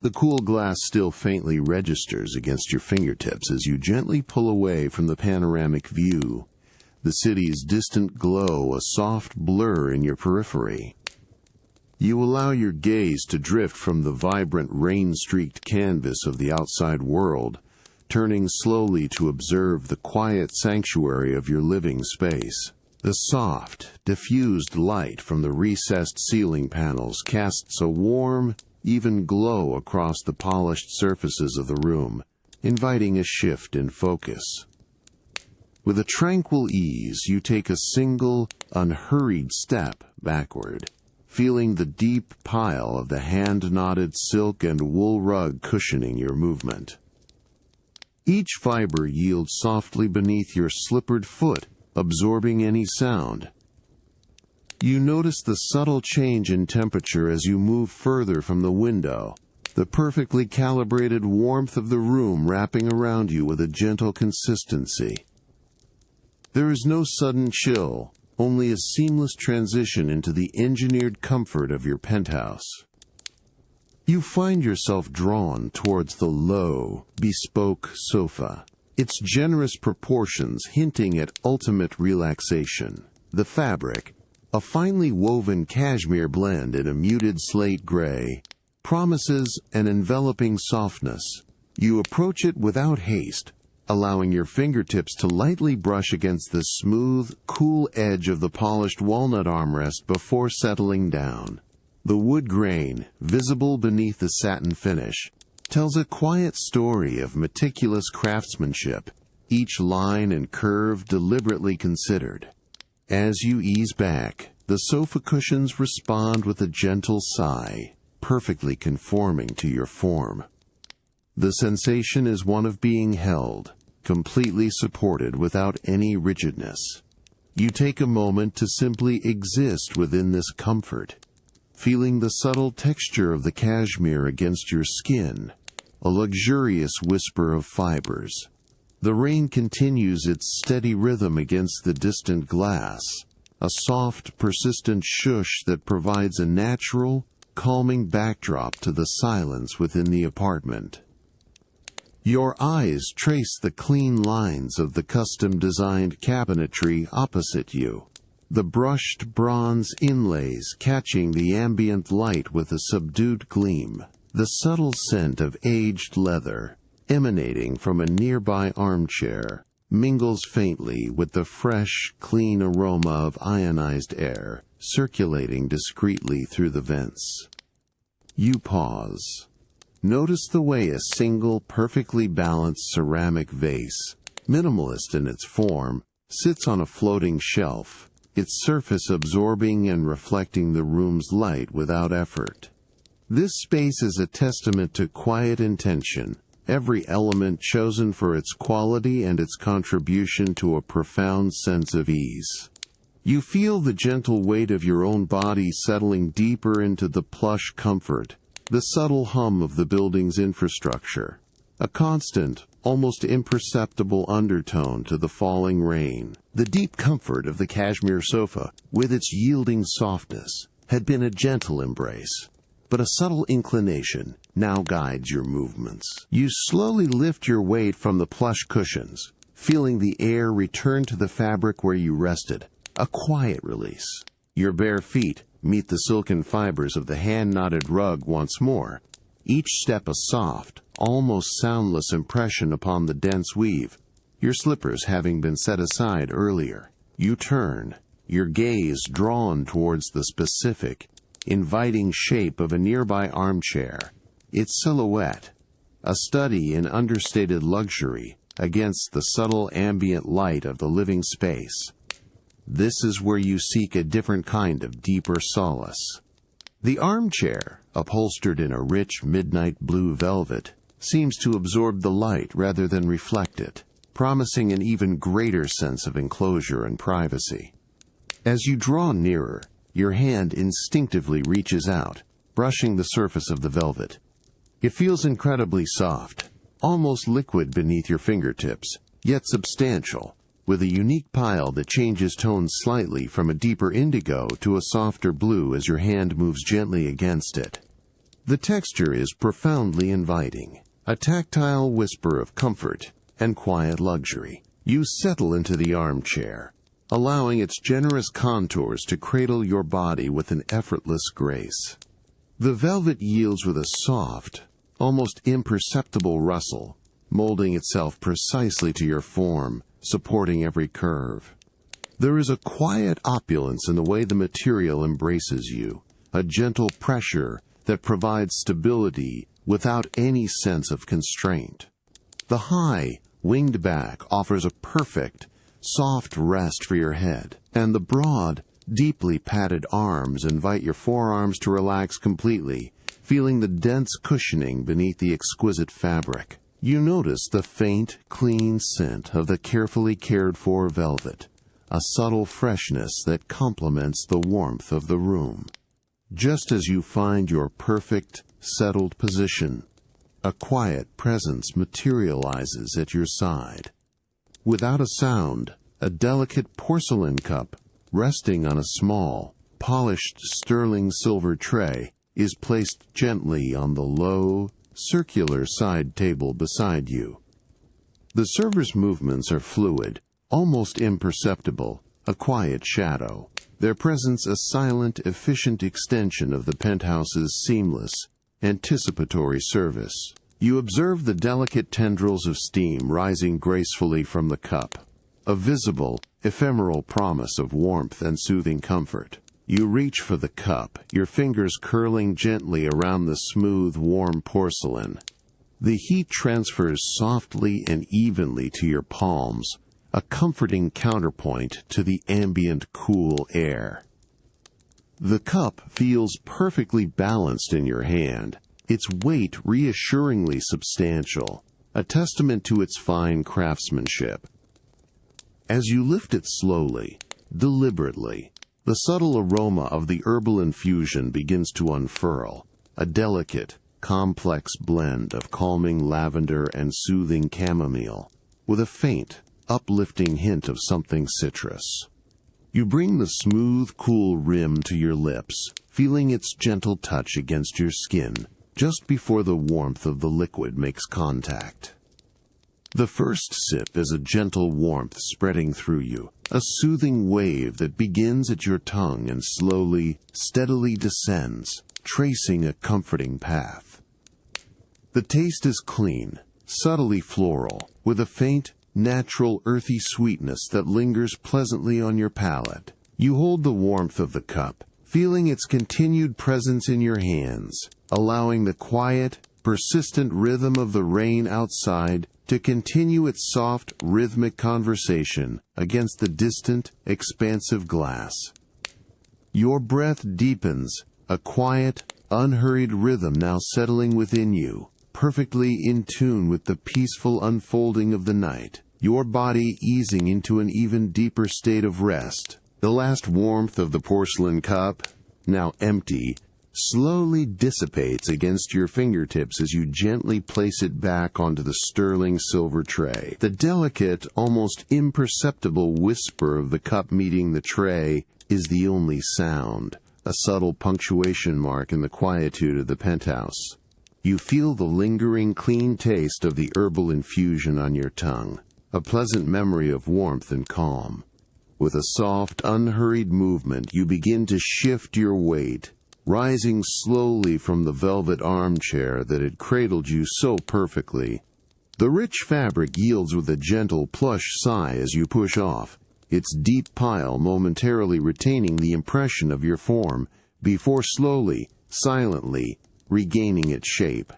The cool glass still faintly registers against your fingertips as you gently pull away from the panoramic view, the city's distant glow a soft blur in your periphery. You allow your gaze to drift from the vibrant rain-streaked canvas of the outside world, turning slowly to observe the quiet sanctuary of your living space. The soft, diffused light from the recessed ceiling panels casts a warm, even glow across the polished surfaces of the room, inviting a shift in focus. With a tranquil ease, you take a single, unhurried step backward, feeling the deep pile of the hand-knotted silk and wool rug cushioning your movement. Each fiber yields softly beneath your slippered foot, absorbing any sound. You notice the subtle change in temperature as you move further from the window, the perfectly calibrated warmth of the room wrapping around you with a gentle consistency. There is no sudden chill, only a seamless transition into the engineered comfort of your penthouse. You find yourself drawn towards the low, bespoke sofa, its generous proportions hinting at ultimate relaxation. The fabric, a finely woven cashmere blend in a muted slate gray, promises an enveloping softness. You approach it without haste, allowing your fingertips to lightly brush against the smooth, cool edge of the polished walnut armrest before settling down. The wood grain, visible beneath the satin finish, tells a quiet story of meticulous craftsmanship, each line and curve deliberately considered. As you ease back, the sofa cushions respond with a gentle sigh, perfectly conforming to your form. The sensation is one of being held, completely supported without any rigidness. You take a moment to simply exist within this comfort, feeling the subtle texture of the cashmere against your skin, a luxurious whisper of fibers. The rain continues its steady rhythm against the distant glass, a soft, persistent shush that provides a natural, calming backdrop to the silence within the apartment. Your eyes trace the clean lines of the custom-designed cabinetry opposite you, the brushed bronze inlays catching the ambient light with a subdued gleam, the subtle scent of aged leather, emanating from a nearby armchair, mingles faintly with the fresh, clean aroma of ionized air circulating discreetly through the vents. You pause. Notice the way a single, perfectly balanced ceramic vase, minimalist in its form, sits on a floating shelf, its surface absorbing and reflecting the room's light without effort. This space is a testament to quiet intention, every element chosen for its quality and its contribution to a profound sense of ease. You feel the gentle weight of your own body settling deeper into the plush comfort, the subtle hum of the building's infrastructure, a constant, almost imperceptible undertone to the falling rain. The deep comfort of the cashmere sofa, with its yielding softness, had been a gentle embrace, but a subtle inclination now guides your movements. You slowly lift your weight from the plush cushions, feeling the air return to the fabric where you rested, a quiet release. Your bare feet meet the silken fibers of the hand-knotted rug once more, each step a soft, almost soundless impression upon the dense weave, your slippers having been set aside earlier. You turn, your gaze drawn towards the specific, inviting shape of a nearby armchair, its silhouette, a study in understated luxury against the subtle ambient light of the living space. This is where you seek a different kind of deeper solace. The armchair, upholstered in a rich midnight blue velvet, seems to absorb the light rather than reflect it, promising an even greater sense of enclosure and privacy. As you draw nearer, your hand instinctively reaches out, brushing the surface of the velvet. It feels incredibly soft, almost liquid beneath your fingertips, yet substantial, with a unique pile that changes tone slightly from a deeper indigo to a softer blue as your hand moves gently against it. The texture is profoundly inviting, a tactile whisper of comfort and quiet luxury. You settle into the armchair, allowing its generous contours to cradle your body with an effortless grace. The velvet yields with a soft, almost imperceptible rustle, molding itself precisely to your form, supporting every curve. There is a quiet opulence in the way the material embraces you, a gentle pressure that provides stability without any sense of constraint. The high, winged back offers a perfect, soft rest for your head, and the broad, deeply padded arms invite your forearms to relax completely, feeling the dense cushioning beneath the exquisite fabric. You notice the faint, clean scent of the carefully cared-for velvet, a subtle freshness that complements the warmth of the room. Just as you find your perfect, settled position, a quiet presence materializes at your side. Without a sound, a delicate porcelain cup, resting on a small, polished sterling silver tray, is placed gently on the low, circular side table beside you. The server's movements are fluid, almost imperceptible, a quiet shadow, their presence a silent, efficient extension of the penthouse's seamless, anticipatory service. You observe the delicate tendrils of steam rising gracefully from the cup, a visible, ephemeral promise of warmth and soothing comfort. You reach for the cup, your fingers curling gently around the smooth, warm porcelain. The heat transfers softly and evenly to your palms, a comforting counterpoint to the ambient, cool air. The cup feels perfectly balanced in your hand, its weight reassuringly substantial, a testament to its fine craftsmanship. As you lift it slowly, deliberately, the subtle aroma of the herbal infusion begins to unfurl, a delicate, complex blend of calming lavender and soothing chamomile, with a faint, uplifting hint of something citrus. You bring the smooth, cool rim to your lips, feeling its gentle touch against your skin, just before the warmth of the liquid makes contact. The first sip is a gentle warmth spreading through you, a soothing wave that begins at your tongue and slowly, steadily descends, tracing a comforting path. The taste is clean, subtly floral, with a faint, natural, earthy sweetness that lingers pleasantly on your palate. You hold the warmth of the cup, feeling its continued presence in your hands, allowing the quiet, persistent rhythm of the rain outside to continue its soft, rhythmic conversation against the distant, expansive glass. Your breath deepens, a quiet, unhurried rhythm now settling within you, perfectly in tune with the peaceful unfolding of the night, your body easing into an even deeper state of rest. The last warmth of the porcelain cup, now empty, slowly dissipates against your fingertips as you gently place it back onto the sterling silver tray. The delicate, almost imperceptible whisper of the cup meeting the tray is the only sound, a subtle punctuation mark in the quietude of the penthouse. You feel the lingering, clean taste of the herbal infusion on your tongue, a pleasant memory of warmth and calm. With a soft, unhurried movement, you begin to shift your weight, rising slowly from the velvet armchair that had cradled you so perfectly. The rich fabric yields with a gentle, plush sigh as you push off, its deep pile momentarily retaining the impression of your form before slowly, silently, regaining its shape.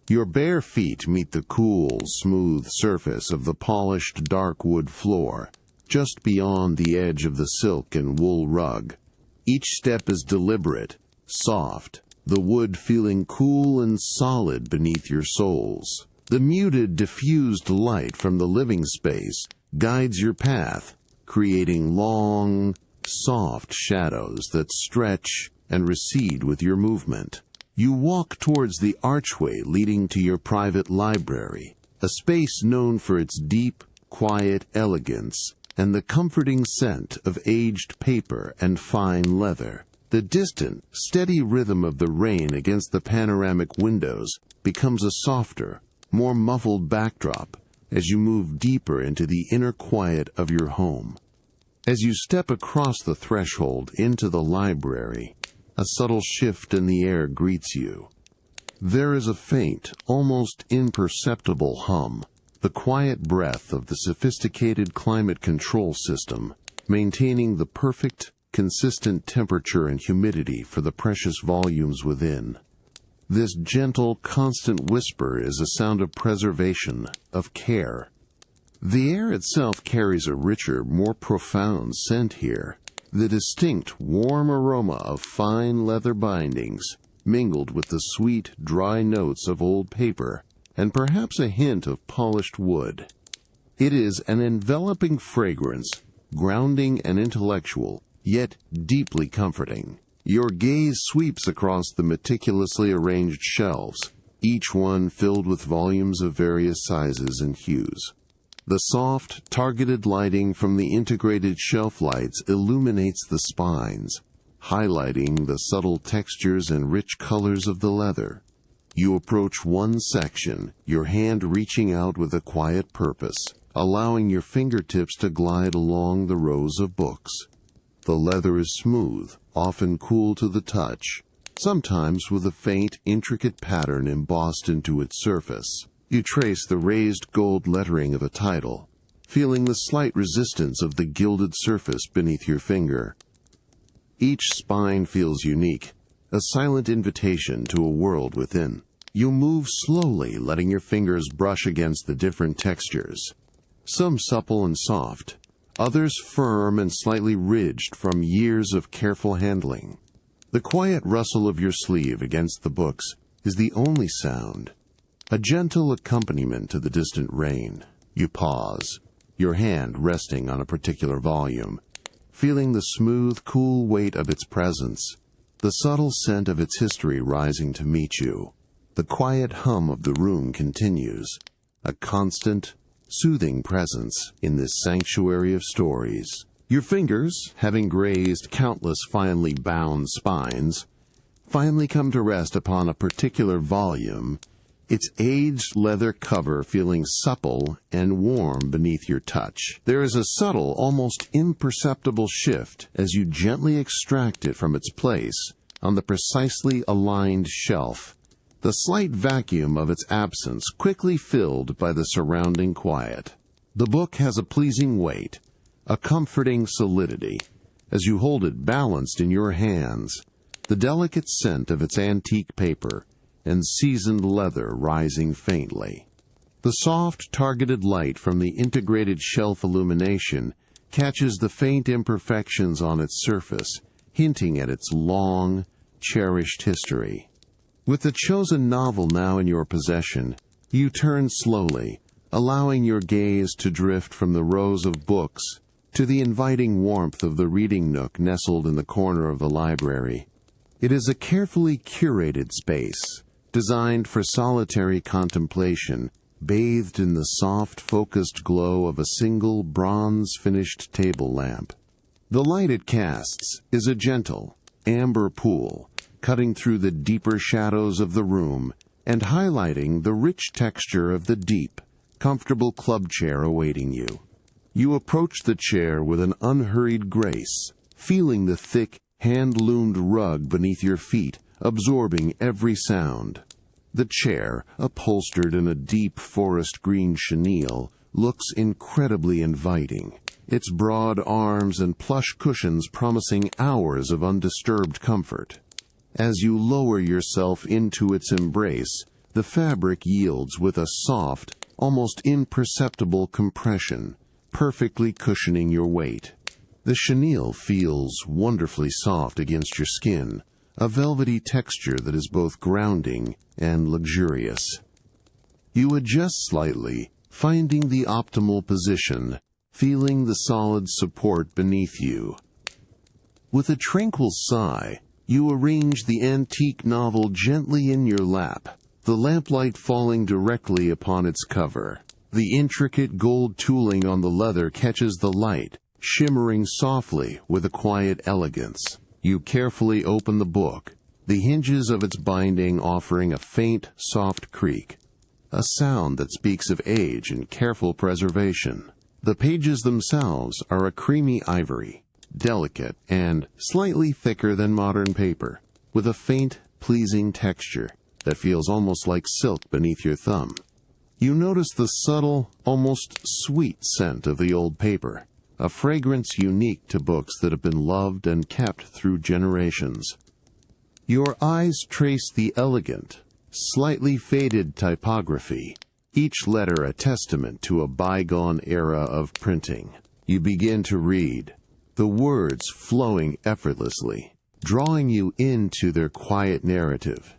Your bare feet meet the cool, smooth surface of the polished dark wood floor, just beyond the edge of the silk and wool rug. Each step is deliberate, soft, the wood feeling cool and solid beneath your soles. The muted, diffused light from the living space guides your path, creating long, soft shadows that stretch and recede with your movement. You walk towards the archway leading to your private library, a space known for its deep, quiet elegance and the comforting scent of aged paper and fine leather. The distant, steady rhythm of the rain against the panoramic windows becomes a softer, more muffled backdrop as you move deeper into the inner quiet of your home. As you step across the threshold into the library, a subtle shift in the air greets you. There is a faint, almost imperceptible hum, the quiet breath of the sophisticated climate control system, maintaining the perfect, consistent temperature and humidity for the precious volumes within. This gentle, constant whisper is a sound of preservation, of care. The air itself carries a richer, more profound scent here. The distinct, warm aroma of fine leather bindings, mingled with the sweet, dry notes of old paper, and perhaps a hint of polished wood. It is an enveloping fragrance, grounding and intellectual, yet deeply comforting. Your gaze sweeps across the meticulously arranged shelves, each one filled with volumes of various sizes and hues. The soft, targeted lighting from the integrated shelf lights illuminates the spines, highlighting the subtle textures and rich colors of the leather. You approach one section, your hand reaching out with a quiet purpose, allowing your fingertips to glide along the rows of books. The leather is smooth, often cool to the touch, sometimes with a faint, intricate pattern embossed into its surface. You trace the raised gold lettering of a title, feeling the slight resistance of the gilded surface beneath your finger. Each spine feels unique, a silent invitation to a world within. You move slowly, letting your fingers brush against the different textures, some supple and soft, others firm and slightly ridged from years of careful handling. The quiet rustle of your sleeve against the books is the only sound, a gentle accompaniment to the distant rain. You pause, your hand resting on a particular volume, feeling the smooth, cool weight of its presence, the subtle scent of its history rising to meet you. The quiet hum of the room continues, a constant, soothing presence in this sanctuary of stories. Your fingers, having grazed countless finely bound spines, finally come to rest upon a particular volume, its aged leather cover feeling supple and warm beneath your touch. There is a subtle, almost imperceptible shift as you gently extract it from its place on the precisely aligned shelf, the slight vacuum of its absence quickly filled by the surrounding quiet. The book has a pleasing weight, a comforting solidity, as you hold it balanced in your hands, the delicate scent of its antique paper and seasoned leather rising faintly. The soft, targeted light from the integrated shelf illumination catches the faint imperfections on its surface, hinting at its long, cherished history. With the chosen novel now in your possession, you turn slowly, allowing your gaze to drift from the rows of books to the inviting warmth of the reading nook nestled in the corner of the library. It is a carefully curated space, designed for solitary contemplation, bathed in the soft, focused glow of a single bronze-finished table lamp. The light it casts is a gentle, amber pool, cutting through the deeper shadows of the room and highlighting the rich texture of the deep, comfortable club chair awaiting you. You approach the chair with an unhurried grace, feeling the thick, hand-loomed rug beneath your feet, absorbing every sound. The chair, upholstered in a deep forest green chenille, looks incredibly inviting, its broad arms and plush cushions promising hours of undisturbed comfort. As you lower yourself into its embrace, the fabric yields with a soft, almost imperceptible compression, perfectly cushioning your weight. The chenille feels wonderfully soft against your skin, a velvety texture that is both grounding and luxurious. You adjust slightly, finding the optimal position, feeling the solid support beneath you. With a tranquil sigh, you arrange the antique novel gently in your lap, the lamplight falling directly upon its cover. The intricate gold tooling on the leather catches the light, shimmering softly with a quiet elegance. You carefully open the book, the hinges of its binding offering a faint, soft creak, a sound that speaks of age and careful preservation. The pages themselves are a creamy ivory, delicate and slightly thicker than modern paper, with a faint, pleasing texture that feels almost like silk beneath your thumb. You notice the subtle, almost sweet scent of the old paper, a fragrance unique to books that have been loved and kept through generations. Your eyes trace the elegant, slightly faded typography, each letter a testament to a bygone era of printing. You begin to read, the words flowing effortlessly, drawing you into their quiet narrative.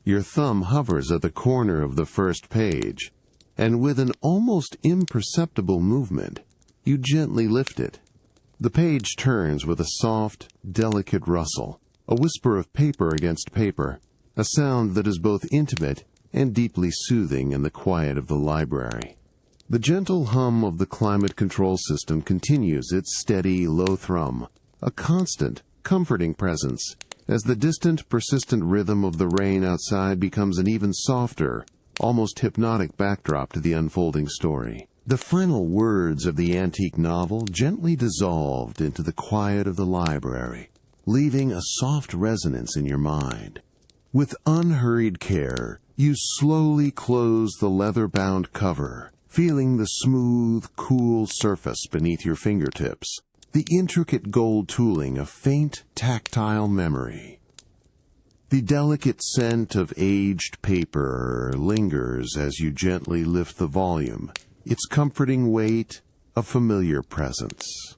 Your thumb hovers at the corner of the first page, and with an almost imperceptible movement, you gently lift it. The page turns with a soft, delicate rustle, a whisper of paper against paper, a sound that is both intimate and deeply soothing in the quiet of the library. The gentle hum of the climate control system continues its steady, low thrum, a constant, comforting presence, as the distant, persistent rhythm of the rain outside becomes an even softer, almost hypnotic backdrop to the unfolding story. The final words of the antique novel gently dissolved into the quiet of the library, leaving a soft resonance in your mind. With unhurried care, you slowly close the leather-bound cover, feeling the smooth, cool surface beneath your fingertips, the intricate gold tooling a faint, tactile memory. The delicate scent of aged paper lingers as you gently lift the volume, its comforting weight a familiar presence.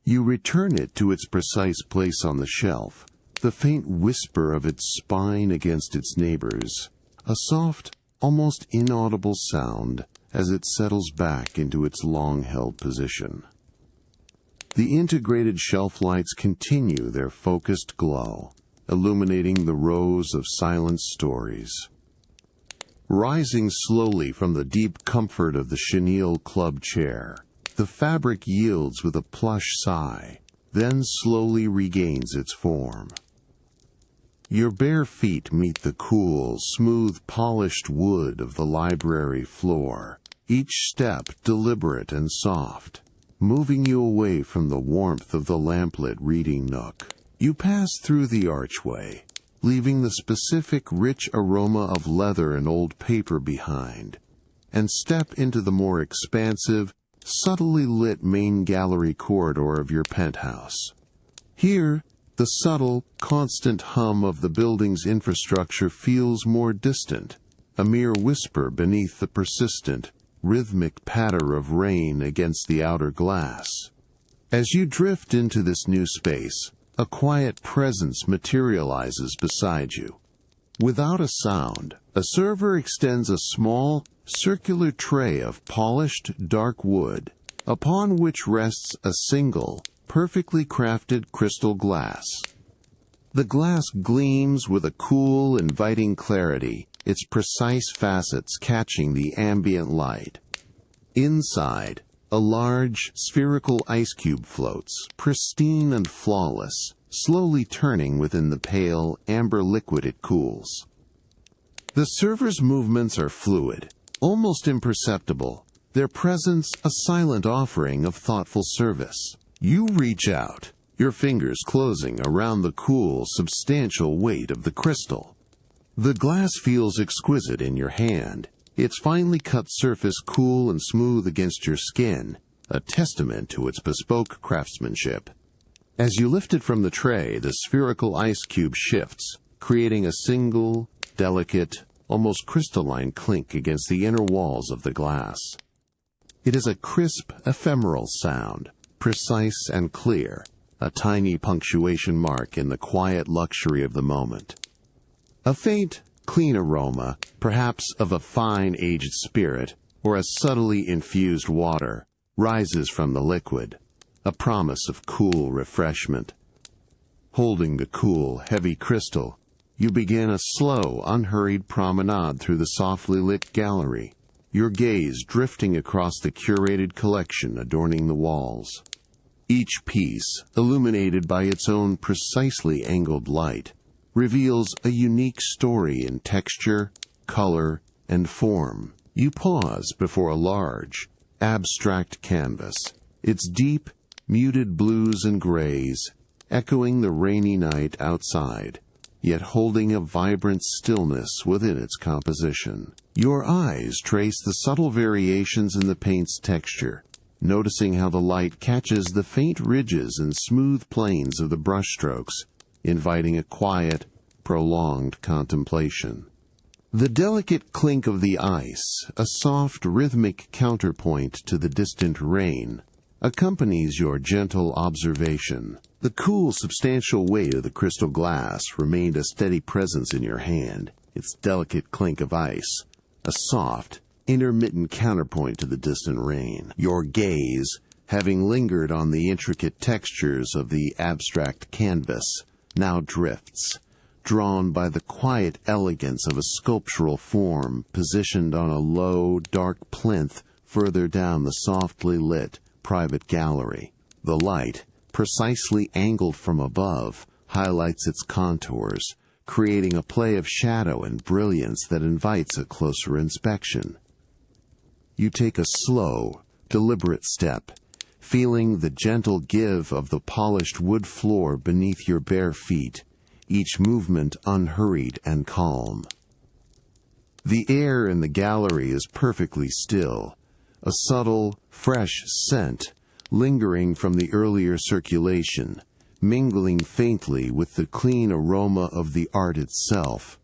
You return it to its precise place on the shelf, the faint whisper of its spine against its neighbors, a soft, almost inaudible sound as it settles back into its long-held position. The integrated shelf lights continue their focused glow, illuminating the rows of silent stories. Rising slowly from the deep comfort of the chenille club chair, the fabric yields with a plush sigh, then slowly regains its form. Your bare feet meet the cool, smooth, polished wood of the library floor, each step deliberate and soft, moving you away from the warmth of the lamplit reading nook. You pass through the archway, leaving the specific rich aroma of leather and old paper behind, and step into the more expansive, subtly lit main gallery corridor of your penthouse. Here, the subtle, constant hum of the building's infrastructure feels more distant, a mere whisper beneath the persistent, rhythmic patter of rain against the outer glass. As you drift into this new space, a quiet presence materializes beside you. Without a sound, a server extends a small, circular tray of polished, dark wood, upon which rests a single, perfectly crafted crystal glass. The glass gleams with a cool, inviting clarity, its precise facets catching the ambient light. Inside, a large, spherical ice cube floats, pristine and flawless, slowly turning within the pale, amber liquid it cools. The server's movements are fluid, almost imperceptible, their presence a silent offering of thoughtful service. You reach out, your fingers closing around the cool, substantial weight of the crystal. The glass feels exquisite in your hand, its finely cut surface cool and smooth against your skin, a testament to its bespoke craftsmanship. As you lift it from the tray, the spherical ice cube shifts, creating a single, delicate, almost crystalline clink against the inner walls of the glass. It is a crisp, ephemeral sound, precise and clear, a tiny punctuation mark in the quiet luxury of the moment. A faint, clean aroma, perhaps of a fine aged spirit or a subtly infused water, rises from the liquid, a promise of cool refreshment. Holding the cool, heavy crystal, you begin a slow, unhurried promenade through the softly lit gallery, your gaze drifting across the curated collection adorning the walls. Each piece, illuminated by its own precisely angled light, reveals a unique story in texture, color, and form. You pause before a large, abstract canvas, its deep, muted blues and grays, echoing the rainy night outside, yet holding a vibrant stillness within its composition. Your eyes trace the subtle variations in the paint's texture, noticing how the light catches the faint ridges and smooth planes of the brushstrokes, inviting a quiet, prolonged contemplation. The delicate clink of the ice, a soft rhythmic counterpoint to the distant rain, accompanies your gentle observation. The cool, substantial weight of the crystal glass remained a steady presence in your hand, its delicate clink of ice, a soft, intermittent counterpoint to the distant rain. Your gaze, having lingered on the intricate textures of the abstract canvas, now drifts, drawn by the quiet elegance of a sculptural form positioned on a low, dark plinth further down the softly lit, private gallery. The light, precisely angled from above, highlights its contours, creating a play of shadow and brilliance that invites a closer inspection. You take a slow, deliberate step, feeling the gentle give of the polished wood floor beneath your bare feet, each movement unhurried and calm. The air in the gallery is perfectly still, a subtle, fresh scent lingering from the earlier circulation, mingling faintly with the clean aroma of the art itself.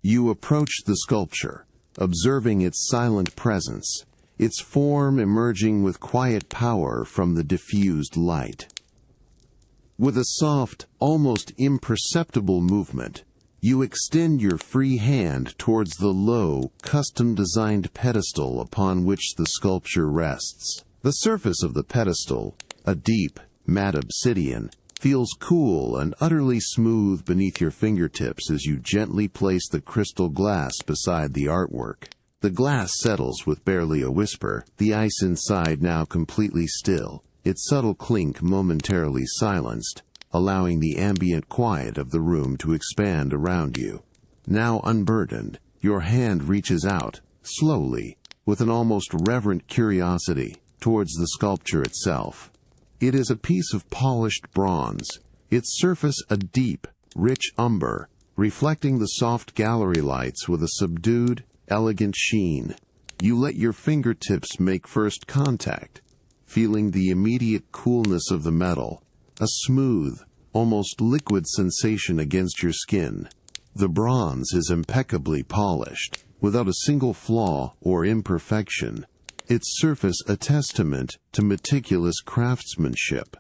You approach the sculpture, observing its silent presence, its form emerging with quiet power from the diffused light. With a soft, almost imperceptible movement, you extend your free hand towards the low, custom-designed pedestal upon which the sculpture rests. The surface of the pedestal, a deep, matte obsidian, feels cool and utterly smooth beneath your fingertips as you gently place the crystal glass beside the artwork. The glass settles with barely a whisper, the ice inside now completely still, its subtle clink momentarily silenced, allowing the ambient quiet of the room to expand around you. Now unburdened, your hand reaches out, slowly, with an almost reverent curiosity, towards the sculpture itself. It is a piece of polished bronze, its surface a deep, rich umber, reflecting the soft gallery lights with a subdued, elegant sheen. You let your fingertips make first contact, feeling the immediate coolness of the metal, a smooth, almost liquid sensation against your skin. The bronze is impeccably polished, without a single flaw or imperfection, its surface a testament to meticulous craftsmanship.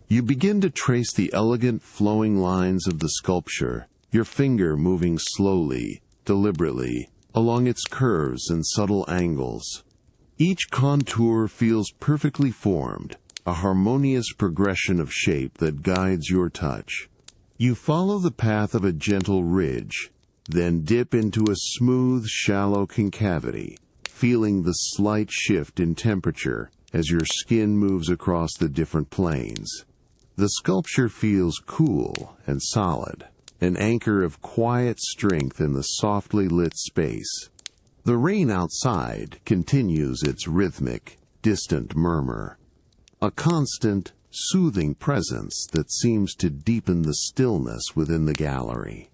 You begin to trace the elegant flowing lines of the sculpture, your finger moving slowly, deliberately, along its curves and subtle angles. Each contour feels perfectly formed, a harmonious progression of shape that guides your touch. You follow the path of a gentle ridge, then dip into a smooth, shallow concavity, feeling the slight shift in temperature as your skin moves across the different planes. The sculpture feels cool and solid, an anchor of quiet strength in the softly lit space. The rain outside continues its rhythmic, distant murmur, a constant, soothing presence that seems to deepen the stillness within the gallery.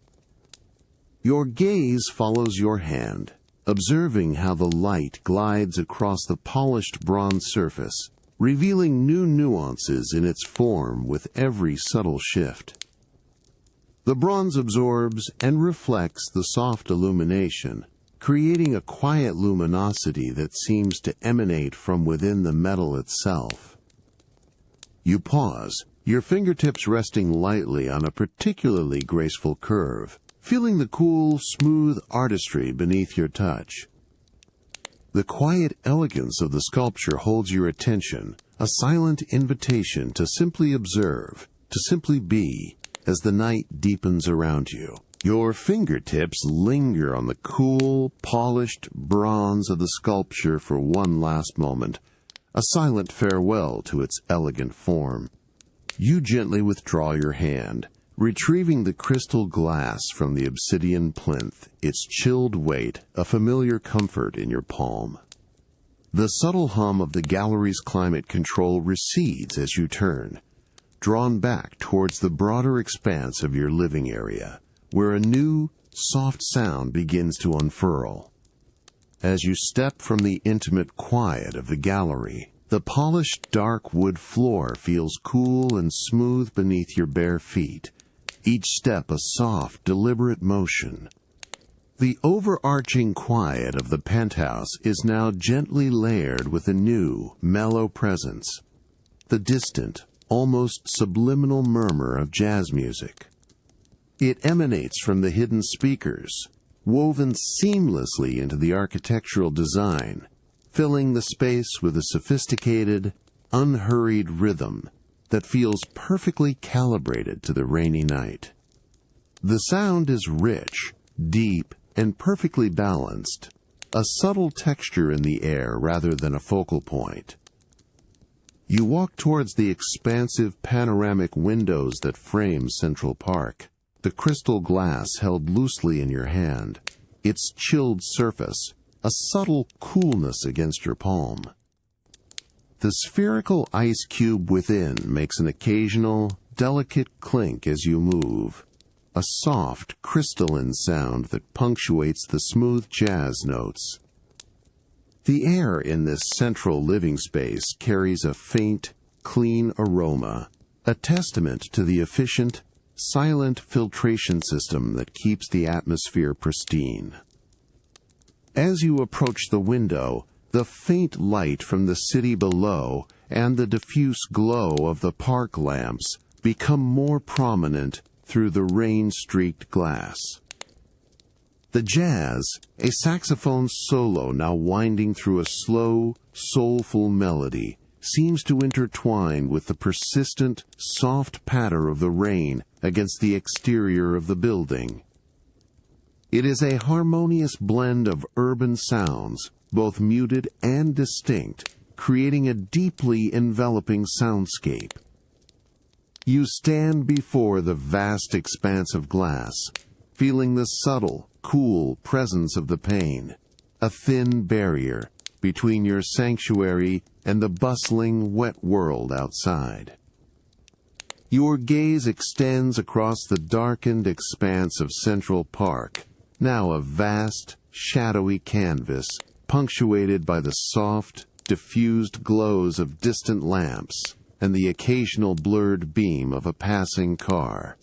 Your gaze follows your hand, observing how the light glides across the polished bronze surface, revealing new nuances in its form with every subtle shift. The bronze absorbs and reflects the soft illumination, creating a quiet luminosity that seems to emanate from within the metal itself. You pause, your fingertips resting lightly on a particularly graceful curve, feeling the cool, smooth artistry beneath your touch. The quiet elegance of the sculpture holds your attention, a silent invitation to simply observe, to simply be, as the night deepens around you. Your fingertips linger on the cool, polished bronze of the sculpture for one last moment, a silent farewell to its elegant form. You gently withdraw your hand, retrieving the crystal glass from the obsidian plinth, its chilled weight a familiar comfort in your palm. The subtle hum of the gallery's climate control recedes as you turn, drawn back towards the broader expanse of your living area, where a new, soft sound begins to unfurl. As you step from the intimate quiet of the gallery, the polished dark wood floor feels cool and smooth beneath your bare feet, each step a soft, deliberate motion. The overarching quiet of the penthouse is now gently layered with a new, mellow presence, the distant, almost subliminal murmur of jazz music. It emanates from the hidden speakers, woven seamlessly into the architectural design, filling the space with a sophisticated, unhurried rhythm that feels perfectly calibrated to the rainy night. The sound is rich, deep, and perfectly balanced, a subtle texture in the air rather than a focal point. You walk towards the expansive panoramic windows that frame Central Park, the crystal glass held loosely in your hand, its chilled surface a subtle coolness against your palm. The spherical ice cube within makes an occasional, delicate clink as you move, a soft, crystalline sound that punctuates the smooth jazz notes. The air in this central living space carries a faint, clean aroma, a testament to the efficient, silent filtration system that keeps the atmosphere pristine. As you approach the window, the faint light from the city below and the diffuse glow of the park lamps become more prominent through the rain-streaked glass. The jazz, a saxophone solo now winding through a slow, soulful melody, seems to intertwine with the persistent, soft patter of the rain against the exterior of the building. It is a harmonious blend of urban sounds, both muted and distinct, creating a deeply enveloping soundscape. You stand before the vast expanse of glass, feeling the subtle, cool presence of the pane, a thin barrier between your sanctuary and the bustling, wet world outside. Your gaze extends across the darkened expanse of Central Park, now a vast, shadowy canvas, punctuated by the soft, diffused glows of distant lamps and the occasional blurred beam of a passing car.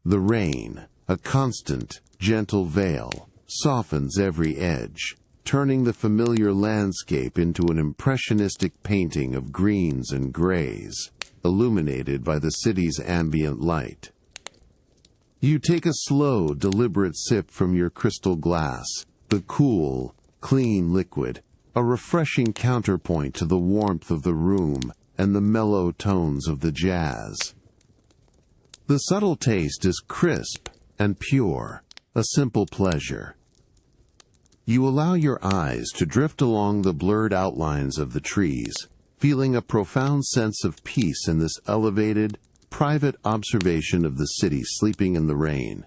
The rain, a constant, gentle veil, softens every edge, turning the familiar landscape into an impressionistic painting of greens and grays, illuminated by the city's ambient light. You take a slow, deliberate sip from your crystal glass, the cool, clean liquid, a refreshing counterpoint to the warmth of the room and the mellow tones of the jazz. The subtle taste is crisp and pure, a simple pleasure. You allow your eyes to drift along the blurred outlines of the trees, feeling a profound sense of peace in this elevated, private observation of the city sleeping in the rain.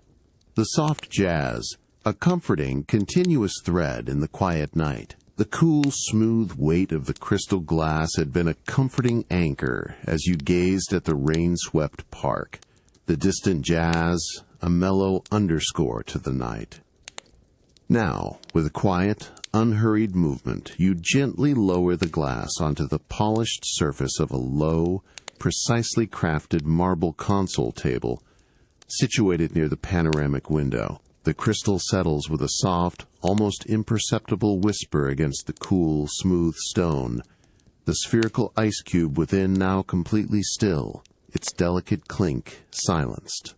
The soft jazz, a comforting, continuous thread in the quiet night. The cool, smooth weight of the crystal glass had been a comforting anchor as you gazed at the rain-swept park, the distant jazz, a mellow underscore to the night. Now, with a quiet, unhurried movement, you gently lower the glass onto the polished surface of a low, precisely crafted marble console table situated near the panoramic window. The crystal settles with a soft, almost imperceptible whisper against the cool, smooth stone, the spherical ice cube within now completely still, its delicate clink silenced.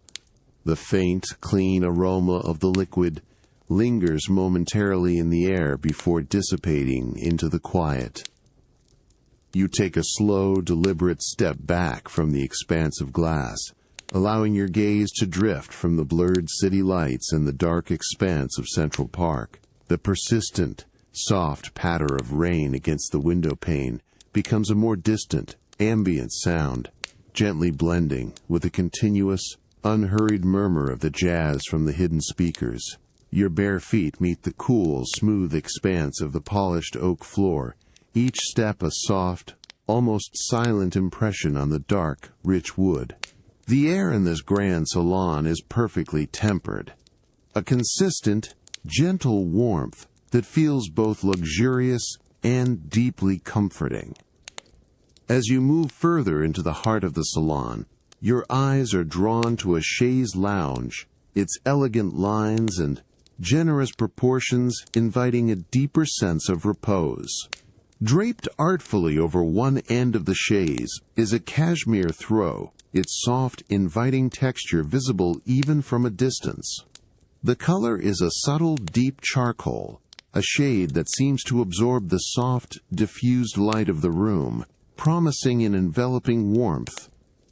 The faint, clean aroma of the liquid lingers momentarily in the air before dissipating into the quiet. You take a slow, deliberate step back from the expanse of glass, allowing your gaze to drift from the blurred city lights and the dark expanse of Central Park, the persistent, Soft patter of rain against the window pane becomes a more distant, ambient sound, gently blending with the continuous, unhurried murmur of the jazz from the hidden speakers. Your bare feet meet the cool, smooth expanse of the polished oak floor, each step a soft, almost silent impression on the dark, rich wood. The air in this grand salon is perfectly tempered. A consistent, gentle warmth that feels both luxurious and deeply comforting. As you move further into the heart of the salon, your eyes are drawn to a chaise lounge, its elegant lines and generous proportions inviting a deeper sense of repose. Draped artfully over one end of the chaise is a cashmere throw, its soft, inviting texture visible even from a distance. The color is a subtle, deep charcoal, a shade that seems to absorb the soft, diffused light of the room, promising an enveloping warmth.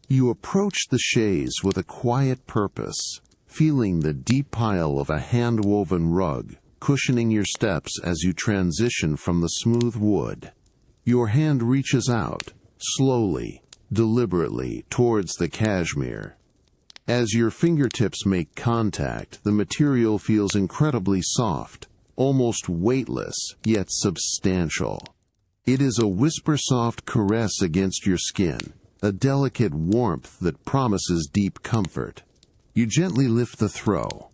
You approach the chaise with a quiet purpose, feeling the deep pile of a hand-woven rug cushioning your steps as you transition from the smooth wood. Your hand reaches out, slowly, deliberately, towards the cashmere. As your fingertips make contact, the material feels incredibly soft, almost weightless, yet substantial. It is a whisper-soft caress against your skin, a delicate warmth that promises deep comfort. You gently lift the throw,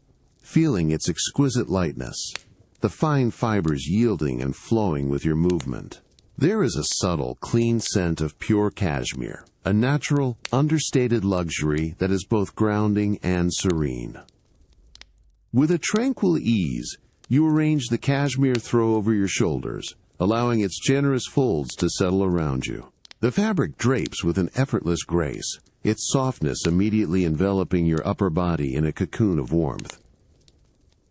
feeling its exquisite lightness, the fine fibers yielding and flowing with your movement. There is a subtle, clean scent of pure cashmere, a natural, understated luxury that is both grounding and serene. With a tranquil ease, you arrange the cashmere throw over your shoulders, allowing its generous folds to settle around you. The fabric drapes with an effortless grace, its softness immediately enveloping your upper body in a cocoon of warmth.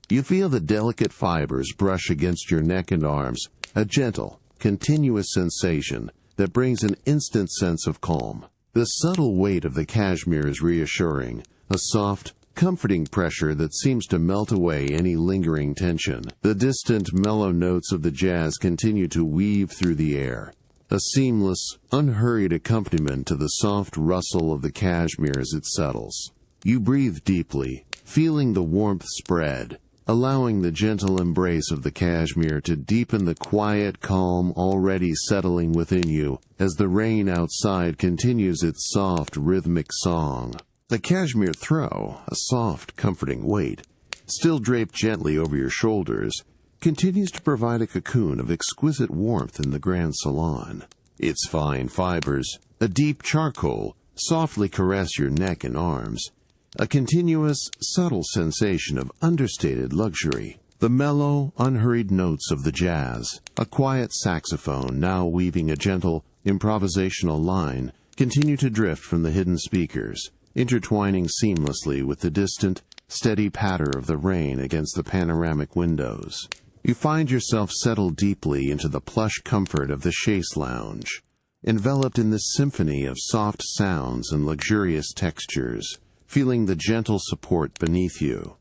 You feel the delicate fibers brush against your neck and arms, a gentle, continuous sensation that brings an instant sense of calm. The subtle weight of the cashmere is reassuring, a soft, comforting pressure that seems to melt away any lingering tension. The distant, mellow notes of the jazz continue to weave through the air, a seamless, unhurried accompaniment to the soft rustle of the cashmere as it settles. You breathe deeply, feeling the warmth spread, allowing the gentle embrace of the cashmere to deepen the quiet calm already settling within you as the rain outside continues its soft, rhythmic song. The cashmere throw, a soft, comforting weight, still draped gently over your shoulders, continues to provide a cocoon of exquisite warmth in the grand salon. Its fine fibers, a deep charcoal, softly caress your neck and arms, a continuous, subtle sensation of understated luxury. The mellow, unhurried notes of the jazz, a quiet saxophone now weaving a gentle, improvisational line, continue to drift from the hidden speakers, intertwining seamlessly with the distant, steady patter of the rain against the panoramic windows. You find yourself settled deeply into the plush comfort of the chaise lounge, enveloped in this symphony of soft sounds and luxurious textures, feeling the gentle support beneath you.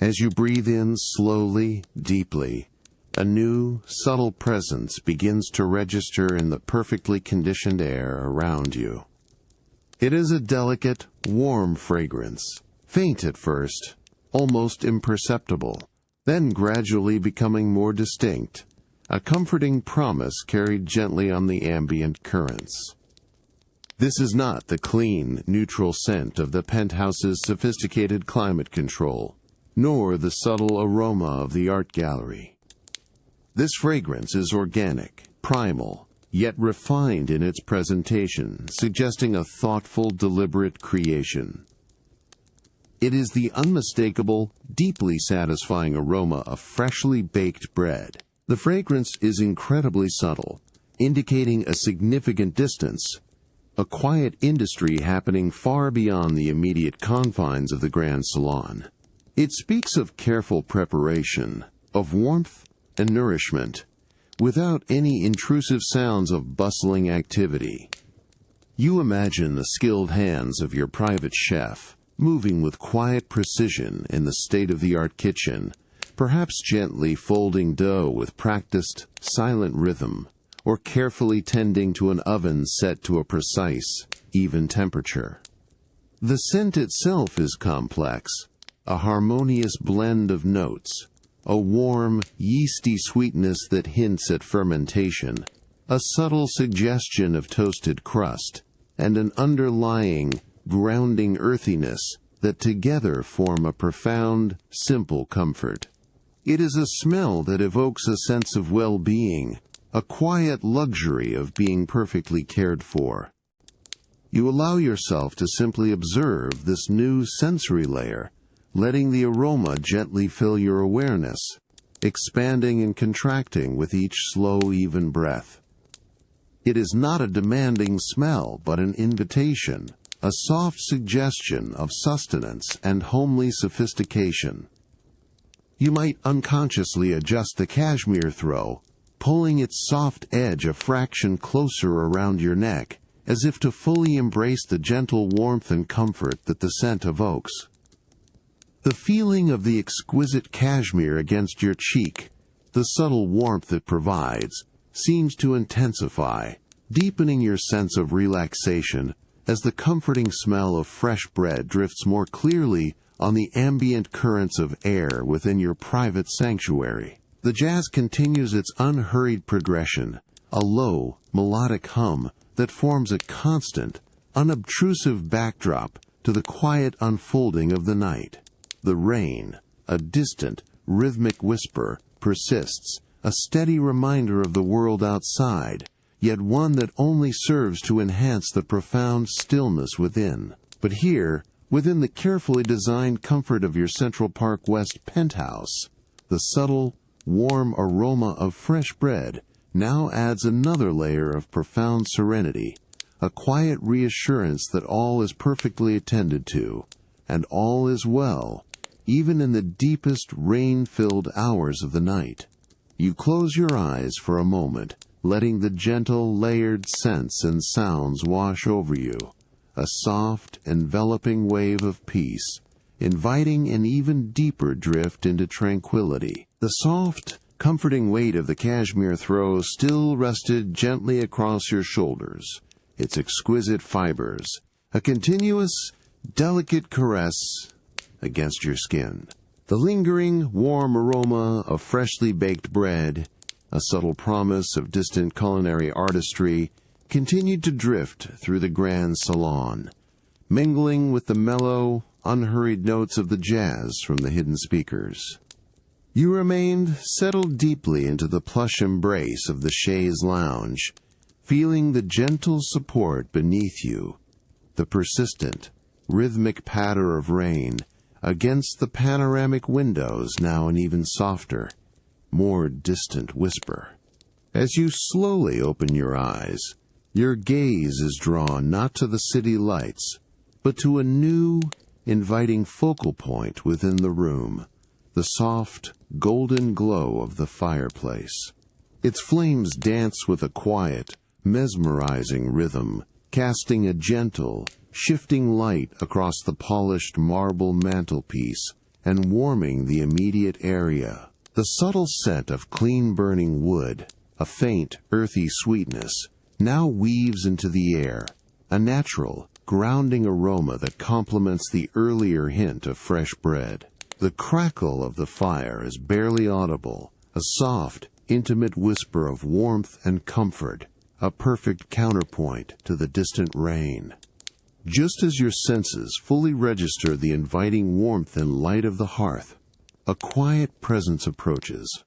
As you breathe in slowly, deeply, a new, subtle presence begins to register in the perfectly conditioned air around you. It is a delicate, warm fragrance, faint at first, almost imperceptible, then gradually becoming more distinct, a comforting promise carried gently on the ambient currents. This is not the clean, neutral scent of the penthouse's sophisticated climate control, nor the subtle aroma of the art gallery. This fragrance is organic, primal, yet refined in its presentation, suggesting a thoughtful, deliberate creation. It is the unmistakable, deeply satisfying aroma of freshly baked bread. The fragrance is incredibly subtle, indicating a significant distance, a quiet industry happening far beyond the immediate confines of the grand salon. It speaks of careful preparation, of warmth and nourishment, without any intrusive sounds of bustling activity. You imagine the skilled hands of your private chef, moving with quiet precision in the state-of-the-art kitchen, perhaps gently folding dough with practiced, silent rhythm, or carefully tending to an oven set to a precise, even temperature. The scent itself is complex, a harmonious blend of notes, a warm, yeasty sweetness that hints at fermentation, a subtle suggestion of toasted crust, and an underlying, grounding earthiness that together form a profound, simple comfort. It is a smell that evokes a sense of well-being, a quiet luxury of being perfectly cared for. You allow yourself to simply observe this new sensory layer, letting the aroma gently fill your awareness, expanding and contracting with each slow, even breath. It is not a demanding smell, but an invitation, a soft suggestion of sustenance and homely sophistication. You might unconsciously adjust the cashmere throw, pulling its soft edge a fraction closer around your neck, as if to fully embrace the gentle warmth and comfort that the scent evokes. The feeling of the exquisite cashmere against your cheek, the subtle warmth it provides, seems to intensify, deepening your sense of relaxation as the comforting smell of fresh bread drifts more clearly on the ambient currents of air within your private sanctuary. The jazz continues its unhurried progression, a low, melodic hum that forms a constant, unobtrusive backdrop to the quiet unfolding of the night. The rain, a distant, rhythmic whisper, persists, a steady reminder of the world outside, yet one that only serves to enhance the profound stillness within. But here, within the carefully designed comfort of your Central Park West penthouse, the subtle, warm aroma of fresh bread now adds another layer of profound serenity, a quiet reassurance that all is perfectly attended to, and all is well, even in the deepest rain-filled hours of the night. You close your eyes for a moment, letting the gentle, layered scents and sounds wash over you, a soft, enveloping wave of peace, inviting an even deeper drift into tranquility. The soft, comforting weight of the cashmere throw still rested gently across your shoulders, its exquisite fibers, a continuous, delicate caress against your skin. The lingering, warm aroma of freshly baked bread, a subtle promise of distant culinary artistry, continued to drift through the grand salon, mingling with the mellow, unhurried notes of the jazz from the hidden speakers. You remained settled deeply into the plush embrace of the chaise lounge, feeling the gentle support beneath you, the persistent, rhythmic patter of rain against the panoramic windows now an even softer, more distant whisper. As you slowly open your eyes, your gaze is drawn not to the city lights, but to a new, inviting focal point within the room, the soft, golden glow of the fireplace. Its flames dance with a quiet, mesmerizing rhythm, casting a gentle, shifting light across the polished marble mantelpiece and warming the immediate area. The subtle scent of clean-burning wood, a faint, earthy sweetness, now weaves into the air, a natural, grounding aroma that complements the earlier hint of fresh bread. The crackle of the fire is barely audible, a soft, intimate whisper of warmth and comfort, a perfect counterpoint to the distant rain. Just as your senses fully register the inviting warmth and light of the hearth, a quiet presence approaches.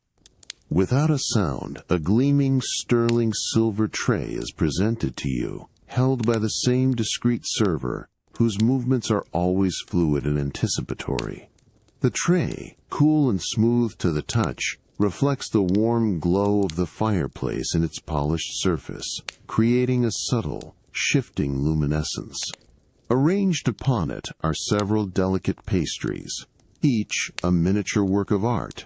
Without a sound, a gleaming, sterling silver tray is presented to you, held by the same discreet server, whose movements are always fluid and anticipatory. The tray, cool and smooth to the touch, reflects the warm glow of the fireplace in its polished surface, creating a subtle, shifting luminescence. Arranged upon it are several delicate pastries, each a miniature work of art,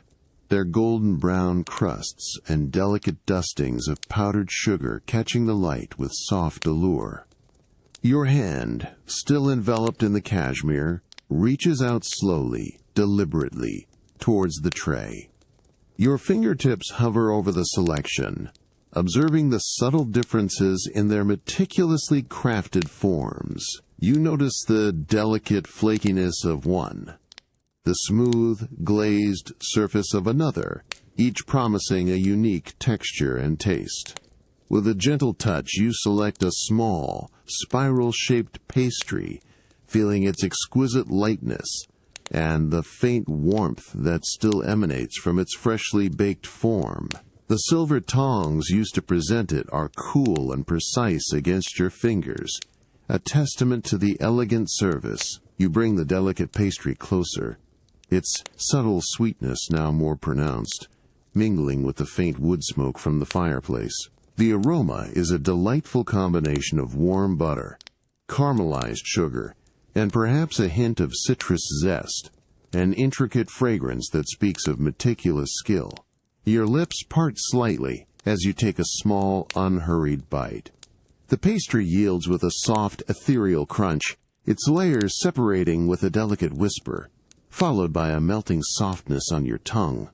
their golden brown crusts and delicate dustings of powdered sugar catching the light with soft allure. Your hand, still enveloped in the cashmere, reaches out slowly, deliberately, towards the tray. Your fingertips hover over the selection, observing the subtle differences in their meticulously crafted forms. You notice the delicate flakiness of one, the smooth, glazed surface of another, each promising a unique texture and taste. With a gentle touch, you select a small, spiral-shaped pastry, feeling its exquisite lightness and the faint warmth that still emanates from its freshly baked form. The silver tongs used to present it are cool and precise against your fingers, a testament to the elegant service. You bring the delicate pastry closer, its subtle sweetness now more pronounced, mingling with the faint wood smoke from the fireplace. The aroma is a delightful combination of warm butter, caramelized sugar, and perhaps a hint of citrus zest, an intricate fragrance that speaks of meticulous skill. Your lips part slightly as you take a small, unhurried bite. The pastry yields with a soft, ethereal crunch, its layers separating with a delicate whisper, followed by a melting softness on your tongue.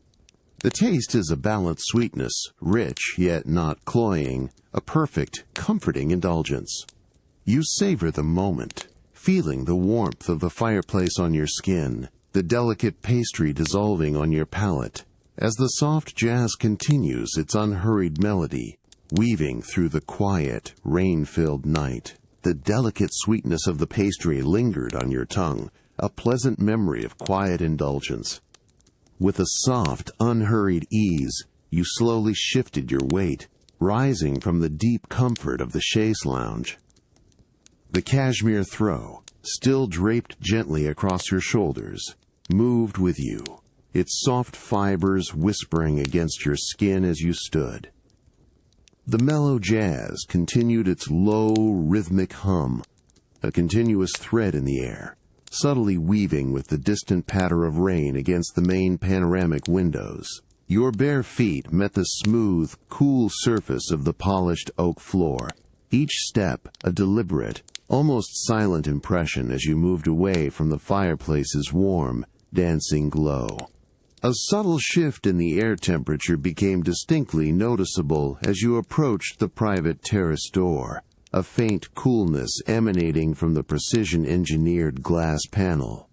The taste is a balanced sweetness, rich yet not cloying, a perfect, comforting indulgence. You savor the moment, feeling the warmth of the fireplace on your skin, the delicate pastry dissolving on your palate, as the soft jazz continues its unhurried melody, weaving through the quiet, rain-filled night. The delicate sweetness of the pastry lingered on your tongue, a pleasant memory of quiet indulgence. With a soft, unhurried ease, you slowly shifted your weight, rising from the deep comfort of the chaise lounge. The cashmere throw, still draped gently across your shoulders, moved with you, its soft fibers whispering against your skin as you stood. The mellow jazz continued its low, rhythmic hum, a continuous thread in the air, subtly weaving with the distant patter of rain against the main panoramic windows. Your bare feet met the smooth, cool surface of the polished oak floor, each step a deliberate, almost silent impression as you moved away from the fireplace's warm, dancing glow. A subtle shift in the air temperature became distinctly noticeable as you approached the private terrace door, a faint coolness emanating from the precision-engineered glass panel.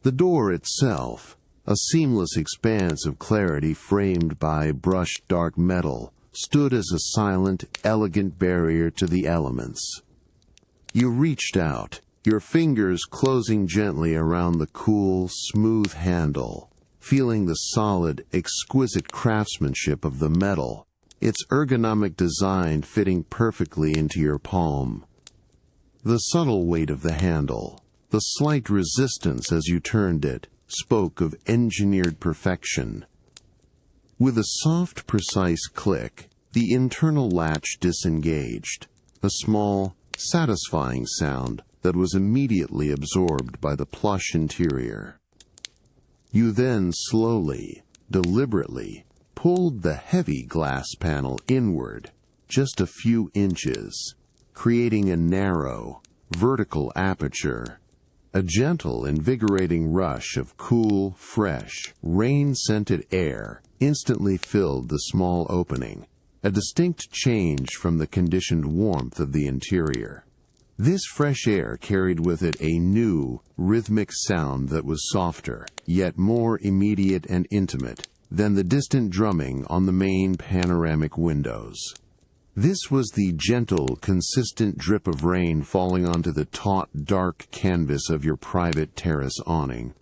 The door itself, a seamless expanse of clarity framed by brushed dark metal, stood as a silent, elegant barrier to the elements. You reached out, your fingers closing gently around the cool, smooth handle, feeling the solid, exquisite craftsmanship of the metal, its ergonomic design fitting perfectly into your palm. The subtle weight of the handle, the slight resistance as you turned it, spoke of engineered perfection. With a soft, precise click, the internal latch disengaged, a small, satisfying sound that was immediately absorbed by the plush interior. You then slowly, deliberately, pulled the heavy glass panel inward just a few inches, creating a narrow, vertical aperture. A gentle, invigorating rush of cool, fresh, rain-scented air instantly filled the small opening, a distinct change from the conditioned warmth of the interior. This fresh air carried with it a new, rhythmic sound that was softer, yet more immediate and intimate than the distant drumming on the main panoramic windows. This was the gentle, consistent drip of rain falling onto the taut, dark canvas of your private terrace awning.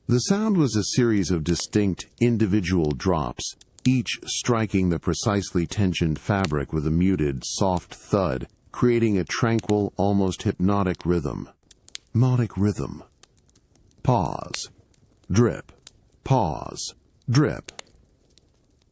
The sound was a series of distinct, individual drops, each striking the precisely tensioned fabric with a muted, soft thud, creating a tranquil, almost hypnotic rhythm. Hypnotic rhythm. Pause. Drip. Pause. Drip.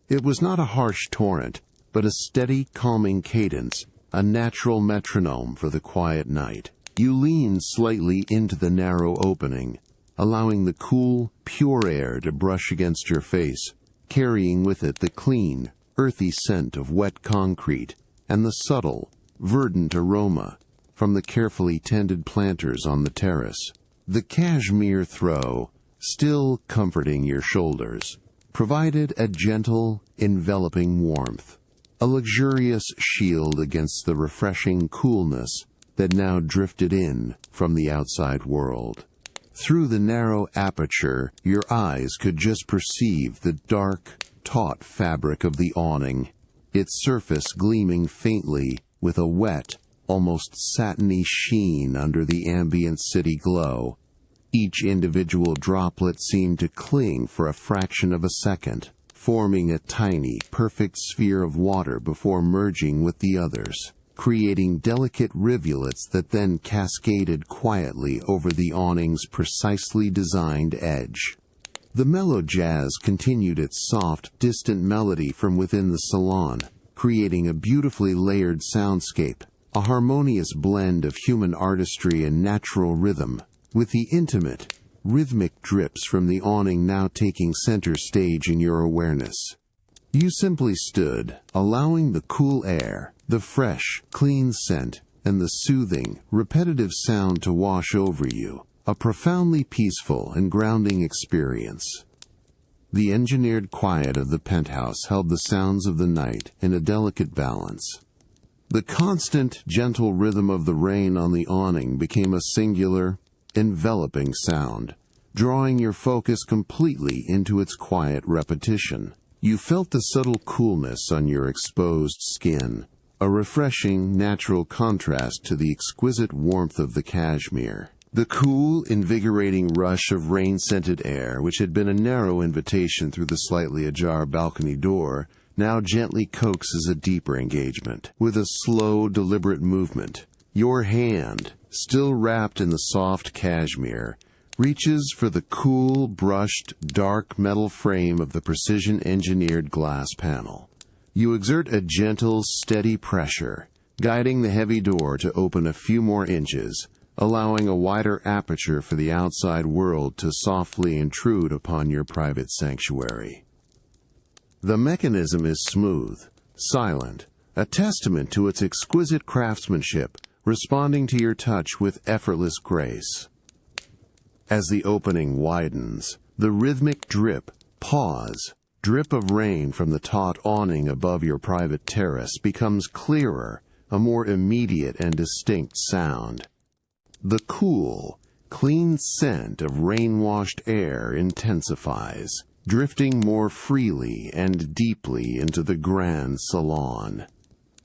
It was not a harsh torrent, but a steady, calming cadence, a natural metronome for the quiet night. You leaned slightly into the narrow opening, allowing the cool, pure air to brush against your face, carrying with it the clean, earthy scent of wet concrete and the subtle, verdant aroma from the carefully tended planters on the terrace. The cashmere throw, still comforting your shoulders, provided a gentle, enveloping warmth, a luxurious shield against the refreshing coolness that now drifted in from the outside world. Through the narrow aperture, your eyes could just perceive the dark, taut fabric of the awning, its surface gleaming faintly with a wet, almost satiny sheen under the ambient city glow. Each individual droplet seemed to cling for a fraction of a second, forming a tiny, perfect sphere of water before merging with the others, creating delicate rivulets that then cascaded quietly over the awning's precisely designed edge. The mellow jazz continued its soft, distant melody from within the salon, creating a beautifully layered soundscape, a harmonious blend of human artistry and natural rhythm, with the intimate, rhythmic drips from the awning now taking center stage in your awareness. You simply stood, allowing the cool air, the fresh, clean scent, and the soothing, repetitive sound to wash over you, a profoundly peaceful and grounding experience. The engineered quiet of the penthouse held the sounds of the night in a delicate balance. The constant, gentle rhythm of the rain on the awning became a singular, enveloping sound, drawing your focus completely into its quiet repetition. You felt the subtle coolness on your exposed skin, a refreshing, natural contrast to the exquisite warmth of the cashmere. The cool, invigorating rush of rain-scented air, which had been a narrow invitation through the slightly ajar balcony door, now gently coaxes a deeper engagement. With a slow, deliberate movement, your hand, still wrapped in the soft cashmere, reaches for the cool, brushed, dark metal frame of the precision-engineered glass panel. You exert a gentle, steady pressure, guiding the heavy door to open a few more inches, allowing a wider aperture for the outside world to softly intrude upon your private sanctuary. The mechanism is smooth, silent, a testament to its exquisite craftsmanship, responding to your touch with effortless grace. As the opening widens, the rhythmic drip of rain from the taut awning above your private terrace becomes clearer, a more immediate and distinct sound. The cool, clean scent of rain-washed air intensifies, drifting more freely and deeply into the grand salon.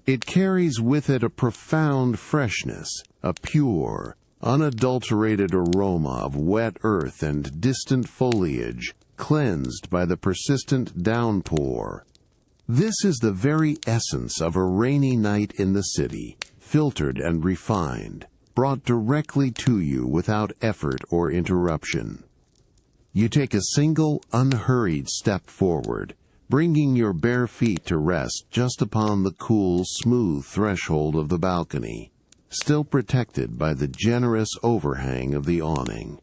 It carries with it a profound freshness, a pure, unadulterated aroma of wet earth and distant foliage, cleansed by the persistent downpour. This is the very essence of a rainy night in the city, filtered and refined, brought directly to you without effort or interruption. You take a single, unhurried step forward, bringing your bare feet to rest just upon the cool, smooth threshold of the balcony, still protected by the generous overhang of the awning.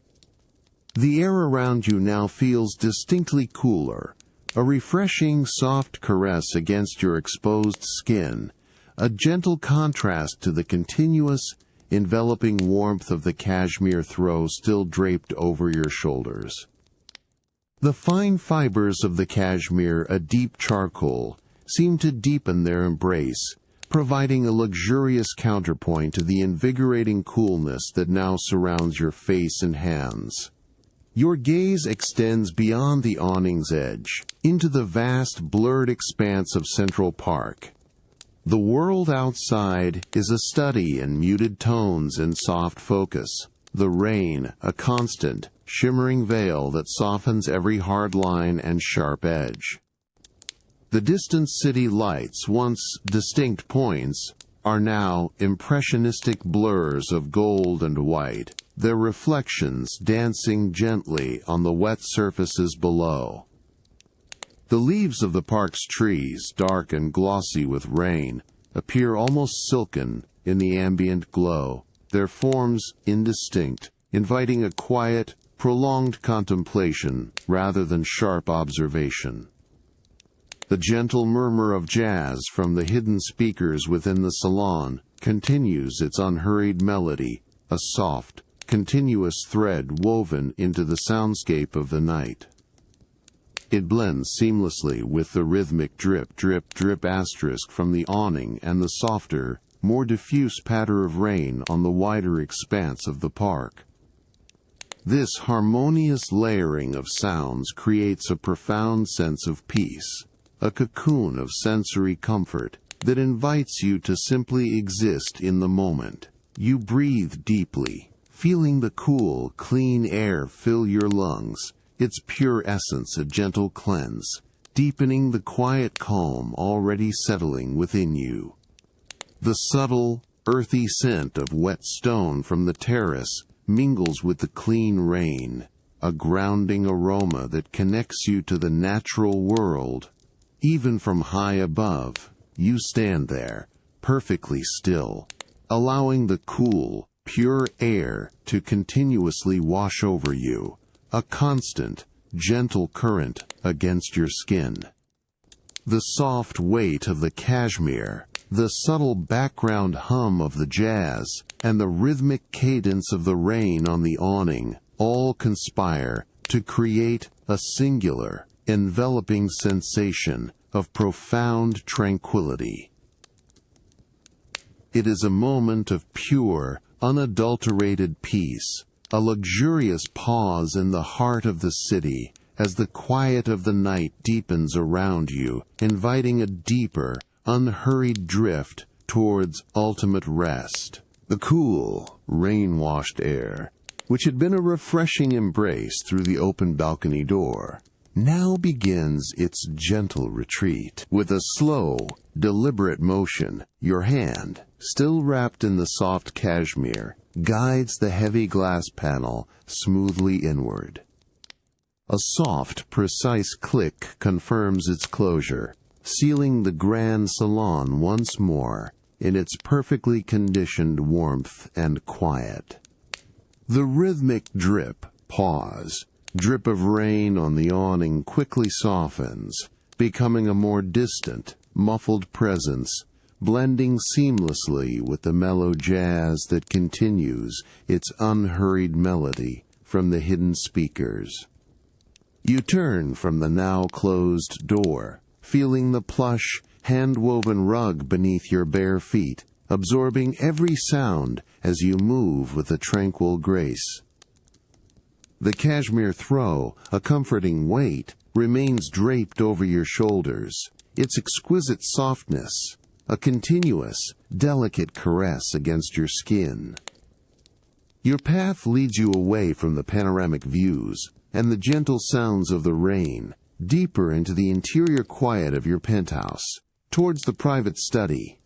The air around you now feels distinctly cooler, a refreshing, soft caress against your exposed skin, a gentle contrast to the continuous, enveloping warmth of the cashmere throw still draped over your shoulders. The fine fibers of the cashmere, a deep charcoal, seem to deepen their embrace, providing a luxurious counterpoint to the invigorating coolness that now surrounds your face and hands. Your gaze extends beyond the awning's edge, into the vast, blurred expanse of Central Park. The world outside is a study in muted tones and soft focus, the rain a constant, shimmering veil that softens every hard line and sharp edge. The distant city lights, once distinct points, are now impressionistic blurs of gold and white, their reflections dancing gently on the wet surfaces below. The leaves of the park's trees, dark and glossy with rain, appear almost silken in the ambient glow, their forms indistinct, inviting a quiet, prolonged contemplation rather than sharp observation. The gentle murmur of jazz from the hidden speakers within the salon continues its unhurried melody, a soft, continuous thread woven into the soundscape of the night. It blends seamlessly with the rhythmic drip, drip, drip asterisk from the awning and the softer, more diffuse patter of rain on the wider expanse of the park. This harmonious layering of sounds creates a profound sense of peace, a cocoon of sensory comfort that invites you to simply exist in the moment. You breathe deeply, feeling the cool, clean air fill your lungs, its pure essence a gentle cleanse, deepening the quiet calm already settling within you. The subtle, earthy scent of wet stone from the terrace mingles with the clean rain, a grounding aroma that connects you to the natural world. Even from high above, you stand there, perfectly still, allowing the cool, pure air to continuously wash over you, a constant, gentle current against your skin. The soft weight of the cashmere, the subtle background hum of the jazz, and the rhythmic cadence of the rain on the awning all conspire to create a singular, enveloping sensation of profound tranquility. It is a moment of pure, unadulterated peace, a luxurious pause in the heart of the city as the quiet of the night deepens around you, inviting a deeper, unhurried drift towards ultimate rest. The cool, rain-washed air, which had been a refreshing embrace through the open balcony door, now begins its gentle retreat. With a slow, deliberate motion, your hand, still wrapped in the soft cashmere, guides the heavy glass panel smoothly inward. A soft, precise click confirms its closure, sealing the grand salon once more in its perfectly conditioned warmth and quiet. The rhythmic drip of rain on the awning quickly softens, becoming a more distant, muffled presence, blending seamlessly with the mellow jazz that continues its unhurried melody from the hidden speakers. You turn from the now closed door, feeling the plush, hand-woven rug beneath your bare feet, absorbing every sound as you move with a tranquil grace. The cashmere throw, a comforting weight, remains draped over your shoulders, its exquisite softness, a continuous, delicate caress against your skin. Your path leads you away from the panoramic views and the gentle sounds of the rain, deeper into the interior quiet of your penthouse, towards the private study.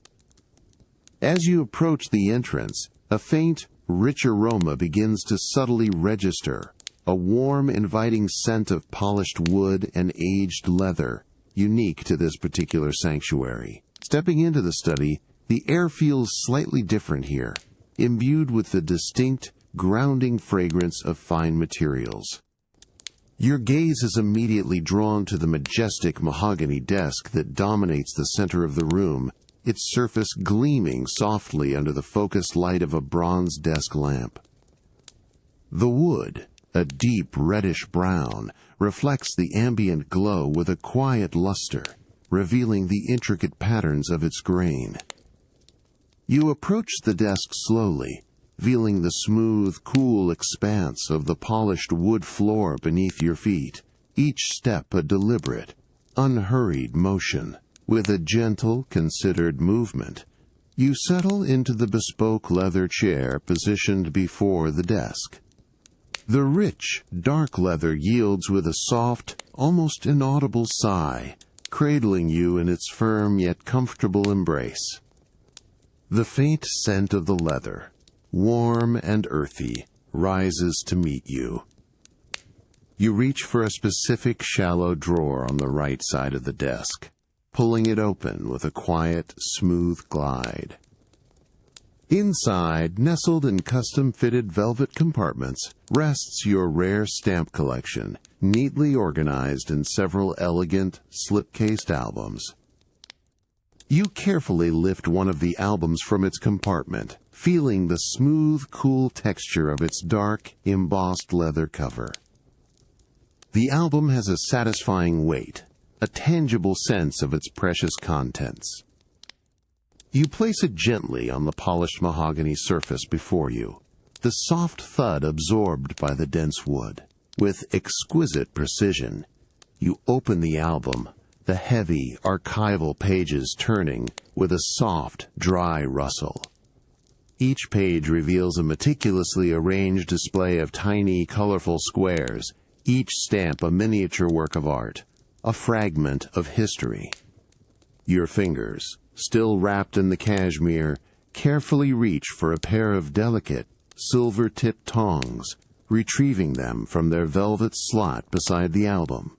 As you approach the entrance, a faint, rich aroma begins to subtly register, a warm, inviting scent of polished wood and aged leather, unique to this particular sanctuary. Stepping into the study, the air feels slightly different here, imbued with the distinct, grounding fragrance of fine materials. Your gaze is immediately drawn to the majestic mahogany desk that dominates the center of the room, its surface gleaming softly under the focused light of a bronze desk lamp. The wood, a deep reddish brown, reflects the ambient glow with a quiet luster, revealing the intricate patterns of its grain. You approach the desk slowly, feeling the smooth, cool expanse of the polished wood floor beneath your feet, each step a deliberate, unhurried motion. With a gentle, considered movement, you settle into the bespoke leather chair positioned before the desk. The rich, dark leather yields with a soft, almost inaudible sigh, cradling you in its firm yet comfortable embrace. The faint scent of the leather, warm and earthy, rises to meet you. You reach for a specific shallow drawer on the right side of the desk, pulling it open with a quiet, smooth glide. Inside, nestled in custom-fitted velvet compartments, rests your rare stamp collection, neatly organized in several elegant, slip-cased albums. You carefully lift one of the albums from its compartment, feeling the smooth, cool texture of its dark, embossed leather cover. The album has a satisfying weight, a tangible sense of its precious contents. You place it gently on the polished mahogany surface before you, the soft thud absorbed by the dense wood. With exquisite precision, you open the album, the heavy, archival pages turning with a soft, dry rustle. Each page reveals a meticulously arranged display of tiny, colorful squares, each stamp a miniature work of art, a fragment of history. Your fingers, still wrapped in the cashmere, carefully reach for a pair of delicate, silver-tipped tongs, retrieving them from their velvet slot beside the album.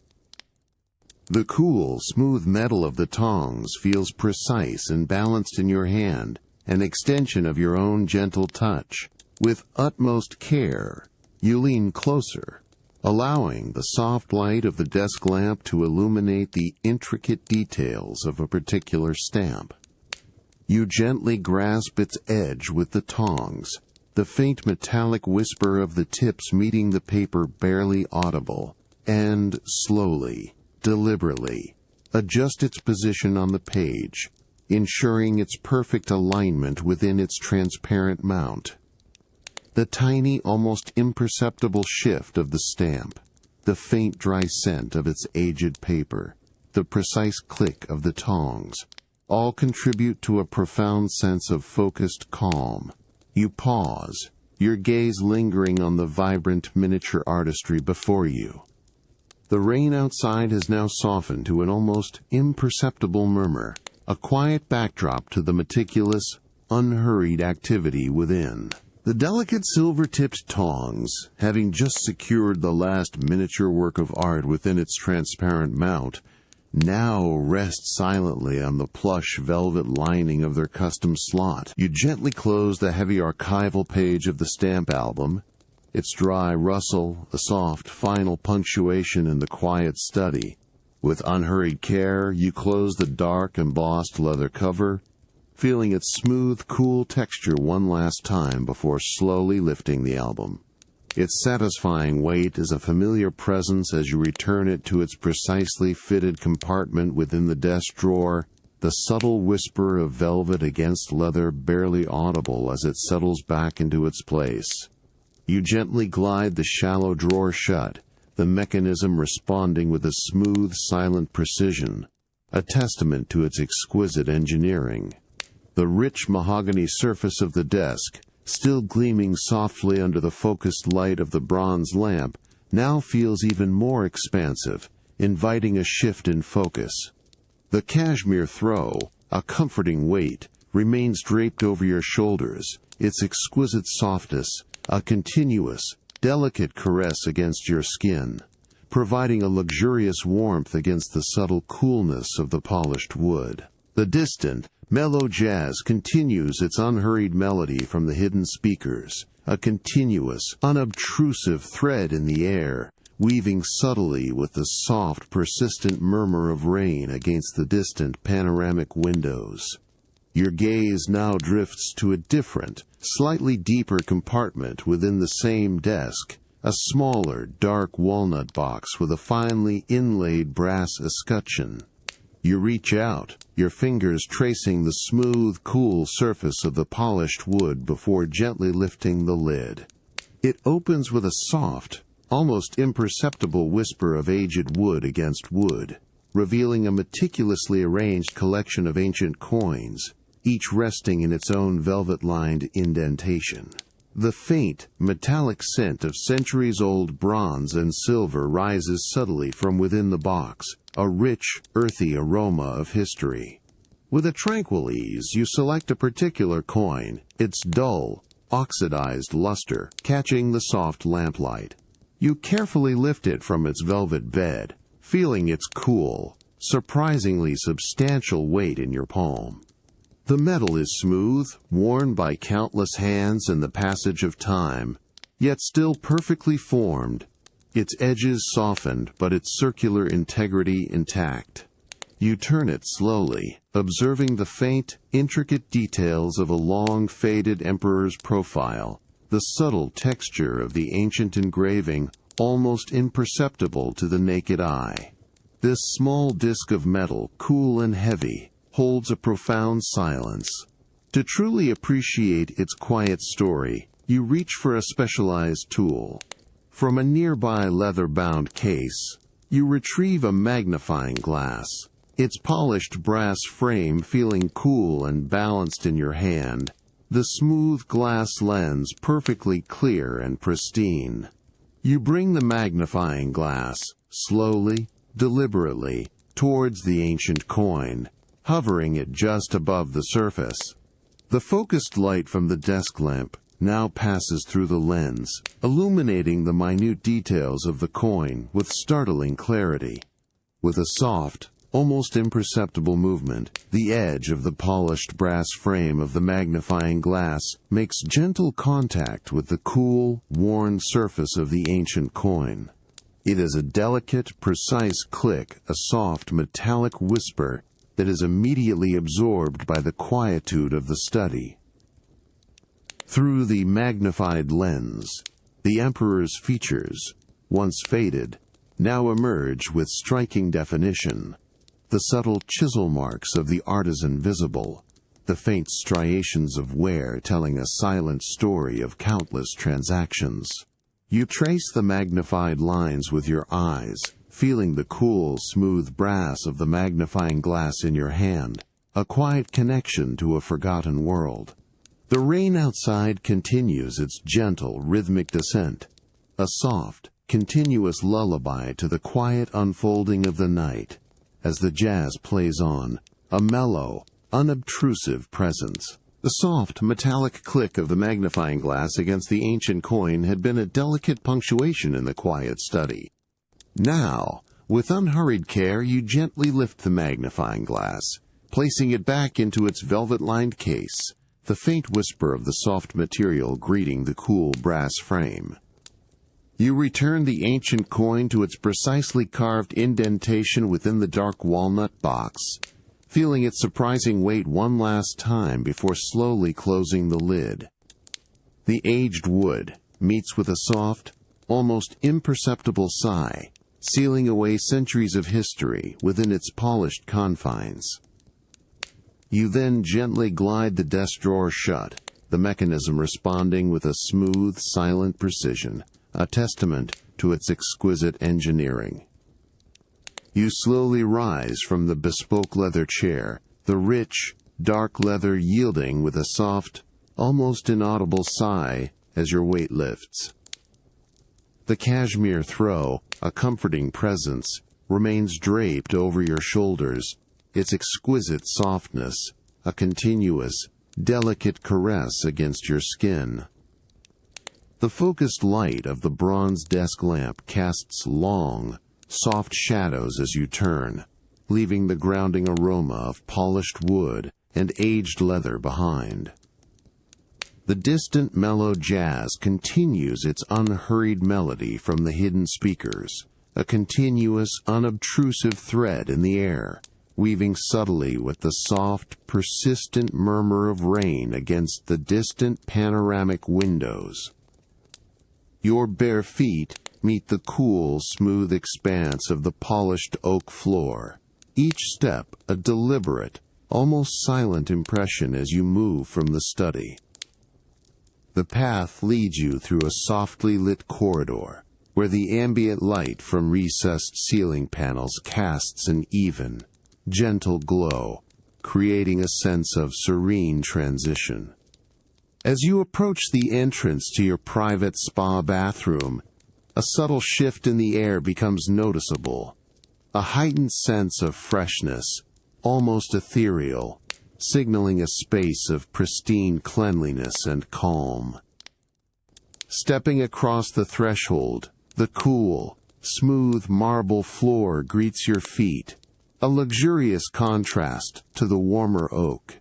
The cool, smooth metal of the tongs feels precise and balanced in your hand, an extension of your own gentle touch. With utmost care, you lean closer, allowing the soft light of the desk lamp to illuminate the intricate details of a particular stamp. You gently grasp its edge with the tongs, the faint metallic whisper of the tips meeting the paper barely audible, and slowly, deliberately, adjust its position on the page, ensuring its perfect alignment within its transparent mount. The tiny, almost imperceptible shift of the stamp, the faint dry scent of its aged paper, the precise click of the tongs, all contribute to a profound sense of focused calm. You pause, your gaze lingering on the vibrant miniature artistry before you. The rain outside has now softened to an almost imperceptible murmur, a quiet backdrop to the meticulous, unhurried activity within. The delicate silver-tipped tongs, having just secured the last miniature work of art within its transparent mount, now rest silently on the plush velvet lining of their custom slot. You gently close the heavy archival page of the stamp album, its dry rustle, a soft final punctuation in the quiet study. With unhurried care, you close the dark embossed leather cover, feeling its smooth, cool texture one last time before slowly lifting the album. Its satisfying weight is a familiar presence as you return it to its precisely fitted compartment within the desk drawer, the subtle whisper of velvet against leather barely audible as it settles back into its place. You gently glide the shallow drawer shut, the mechanism responding with a smooth, silent precision, a testament to its exquisite engineering. The rich mahogany surface of the desk, still gleaming softly under the focused light of the bronze lamp, now feels even more expansive, inviting a shift in focus. The cashmere throw, a comforting weight, remains draped over your shoulders, its exquisite softness, a continuous, delicate caress against your skin, providing a luxurious warmth against the subtle coolness of the polished wood. The distant, mellow jazz continues its unhurried melody from the hidden speakers, a continuous, unobtrusive thread in the air, weaving subtly with the soft, persistent murmur of rain against the distant panoramic windows. Your gaze now drifts to a different, slightly deeper compartment within the same desk, a smaller, dark walnut box with a finely inlaid brass escutcheon. You reach out, your fingers tracing the smooth, cool surface of the polished wood before gently lifting the lid. It opens with a soft, almost imperceptible whisper of aged wood against wood, revealing a meticulously arranged collection of ancient coins, each resting in its own velvet-lined indentation. The faint, metallic scent of centuries-old bronze and silver rises subtly from within the box, a rich, earthy aroma of history. With a tranquil ease, you select a particular coin, its dull, oxidized luster catching the soft lamplight. You carefully lift it from its velvet bed, feeling its cool, surprisingly substantial weight in your palm. The metal is smooth, worn by countless hands in the passage of time, yet still perfectly formed, its edges softened but its circular integrity intact. You turn it slowly, observing the faint, intricate details of a long faded emperor's profile, the subtle texture of the ancient engraving almost imperceptible to the naked eye. This small disc of metal, cool and heavy, holds a profound silence. To truly appreciate its quiet story, you reach for a specialized tool. From a nearby leather-bound case, you retrieve a magnifying glass, its polished brass frame feeling cool and balanced in your hand, the smooth glass lens perfectly clear and pristine. You bring the magnifying glass, slowly, deliberately, towards the ancient coin, hovering it just above the surface. The focused light from the desk lamp now passes through the lens, illuminating the minute details of the coin with startling clarity. With a soft, almost imperceptible movement, the edge of the polished brass frame of the magnifying glass makes gentle contact with the cool, worn surface of the ancient coin. It is a delicate, precise click, a soft, metallic whisper that is immediately absorbed by the quietude of the study. Through the magnified lens, the emperor's features, once faded, now emerge with striking definition. The subtle chisel marks of the artisan visible, the faint striations of wear telling a silent story of countless transactions. You trace the magnified lines with your eyes, feeling the cool, smooth brass of the magnifying glass in your hand, a quiet connection to a forgotten world. The rain outside continues its gentle, rhythmic descent, a soft, continuous lullaby to the quiet unfolding of the night. As the jazz plays on, a mellow, unobtrusive presence. The soft, metallic click of the magnifying glass against the ancient coin had been a delicate punctuation in the quiet study. Now, with unhurried care, you gently lift the magnifying glass, placing it back into its velvet-lined case, the faint whisper of the soft material greeting the cool brass frame. You return the ancient coin to its precisely carved indentation within the dark walnut box, feeling its surprising weight one last time before slowly closing the lid. The aged wood meets with a soft, almost imperceptible sigh, sealing away centuries of history within its polished confines. You then gently glide the desk drawer shut, the mechanism responding with a smooth, silent precision, a testament to its exquisite engineering. You slowly rise from the bespoke leather chair, the rich, dark leather yielding with a soft, almost inaudible sigh as your weight lifts. The cashmere throw, a comforting presence, remains draped over your shoulders, its exquisite softness, a continuous, delicate caress against your skin. The focused light of the bronze desk lamp casts long, soft shadows as you turn, leaving the grounding aroma of polished wood and aged leather behind. The distant mellow jazz continues its unhurried melody from the hidden speakers, a continuous, unobtrusive thread in the air, weaving subtly with the soft, persistent murmur of rain against the distant panoramic windows. Your bare feet meet the cool, smooth expanse of the polished oak floor, each step a deliberate, almost silent impression as you move from the study. The path leads you through a softly lit corridor, where the ambient light from recessed ceiling panels casts an even, gentle glow, creating a sense of serene transition. As you approach the entrance to your private spa bathroom, a subtle shift in the air becomes noticeable, a heightened sense of freshness, almost ethereal, signaling a space of pristine cleanliness and calm. Stepping across the threshold, the cool, smooth marble floor greets your feet, a luxurious contrast to the warmer oak.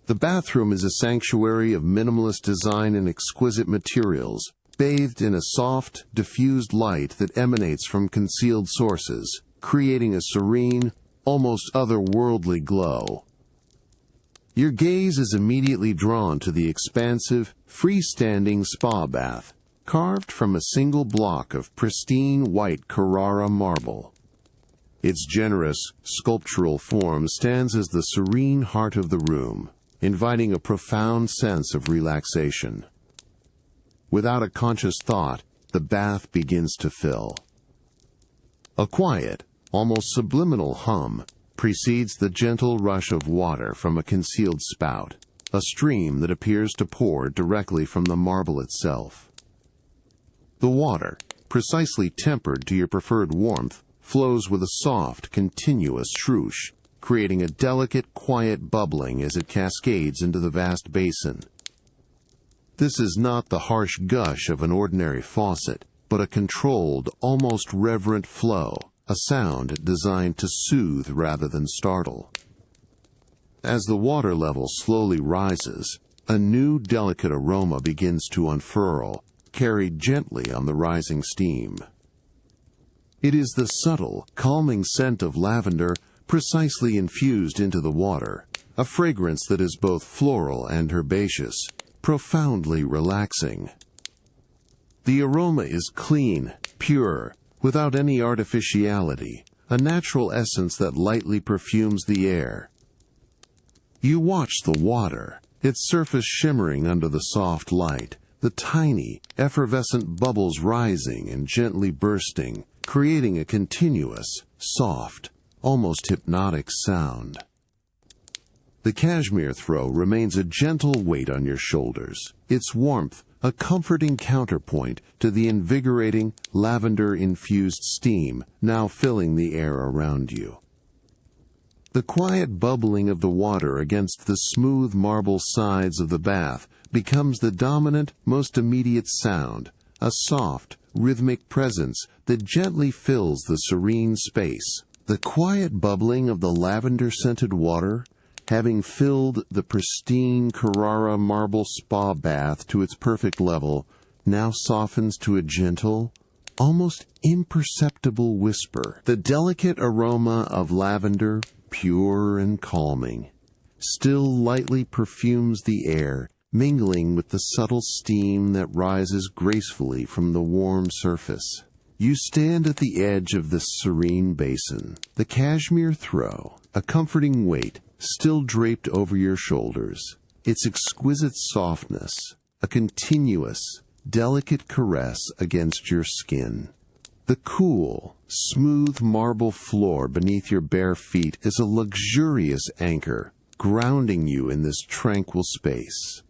The bathroom is a sanctuary of minimalist design and exquisite materials, bathed in a soft, diffused light that emanates from concealed sources, creating a serene, almost otherworldly glow. Your gaze is immediately drawn to the expansive, freestanding spa bath, carved from a single block of pristine white Carrara marble. Its generous, sculptural form stands as the serene heart of the room, inviting a profound sense of relaxation. Without a conscious thought, the bath begins to fill. A quiet, almost subliminal hum precedes the gentle rush of water from a concealed spout, a stream that appears to pour directly from the marble itself. The water, precisely tempered to your preferred warmth, flows with a soft, continuous swoosh, creating a delicate, quiet bubbling as it cascades into the vast basin. This is not the harsh gush of an ordinary faucet, but a controlled, almost reverent flow, a sound designed to soothe rather than startle. As the water level slowly rises, a new delicate aroma begins to unfurl, carried gently on the rising steam. It is the subtle, calming scent of lavender precisely infused into the water, a fragrance that is both floral and herbaceous, profoundly relaxing. The aroma is clean, pure, without any artificiality, a natural essence that lightly perfumes the air. You watch the water, its surface shimmering under the soft light, the tiny, effervescent bubbles rising and gently bursting, creating a continuous, soft, almost hypnotic sound. The cashmere throw remains a gentle weight on your shoulders, its warmth a comforting counterpoint to the invigorating, lavender-infused steam now filling the air around you. The quiet bubbling of the water against the smooth marble sides of the bath becomes the dominant, most immediate sound, a soft, rhythmic presence that gently fills the serene space. The quiet bubbling of the lavender-scented water, having filled the pristine Carrara marble spa bath to its perfect level, now softens to a gentle, almost imperceptible whisper. The delicate aroma of lavender, pure and calming, still lightly perfumes the air, mingling with the subtle steam that rises gracefully from the warm surface. You stand at the edge of this serene basin, the cashmere throw, a comforting weight, still draped over your shoulders, its exquisite softness, a continuous, delicate caress against your skin. The cool, smooth marble floor beneath your bare feet is a luxurious anchor, grounding you in this tranquil space.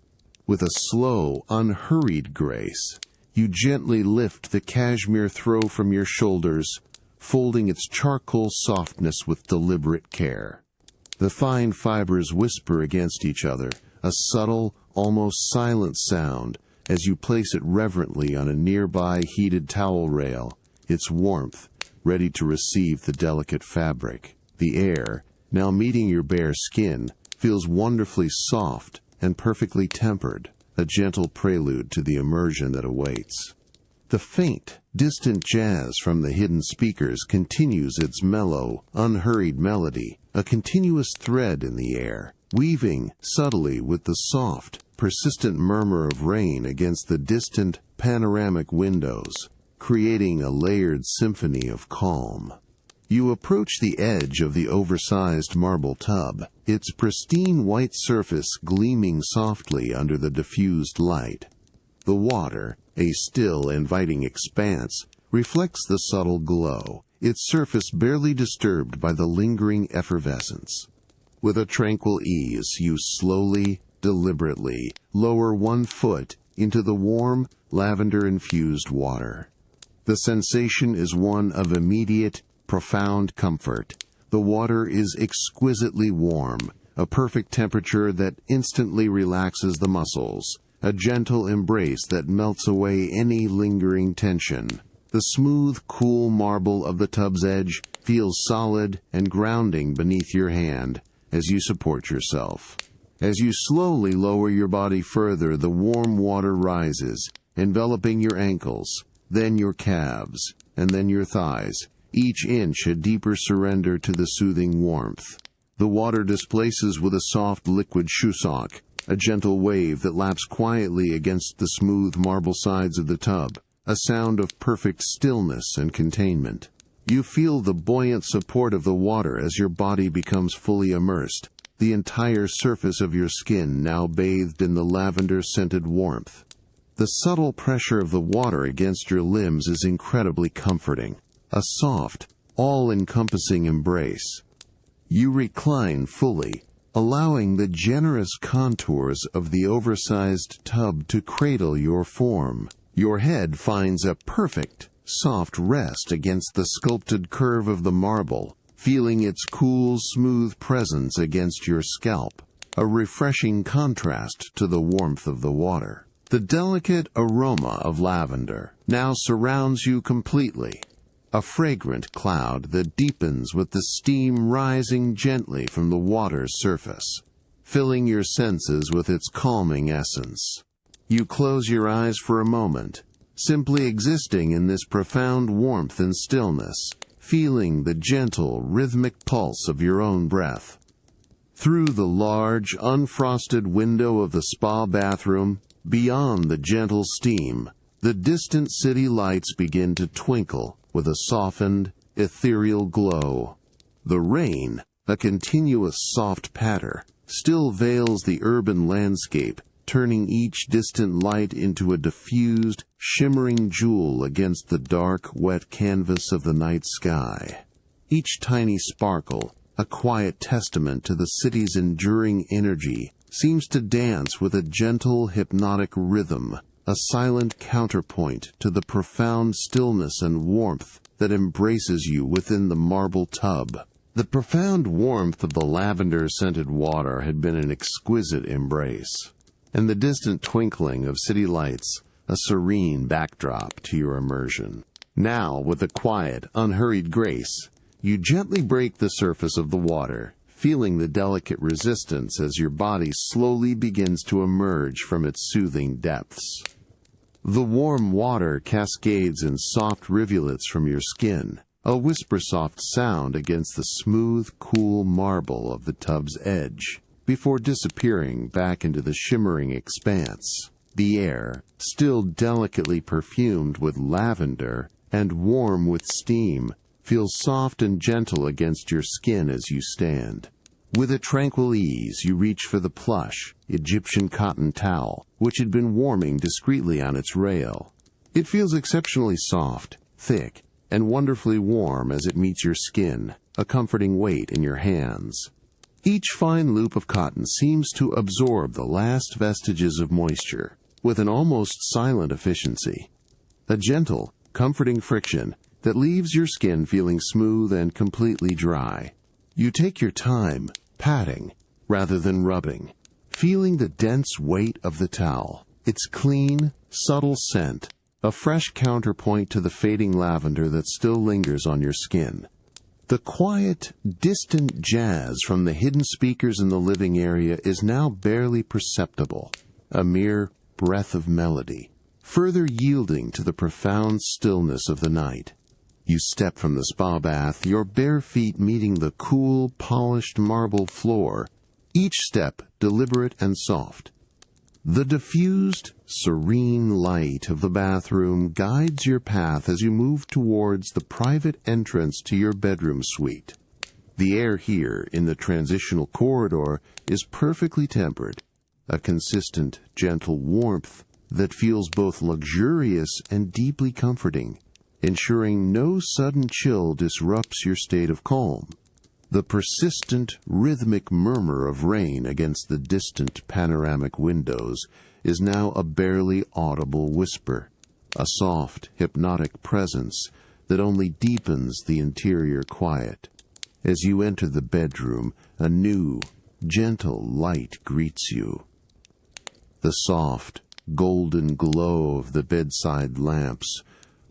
With a slow, unhurried grace, you gently lift the cashmere throw from your shoulders, folding its charcoal softness with deliberate care. The fine fibers whisper against each other, a subtle, almost silent sound, as you place it reverently on a nearby heated towel rail, its warmth ready to receive the delicate fabric. The air, now meeting your bare skin, feels wonderfully soft and perfectly tempered, a gentle prelude to the immersion that awaits. The faint, distant jazz from the hidden speakers continues its mellow, unhurried melody, a continuous thread in the air, weaving subtly with the soft, persistent murmur of rain against the distant, panoramic windows, creating a layered symphony of calm. You approach the edge of the oversized marble tub, its pristine white surface gleaming softly under the diffused light. The water, a still, inviting expanse, reflects the subtle glow, its surface barely disturbed by the lingering effervescence. With a tranquil ease, you slowly, deliberately, lower one foot into the warm, lavender-infused water. The sensation is one of immediate, profound comfort. The water is exquisitely warm, a perfect temperature that instantly relaxes the muscles, a gentle embrace that melts away any lingering tension. The smooth, cool marble of the tub's edge feels solid and grounding beneath your hand as you support yourself. As you slowly lower your body further, the warm water rises, enveloping your ankles, then your calves, and then your thighs, each inch a deeper surrender to the soothing warmth. The water displaces with a soft liquid shoosok, a gentle wave that laps quietly against the smooth marble sides of the tub, a sound of perfect stillness and containment. You feel the buoyant support of the water as your body becomes fully immersed, the entire surface of your skin now bathed in the lavender-scented warmth. The subtle pressure of the water against your limbs is incredibly comforting, a soft, all-encompassing embrace. You recline fully, allowing the generous contours of the oversized tub to cradle your form. Your head finds a perfect, soft rest against the sculpted curve of the marble, feeling its cool, smooth presence against your scalp, a refreshing contrast to the warmth of the water. The delicate aroma of lavender now surrounds you completely, a fragrant cloud that deepens with the steam rising gently from the water's surface, filling your senses with its calming essence. You close your eyes for a moment, simply existing in this profound warmth and stillness, feeling the gentle, rhythmic pulse of your own breath. Through the large, unfrosted window of the spa bathroom, beyond the gentle steam, the distant city lights begin to twinkle with a softened, ethereal glow. The rain, a continuous soft patter, still veils the urban landscape, turning each distant light into a diffused, shimmering jewel against the dark, wet canvas of the night sky. Each tiny sparkle, a quiet testament to the city's enduring energy, seems to dance with a gentle, hypnotic rhythm, a silent counterpoint to the profound stillness and warmth that embraces you within the marble tub. The profound warmth of the lavender-scented water had been an exquisite embrace, and the distant twinkling of city lights a serene backdrop to your immersion. Now, with a quiet, unhurried grace, you gently break the surface of the water, feeling the delicate resistance as your body slowly begins to emerge from its soothing depths. The warm water cascades in soft rivulets from your skin, a whisper-soft sound against the smooth, cool marble of the tub's edge, before disappearing back into the shimmering expanse. The air, still delicately perfumed with lavender and warm with steam, feels soft and gentle against your skin as you stand. With a tranquil ease, you reach for the plush, Egyptian cotton towel, which had been warming discreetly on its rail. It feels exceptionally soft, thick, and wonderfully warm as it meets your skin, a comforting weight in your hands. Each fine loop of cotton seems to absorb the last vestiges of moisture, with an almost silent efficiency. A gentle, comforting friction that leaves your skin feeling smooth and completely dry. You take your time, patting, rather than rubbing, feeling the dense weight of the towel, its clean, subtle scent, a fresh counterpoint to the fading lavender that still lingers on your skin. The quiet, distant jazz from the hidden speakers in the living area is now barely perceptible, a mere breath of melody, further yielding to the profound stillness of the night. You step from the spa bath, your bare feet meeting the cool, polished marble floor, each step deliberate and soft. The diffused, serene light of the bathroom guides your path as you move towards the private entrance to your bedroom suite. The air here in the transitional corridor is perfectly tempered, a consistent, gentle warmth that feels both luxurious and deeply comforting, ensuring no sudden chill disrupts your state of calm. The persistent, rhythmic murmur of rain against the distant panoramic windows is now a barely audible whisper, a soft, hypnotic presence that only deepens the interior quiet. As you enter the bedroom, a new, gentle light greets you. The soft, golden glow of the bedside lamps,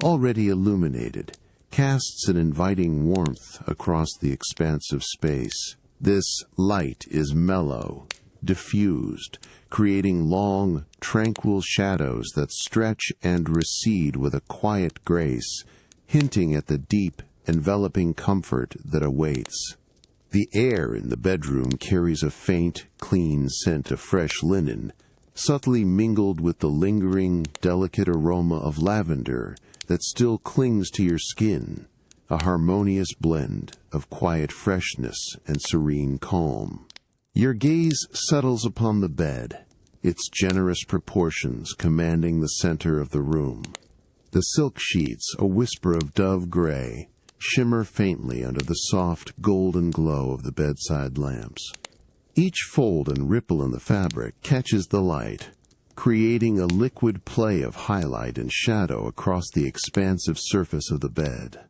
already illuminated, casts an inviting warmth across the expansive space. This light is mellow, diffused, creating long, tranquil shadows that stretch and recede with a quiet grace, hinting at the deep, enveloping comfort that awaits. The air in the bedroom carries a faint, clean scent of fresh linen, subtly mingled with the lingering, delicate aroma of lavender that still clings to your skin, a harmonious blend of quiet freshness and serene calm. Your gaze settles upon the bed, its generous proportions commanding the center of the room. The silk sheets, a whisper of dove gray, shimmer faintly under the soft, golden glow of the bedside lamps. Each fold and ripple in the fabric catches the light, creating a liquid play of highlight and shadow across the expansive surface of the bed.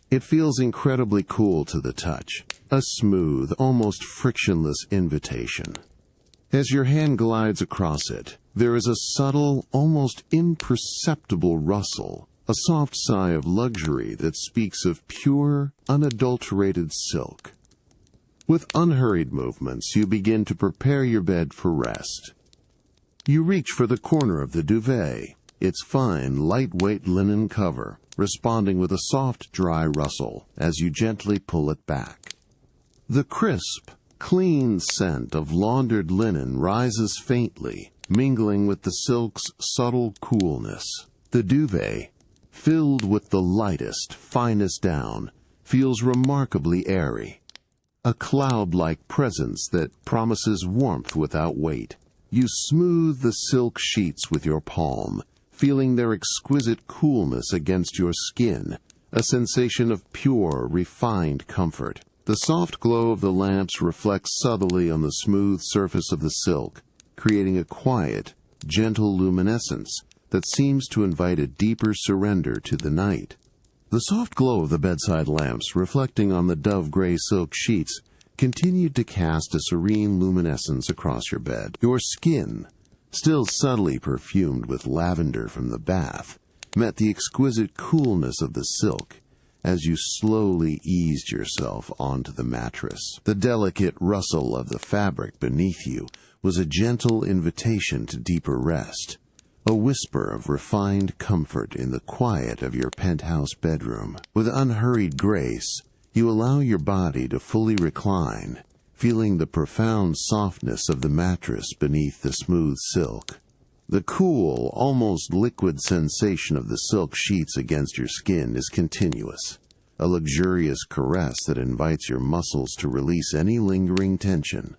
It feels incredibly cool to the touch, a smooth, almost frictionless invitation. As your hand glides across it, there is a subtle, almost imperceptible rustle, a soft sigh of luxury that speaks of pure, unadulterated silk. With unhurried movements, you begin to prepare your bed for rest. You reach for the corner of the duvet, its fine, lightweight linen cover, responding with a soft, dry rustle as you gently pull it back. The crisp, clean scent of laundered linen rises faintly, mingling with the silk's subtle coolness. The duvet, filled with the lightest, finest down, feels remarkably airy, a cloud-like presence that promises warmth without weight. You smooth the silk sheets with your palm, feeling their exquisite coolness against your skin, a sensation of pure, refined comfort. The soft glow of the lamps reflects subtly on the smooth surface of the silk, creating a quiet, gentle luminescence that seems to invite a deeper surrender to the night. The soft glow of the bedside lamps, reflecting on the dove-gray silk sheets, continued to cast a serene luminescence across your bed. Your skin, still subtly perfumed with lavender from the bath, met the exquisite coolness of the silk as you slowly eased yourself onto the mattress. The delicate rustle of the fabric beneath you was a gentle invitation to deeper rest, a whisper of refined comfort in the quiet of your penthouse bedroom. With unhurried grace, you allow your body to fully recline, feeling the profound softness of the mattress beneath the smooth silk. The cool, almost liquid sensation of the silk sheets against your skin is continuous, a luxurious caress that invites your muscles to release any lingering tension.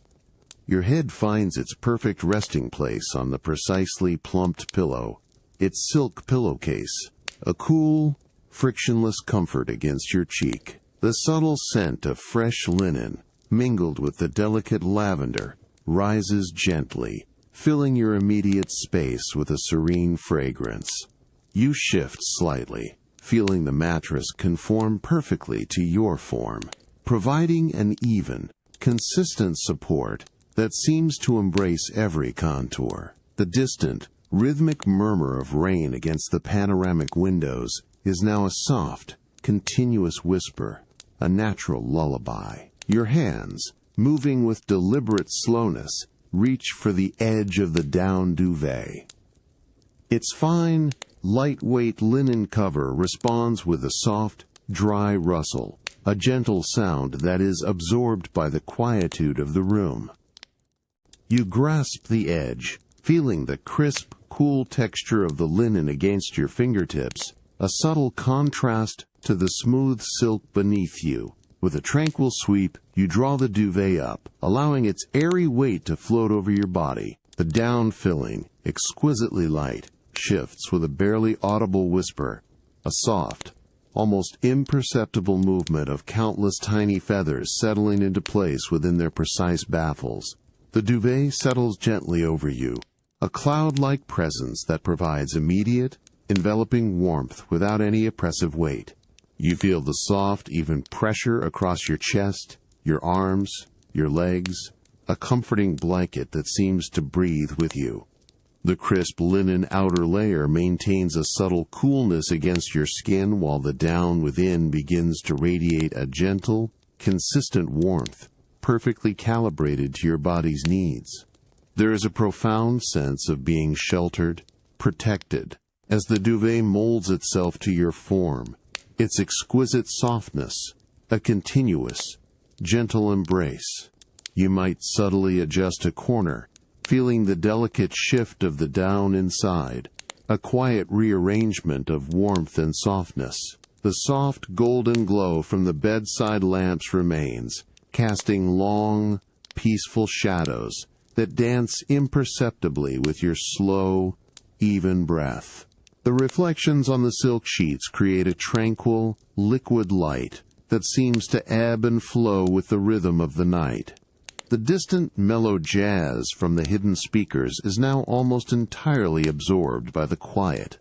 Your head finds its perfect resting place on the precisely plumped pillow, its silk pillowcase, a cool, frictionless comfort against your cheek. The subtle scent of fresh linen, mingled with the delicate lavender, rises gently, filling your immediate space with a serene fragrance. You shift slightly, feeling the mattress conform perfectly to your form, providing an even, consistent support that seems to embrace every contour. The distant, rhythmic murmur of rain against the panoramic windows is now a soft, continuous whisper, a natural lullaby. Your hands, moving with deliberate slowness, reach for the edge of the down duvet. Its fine, lightweight linen cover responds with a soft, dry rustle, a gentle sound that is absorbed by the quietude of the room. You grasp the edge, feeling the crisp, cool texture of the linen against your fingertips, a subtle contrast to the smooth silk beneath you. With a tranquil sweep, you draw the duvet up, allowing its airy weight to float over your body. The down filling, exquisitely light, shifts with a barely audible whisper, a soft, almost imperceptible movement of countless tiny feathers settling into place within their precise baffles. The duvet settles gently over you, a cloud-like presence that provides immediate, enveloping warmth without any oppressive weight. You feel the soft, even pressure across your chest, your arms, your legs, a comforting blanket that seems to breathe with you. The crisp linen outer layer maintains a subtle coolness against your skin while the down within begins to radiate a gentle, consistent warmth, perfectly calibrated to your body's needs. There is a profound sense of being sheltered, protected, as the duvet molds itself to your form, its exquisite softness, a continuous, gentle embrace. You might subtly adjust a corner, feeling the delicate shift of the down inside, a quiet rearrangement of warmth and softness. The soft golden glow from the bedside lamps remains, casting long, peaceful shadows that dance imperceptibly with your slow, even breath. The reflections on the silk sheets create a tranquil, liquid light that seems to ebb and flow with the rhythm of the night. The distant, mellow jazz from the hidden speakers is now almost entirely absorbed by the quiet,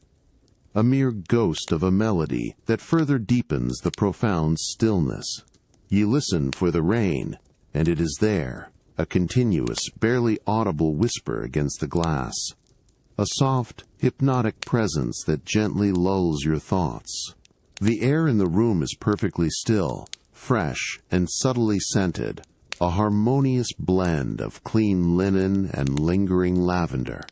a mere ghost of a melody that further deepens the profound stillness. You listen for the rain, and it is there, a continuous, barely audible whisper against the glass, a soft, hypnotic presence that gently lulls your thoughts. The air in the room is perfectly still, fresh, and subtly scented, a harmonious blend of clean linen and lingering lavender.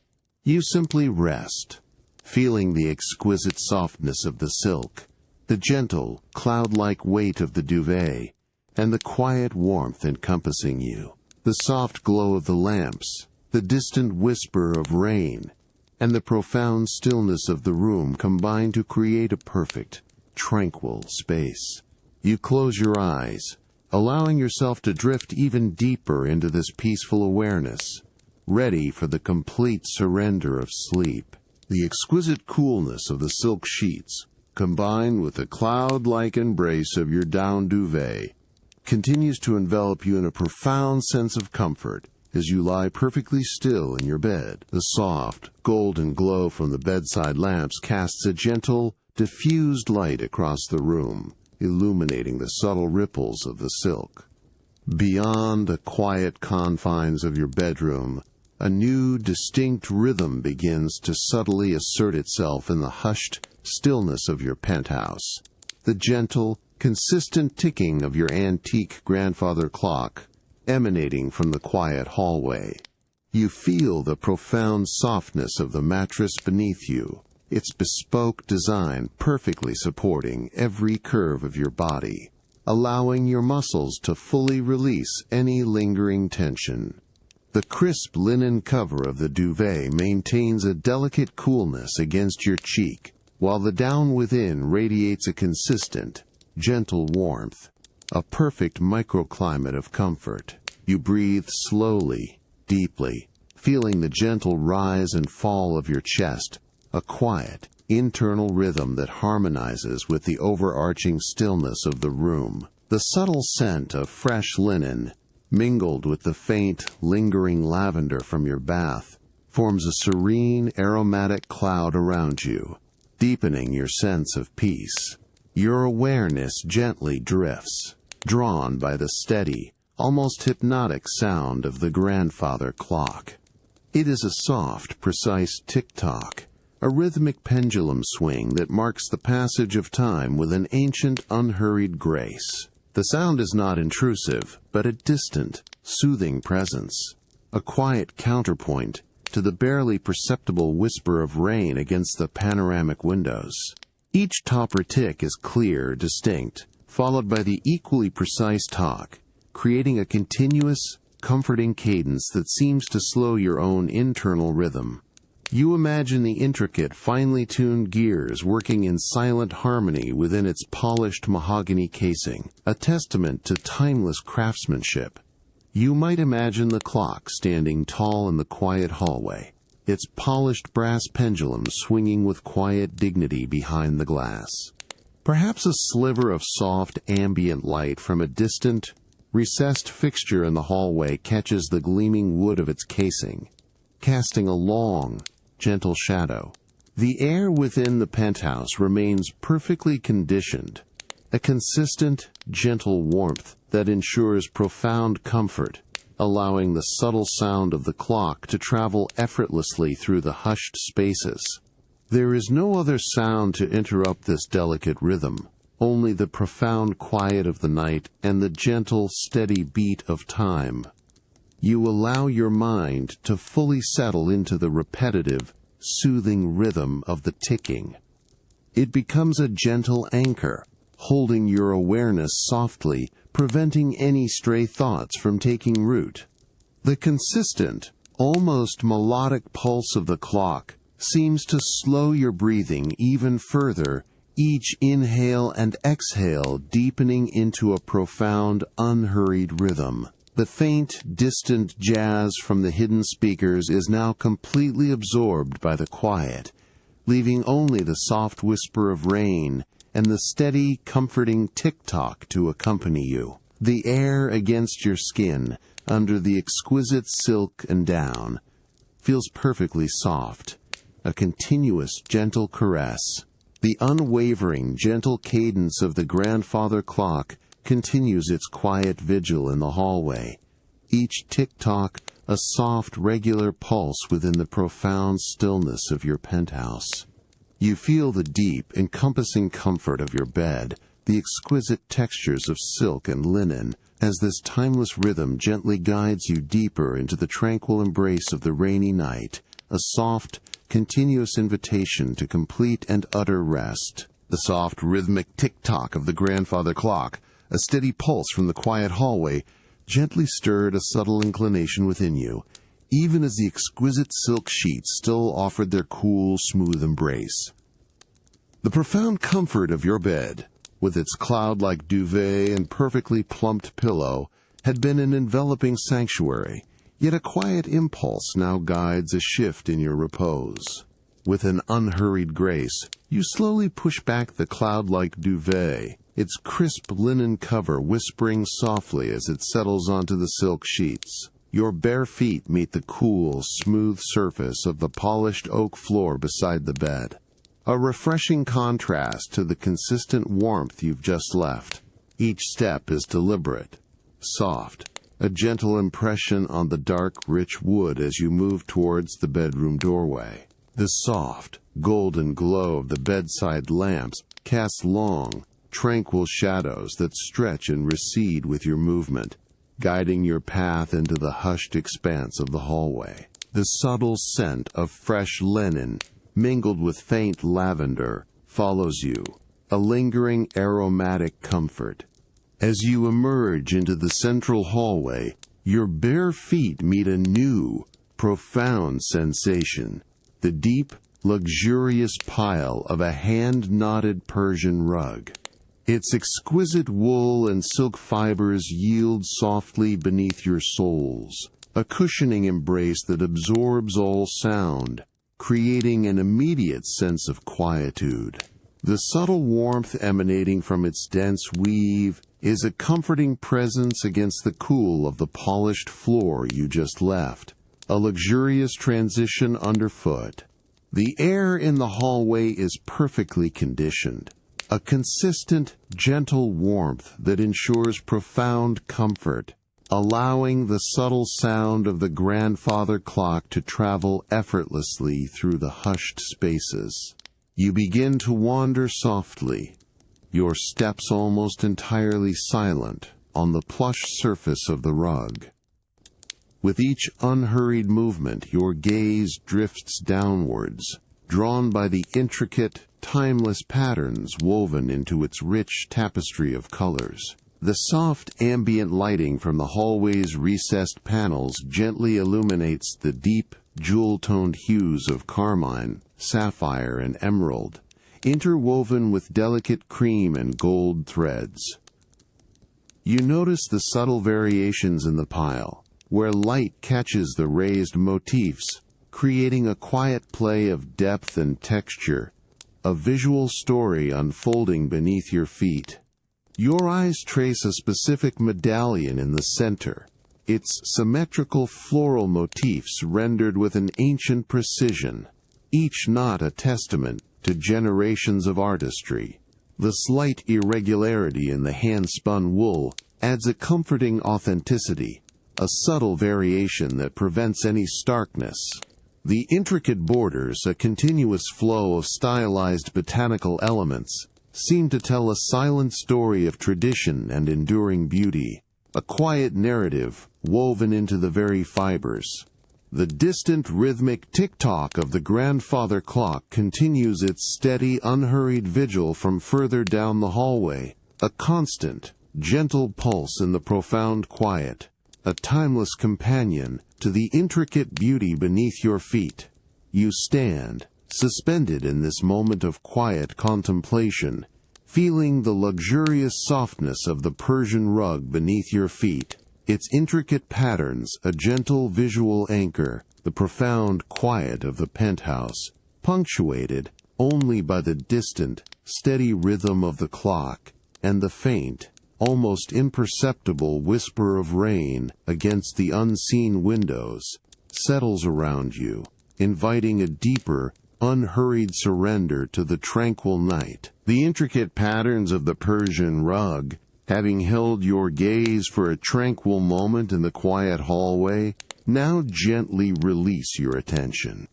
You simply rest, feeling the exquisite softness of the silk, the gentle, cloud-like weight of the duvet, and the quiet warmth encompassing you. The soft glow of the lamps, the distant whisper of rain, and the profound stillness of the room combine to create a perfect, tranquil space. You close your eyes, allowing yourself to drift even deeper into this peaceful awareness, ready for the complete surrender of sleep. The exquisite coolness of the silk sheets, combined with the cloud-like embrace of your down duvet, continues to envelop you in a profound sense of comfort as you lie perfectly still in your bed. The soft, golden glow from the bedside lamps casts a gentle, diffused light across the room, illuminating the subtle ripples of the silk. Beyond the quiet confines of your bedroom, a new, distinct rhythm begins to subtly assert itself in the hushed stillness of your penthouse. The gentle, consistent ticking of your antique grandfather clock, emanating from the quiet hallway. You feel the profound softness of the mattress beneath you, its bespoke design perfectly supporting every curve of your body, allowing your muscles to fully release any lingering tension. The crisp linen cover of the duvet maintains a delicate coolness against your cheek, while the down within radiates a consistent, gentle warmth, a perfect microclimate of comfort. You breathe slowly, deeply, feeling the gentle rise and fall of your chest, a quiet, internal rhythm that harmonizes with the overarching stillness of the room. The subtle scent of fresh linen, mingled with the faint, lingering lavender from your bath, forms a serene, aromatic cloud around you, deepening your sense of peace. Your awareness gently drifts, drawn by the steady, almost hypnotic sound of the grandfather clock. It is a soft, precise tick-tock, a rhythmic pendulum swing that marks the passage of time with an ancient, unhurried grace. The sound is not intrusive, but a distant, soothing presence, a quiet counterpoint to the barely perceptible whisper of rain against the panoramic windows. Each topper tick is clear, distinct, followed by the equally precise tock, creating a continuous, comforting cadence that seems to slow your own internal rhythm. You imagine the intricate, finely tuned gears working in silent harmony within its polished mahogany casing, a testament to timeless craftsmanship. You might imagine the clock standing tall in the quiet hallway, its polished brass pendulum swinging with quiet dignity behind the glass. Perhaps a sliver of soft, ambient light from a distant, recessed fixture in the hallway catches the gleaming wood of its casing, casting a long, gentle shadow. The air within the penthouse remains perfectly conditioned, a consistent, gentle warmth that ensures profound comfort, allowing the subtle sound of the clock to travel effortlessly through the hushed spaces. There is no other sound to interrupt this delicate rhythm, only the profound quiet of the night and the gentle, steady beat of time. You allow your mind to fully settle into the repetitive, soothing rhythm of the ticking. It becomes a gentle anchor, holding your awareness softly, preventing any stray thoughts from taking root. The consistent, almost melodic pulse of the clock seems to slow your breathing even further, each inhale and exhale deepening into a profound, unhurried rhythm. The faint, distant jazz from the hidden speakers is now completely absorbed by the quiet, leaving only the soft whisper of rain and the steady, comforting tick-tock to accompany you. The air against your skin, under the exquisite silk and down, feels perfectly soft, a continuous, gentle caress. The unwavering, gentle cadence of the grandfather clock continues its quiet vigil in the hallway, each tick-tock a soft, regular pulse within the profound stillness of your penthouse. You feel the deep, encompassing comfort of your bed, the exquisite textures of silk and linen, as this timeless rhythm gently guides you deeper into the tranquil embrace of the rainy night, a soft, continuous invitation to complete and utter rest. The soft, rhythmic tick-tock of the grandfather clock, a steady pulse from the quiet hallway, gently stirred a subtle inclination within you, even as the exquisite silk sheets still offered their cool, smooth embrace. The profound comfort of your bed, with its cloud-like duvet and perfectly plumped pillow, had been an enveloping sanctuary, yet a quiet impulse now guides a shift in your repose. With an unhurried grace, you slowly push back the cloud-like duvet, its crisp linen cover whispering softly as it settles onto the silk sheets. Your bare feet meet the cool, smooth surface of the polished oak floor beside the bed, a refreshing contrast to the consistent warmth you've just left. Each step is deliberate, soft, a gentle impression on the dark, rich wood as you move towards the bedroom doorway. The soft, golden glow of the bedside lamps casts long, tranquil shadows that stretch and recede with your movement, guiding your path into the hushed expanse of the hallway. The subtle scent of fresh linen, mingled with faint lavender, follows you, a lingering aromatic comfort. As you emerge into the central hallway, your bare feet meet a new, profound sensation, the deep, luxurious pile of a hand-knotted Persian rug. Its exquisite wool and silk fibers yield softly beneath your soles, a cushioning embrace that absorbs all sound, creating an immediate sense of quietude. The subtle warmth emanating from its dense weave is a comforting presence against the cool of the polished floor you just left, a luxurious transition underfoot. The air in the hallway is perfectly conditioned, a consistent, gentle warmth that ensures profound comfort, allowing the subtle sound of the grandfather clock to travel effortlessly through the hushed spaces. You begin to wander softly, your steps almost entirely silent on the plush surface of the rug. With each unhurried movement, your gaze drifts downwards, drawn by the intricate, timeless patterns woven into its rich tapestry of colors. The soft ambient lighting from the hallway's recessed panels gently illuminates the deep, jewel-toned hues of carmine, sapphire, and emerald, interwoven with delicate cream and gold threads. You notice the subtle variations in the pile, where light catches the raised motifs, creating a quiet play of depth and texture, a visual story unfolding beneath your feet. Your eyes trace a specific medallion in the center, its symmetrical floral motifs rendered with an ancient precision, each knot a testament to generations of artistry. The slight irregularity in the hand-spun wool adds a comforting authenticity, a subtle variation that prevents any starkness. The intricate borders, a continuous flow of stylized botanical elements, seem to tell a silent story of tradition and enduring beauty, a quiet narrative woven into the very fibers. The distant rhythmic tick-tock of the grandfather clock continues its steady, unhurried vigil from further down the hallway, a constant, gentle pulse in the profound quiet, a timeless companion to the intricate beauty beneath your feet. You stand, suspended in this moment of quiet contemplation, feeling the luxurious softness of the Persian rug beneath your feet, its intricate patterns a gentle visual anchor, the profound quiet of the penthouse, punctuated only by the distant, steady rhythm of the clock, and the faint, almost imperceptible whisper of rain against the unseen windows, settles around you, inviting a deeper, unhurried surrender to the tranquil night. The intricate patterns of the Persian rug, having held your gaze for a tranquil moment in the quiet hallway, now gently release your attention.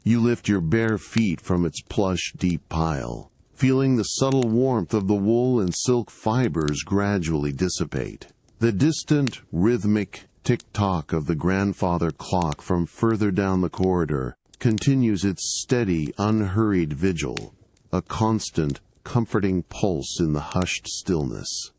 You lift your bare feet from its plush deep pile, feeling the subtle warmth of the wool and silk fibers gradually dissipate. The distant, rhythmic tick-tock of the grandfather clock from further down the corridor continues its steady, unhurried vigil, a constant, comforting pulse in the hushed stillness.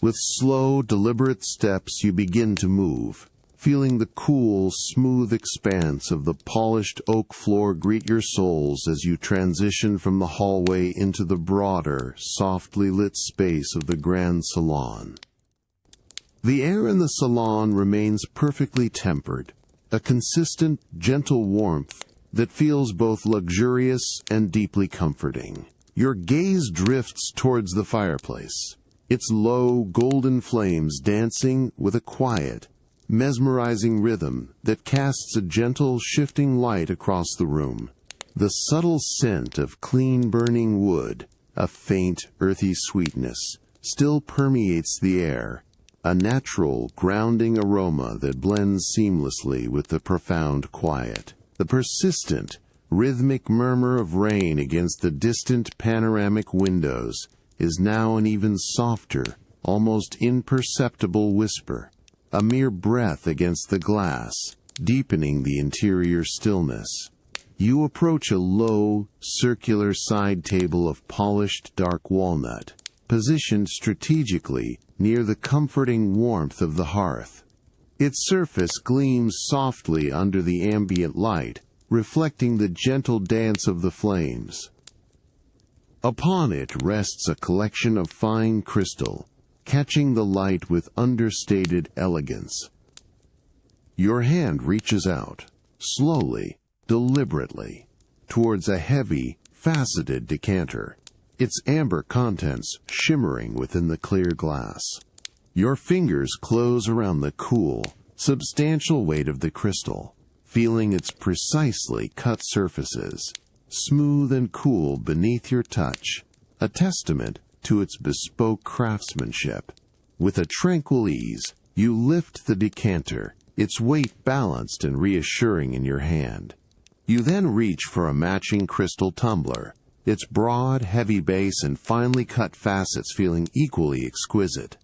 With slow, deliberate steps you begin to move, feeling the cool, smooth expanse of the polished oak floor greet your souls as you transition from the hallway into the broader, softly lit space of the grand salon. The air in the salon remains perfectly tempered, a consistent, gentle warmth that feels both luxurious and deeply comforting. Your gaze drifts towards the fireplace, its low, golden flames dancing with a quiet, mesmerizing rhythm that casts a gentle, shifting light across the room. The subtle scent of clean burning wood, a faint, earthy sweetness, still permeates the air, a natural, grounding aroma that blends seamlessly with the profound quiet. The persistent, rhythmic murmur of rain against the distant panoramic windows is now an even softer, almost imperceptible whisper, a mere breath against the glass, deepening the interior stillness. You approach a low, circular side table of polished dark walnut, positioned strategically near the comforting warmth of the hearth. Its surface gleams softly under the ambient light, reflecting the gentle dance of the flames. Upon it rests a collection of fine crystal, catching the light with understated elegance. Your hand reaches out, slowly, deliberately, towards a heavy, faceted decanter, its amber contents shimmering within the clear glass. Your fingers close around the cool, substantial weight of the crystal, feeling its precisely cut surfaces, smooth and cool beneath your touch, a testament to its bespoke craftsmanship. With a tranquil ease, you lift the decanter, its weight balanced and reassuring in your hand. You then reach for a matching crystal tumbler, its broad, heavy base and finely cut facets feeling equally exquisite.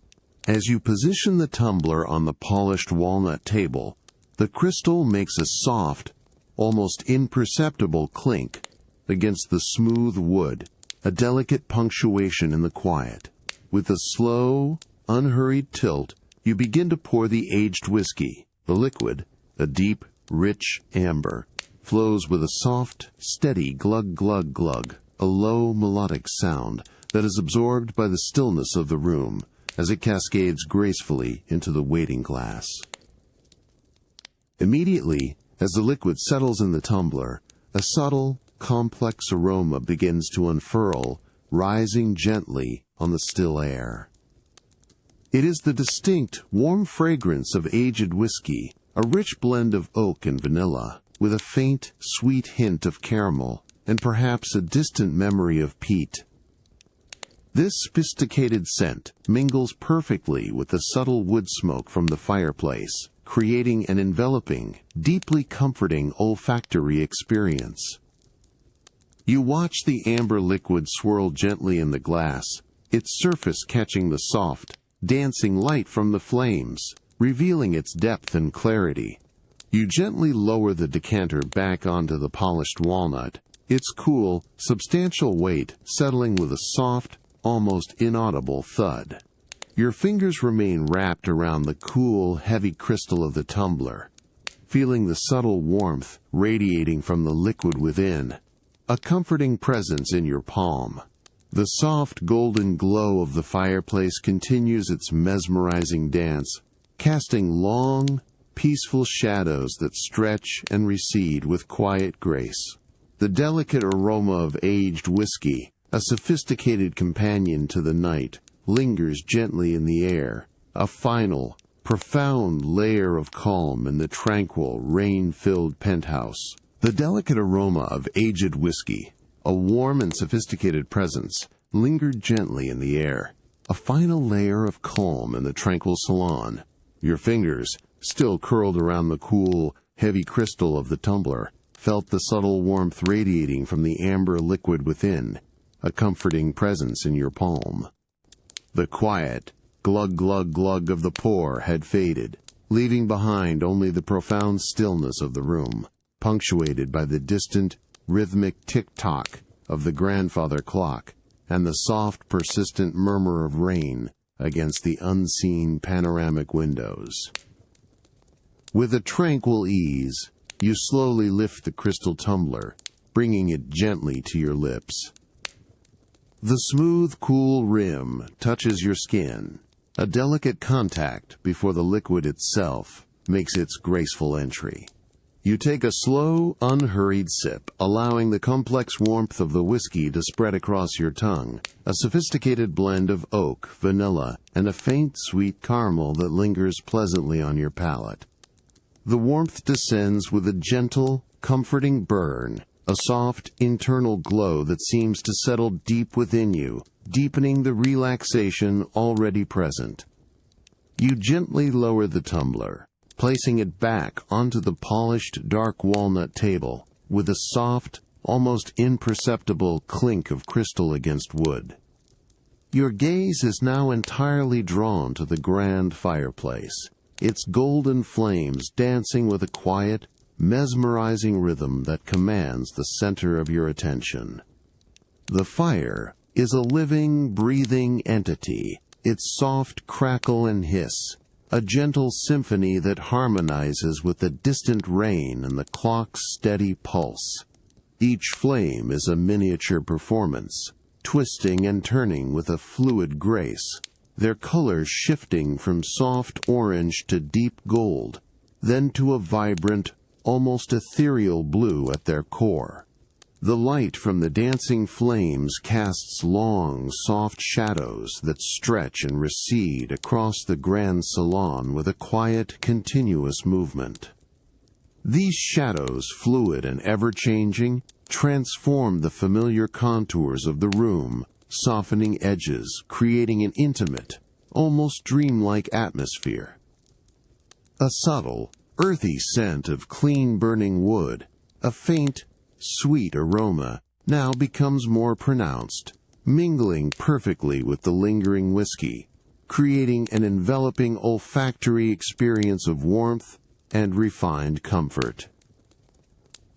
As you position the tumbler on the polished walnut table, the crystal makes a soft, almost imperceptible clink against the smooth wood, a delicate punctuation in the quiet. With a slow, unhurried tilt, you begin to pour the aged whiskey. The liquid, a deep, rich amber, flows with a soft, steady glug glug glug, a low melodic sound that is absorbed by the stillness of the room as it cascades gracefully into the waiting glass. Immediately, as the liquid settles in the tumbler, a subtle, complex aroma begins to unfurl, rising gently on the still air. It is the distinct, warm fragrance of aged whiskey, a rich blend of oak and vanilla, with a faint, sweet hint of caramel, and perhaps a distant memory of peat. This sophisticated scent mingles perfectly with the subtle wood smoke from the fireplace, creating an enveloping, deeply comforting olfactory experience. You watch the amber liquid swirl gently in the glass, its surface catching the soft, dancing light from the flames, revealing its depth and clarity. You gently lower the decanter back onto the polished walnut, its cool, substantial weight settling with a soft, almost inaudible thud. Your fingers remain wrapped around the cool, heavy crystal of the tumbler, feeling the subtle warmth radiating from the liquid within, a comforting presence in your palm. The soft golden glow of the fireplace continues its mesmerizing dance, casting long, peaceful shadows that stretch and recede with quiet grace. The delicate aroma of aged whiskey, a sophisticated companion to the night, lingers gently in the air, a final, profound layer of calm in the tranquil, rain-filled penthouse. The delicate aroma of aged whiskey, a warm and sophisticated presence, lingered gently in the air, a final layer of calm in the tranquil salon. Your fingers, still curled around the cool, heavy crystal of the tumbler, felt the subtle warmth radiating from the amber liquid within, a comforting presence in your palm. The quiet, glug-glug-glug of the pour had faded, leaving behind only the profound stillness of the room, punctuated by the distant, rhythmic tick-tock of the grandfather clock and the soft, persistent murmur of rain against the unseen panoramic windows. With a tranquil ease, you slowly lift the crystal tumbler, bringing it gently to your lips. The smooth, cool rim touches your skin, a delicate contact before the liquid itself makes its graceful entry. You take a slow, unhurried sip, allowing the complex warmth of the whiskey to spread across your tongue, a sophisticated blend of oak, vanilla, and a faint sweet caramel that lingers pleasantly on your palate. The warmth descends with a gentle, comforting burn, a soft, internal glow that seems to settle deep within you, deepening the relaxation already present. You gently lower the tumbler, placing it back onto the polished dark walnut table with a soft, almost imperceptible clink of crystal against wood. Your gaze is now entirely drawn to the grand fireplace, its golden flames dancing with a quiet, mesmerizing rhythm that commands the center of your attention. The fire is a living, breathing entity, its soft crackle and hiss, a gentle symphony that harmonizes with the distant rain and the clock's steady pulse. Each flame is a miniature performance, twisting and turning with a fluid grace, their colors shifting from soft orange to deep gold, then to a vibrant, almost ethereal blue at their core. The light from the dancing flames casts long, soft shadows that stretch and recede across the grand salon with a quiet, continuous movement. These shadows, fluid and ever-changing, transform the familiar contours of the room, softening edges, creating an intimate, almost dreamlike atmosphere. A subtle, earthy scent of clean-burning wood, a faint, sweet aroma, now becomes more pronounced, mingling perfectly with the lingering whiskey, creating an enveloping olfactory experience of warmth and refined comfort.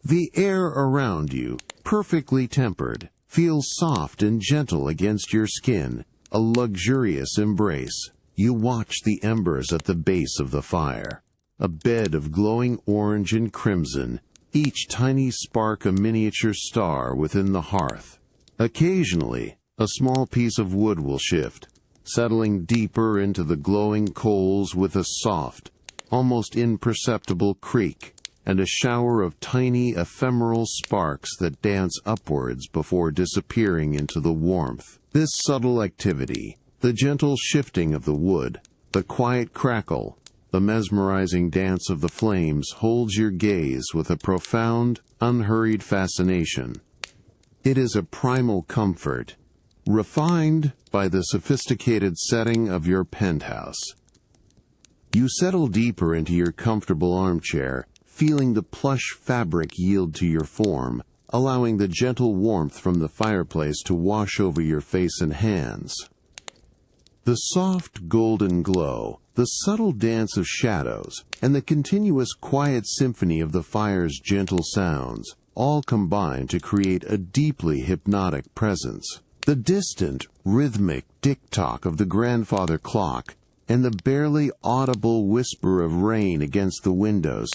The air around you, perfectly tempered, feels soft and gentle against your skin, a luxurious embrace. You watch the embers at the base of the fire, a bed of glowing orange and crimson, each tiny spark a miniature star within the hearth. Occasionally, a small piece of wood will shift, settling deeper into the glowing coals with a soft, almost imperceptible creak, and a shower of tiny ephemeral sparks that dance upwards before disappearing into the warmth. This subtle activity, the gentle shifting of the wood, the quiet crackle, the mesmerizing dance of the flames holds your gaze with a profound, unhurried fascination. It is a primal comfort, refined by the sophisticated setting of your penthouse. You settle deeper into your comfortable armchair, feeling the plush fabric yield to your form, allowing the gentle warmth from the fireplace to wash over your face and hands. The soft golden glow, The subtle dance of shadows and the continuous quiet symphony of the fire's gentle sounds all combine to create a deeply hypnotic presence. The distant, rhythmic tick-tock of the grandfather clock and the barely audible whisper of rain against the windows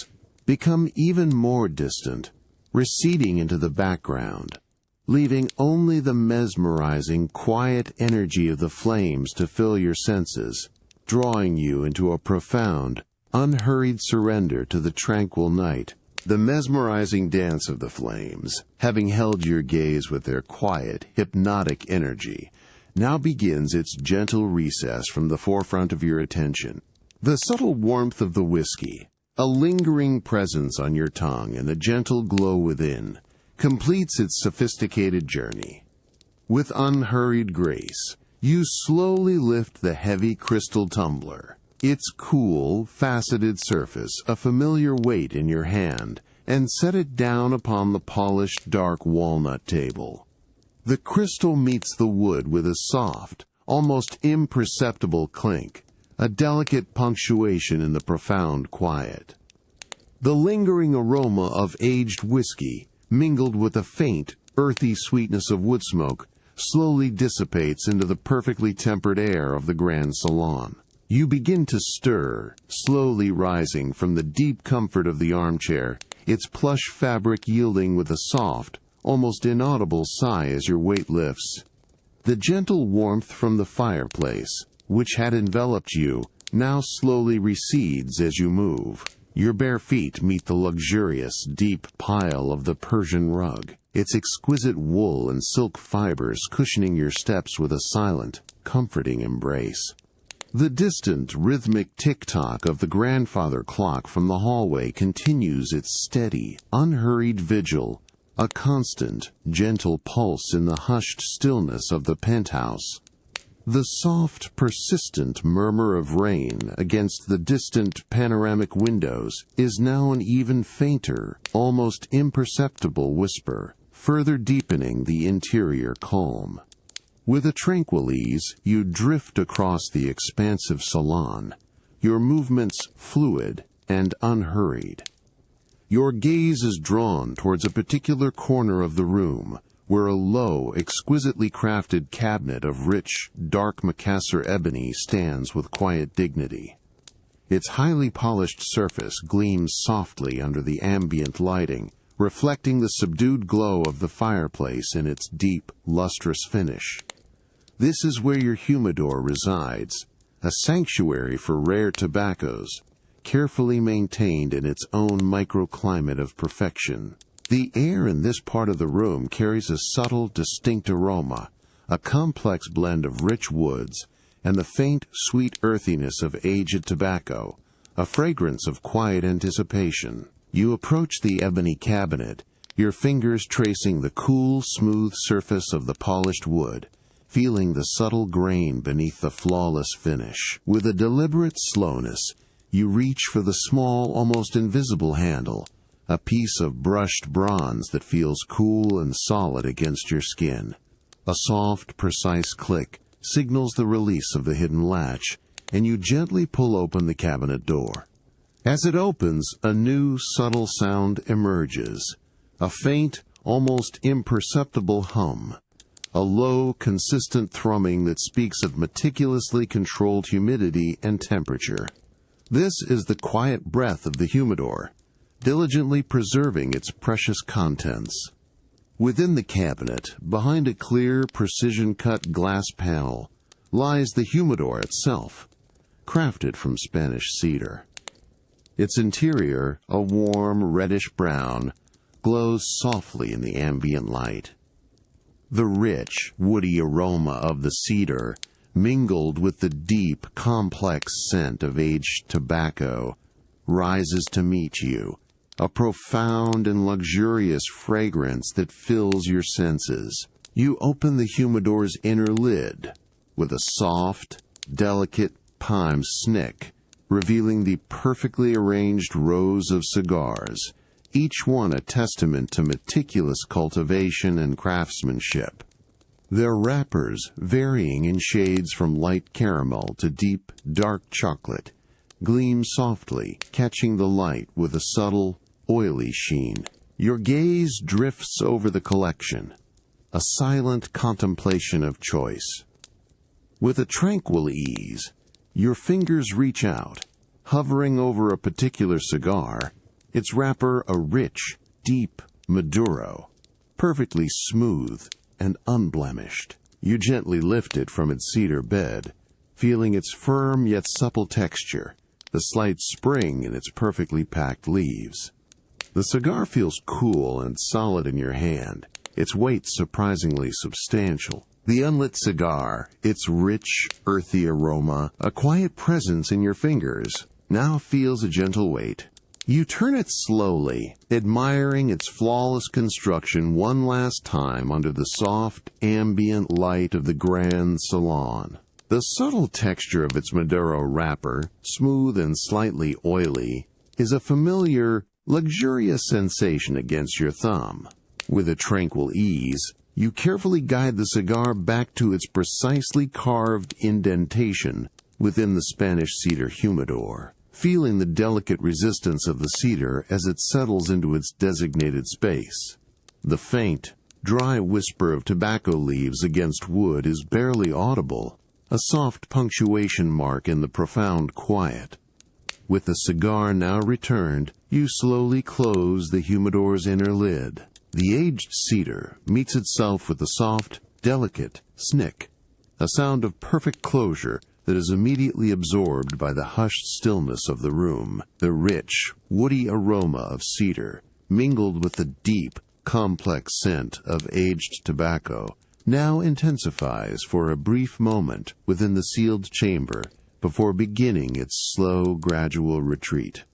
become even more distant, receding into the background, leaving only the mesmerizing, quiet energy of the flames to fill your senses, drawing you into a profound, unhurried surrender to the tranquil night. The mesmerizing dance of the flames, having held your gaze with their quiet, hypnotic energy, now begins its gentle recess from the forefront of your attention. The subtle warmth of the whiskey, a lingering presence on your tongue and the gentle glow within, completes its sophisticated journey. With unhurried grace, you slowly lift the heavy crystal tumbler, its cool, faceted surface a familiar weight in your hand, and set it down upon the polished, dark walnut table. The crystal meets the wood with a soft, almost imperceptible clink, a delicate punctuation in the profound quiet. The lingering aroma of aged whiskey, mingled with a faint, earthy sweetness of wood smoke, slowly dissipates into the perfectly tempered air of the grand salon. You begin to stir, slowly rising from the deep comfort of the armchair, its plush fabric yielding with a soft, almost inaudible sigh as your weight lifts. The gentle warmth from the fireplace, which had enveloped you, now slowly recedes as you move. Your bare feet meet the luxurious, deep pile of the Persian rug, its exquisite wool and silk fibers cushioning your steps with a silent, comforting embrace. The distant, rhythmic tick-tock of the grandfather clock from the hallway continues its steady, unhurried vigil, a constant, gentle pulse in the hushed stillness of the penthouse. The soft, persistent murmur of rain against the distant panoramic windows is now an even fainter, almost imperceptible whisper, further deepening the interior calm. With a tranquil ease, you drift across the expansive salon, your movements fluid and unhurried. Your gaze is drawn towards a particular corner of the room, where a low, exquisitely crafted cabinet of rich, dark Macassar ebony stands with quiet dignity. Its highly polished surface gleams softly under the ambient lighting, reflecting the subdued glow of the fireplace in its deep, lustrous finish. This is where your humidor resides, a sanctuary for rare tobaccos, carefully maintained in its own microclimate of perfection. The air in this part of the room carries a subtle, distinct aroma, a complex blend of rich woods, and the faint, sweet earthiness of aged tobacco, a fragrance of quiet anticipation. You approach the ebony cabinet, your fingers tracing the cool, smooth surface of the polished wood, feeling the subtle grain beneath the flawless finish. With a deliberate slowness, you reach for the small, almost invisible handle, a piece of brushed bronze that feels cool and solid against your skin. A soft, precise click signals the release of the hidden latch, and you gently pull open the cabinet door. As it opens, a new, subtle sound emerges, a faint, almost imperceptible hum, a low, consistent thrumming that speaks of meticulously controlled humidity and temperature. This is the quiet breath of the humidor, diligently preserving its precious contents. Within the cabinet, behind a clear, precision-cut glass panel, lies the humidor itself, crafted from Spanish cedar. Its interior, a warm, reddish-brown, glows softly in the ambient light. The rich, woody aroma of the cedar, mingled with the deep, complex scent of aged tobacco, rises to meet you, a profound and luxurious fragrance that fills your senses. You open the humidor's inner lid with a soft, delicate pine snick, revealing the perfectly arranged rows of cigars, each one a testament to meticulous cultivation and craftsmanship. Their wrappers, varying in shades from light caramel to deep, dark chocolate, gleam softly, catching the light with a subtle, oily sheen. Your gaze drifts over the collection, a silent contemplation of choice. With a tranquil ease, your fingers reach out, hovering over a particular cigar, its wrapper a rich, deep Maduro, perfectly smooth and unblemished. You gently lift it from its cedar bed, feeling its firm yet supple texture, the slight spring in its perfectly packed leaves. The cigar feels cool and solid in your hand, its weight surprisingly substantial. The unlit cigar, its rich, earthy aroma, a quiet presence in your fingers, now feels a gentle weight. You turn it slowly, admiring its flawless construction one last time under the soft, ambient light of the grand salon. The subtle texture of its Maduro wrapper, smooth and slightly oily, is a familiar, luxurious sensation against your thumb. With a tranquil ease, you carefully guide the cigar back to its precisely carved indentation within the Spanish cedar humidor, feeling the delicate resistance of the cedar as it settles into its designated space. The faint, dry whisper of tobacco leaves against wood is barely audible, a soft punctuation mark in the profound quiet. With the cigar now returned, you slowly close the humidor's inner lid. The aged cedar meets itself with a soft, delicate snick, a sound of perfect closure that is immediately absorbed by the hushed stillness of the room. The rich, woody aroma of cedar, mingled with the deep, complex scent of aged tobacco, now intensifies for a brief moment within the sealed chamber before beginning its slow, gradual retreat.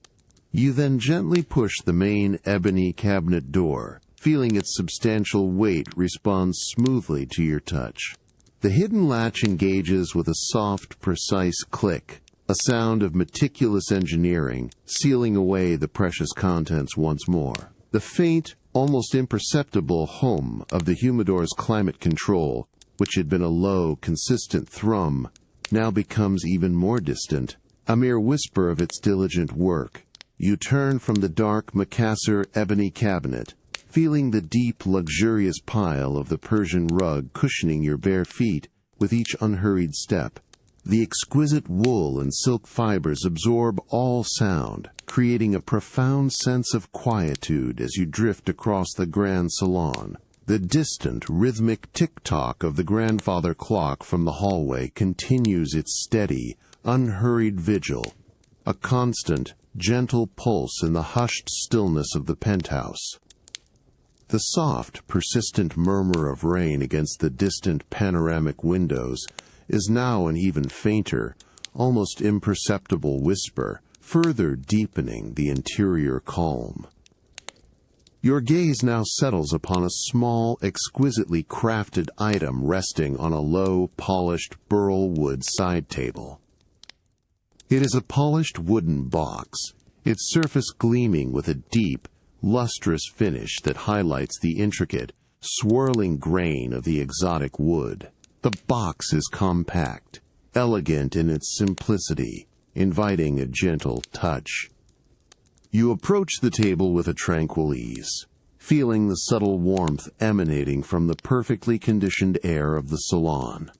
You then gently push the main ebony cabinet door, feeling its substantial weight respond smoothly to your touch. The hidden latch engages with a soft, precise click, a sound of meticulous engineering, sealing away the precious contents once more. The faint, almost imperceptible hum of the humidor's climate control, which had been a low, consistent thrum, now becomes even more distant, a mere whisper of its diligent work. You turn from the dark macassar ebony cabinet, feeling the deep, luxurious pile of the Persian rug cushioning your bare feet with each unhurried step. The exquisite wool and silk fibers absorb all sound, creating a profound sense of quietude as you drift across the grand salon. The distant, rhythmic tick-tock of the grandfather clock from the hallway continues its steady, unhurried vigil, a constant, gentle pulse in the hushed stillness of the penthouse. The soft, persistent murmur of rain against the distant panoramic windows is now an even fainter, almost imperceptible whisper, further deepening the interior calm. Your gaze now settles upon a small, exquisitely crafted item resting on a low, polished burl wood side table. It is a polished wooden box, its surface gleaming with a deep, lustrous finish that highlights the intricate, swirling grain of the exotic wood. The box is compact, elegant in its simplicity, inviting a gentle touch. You approach the table with a tranquil ease, feeling the subtle warmth emanating from the perfectly conditioned air of the salon.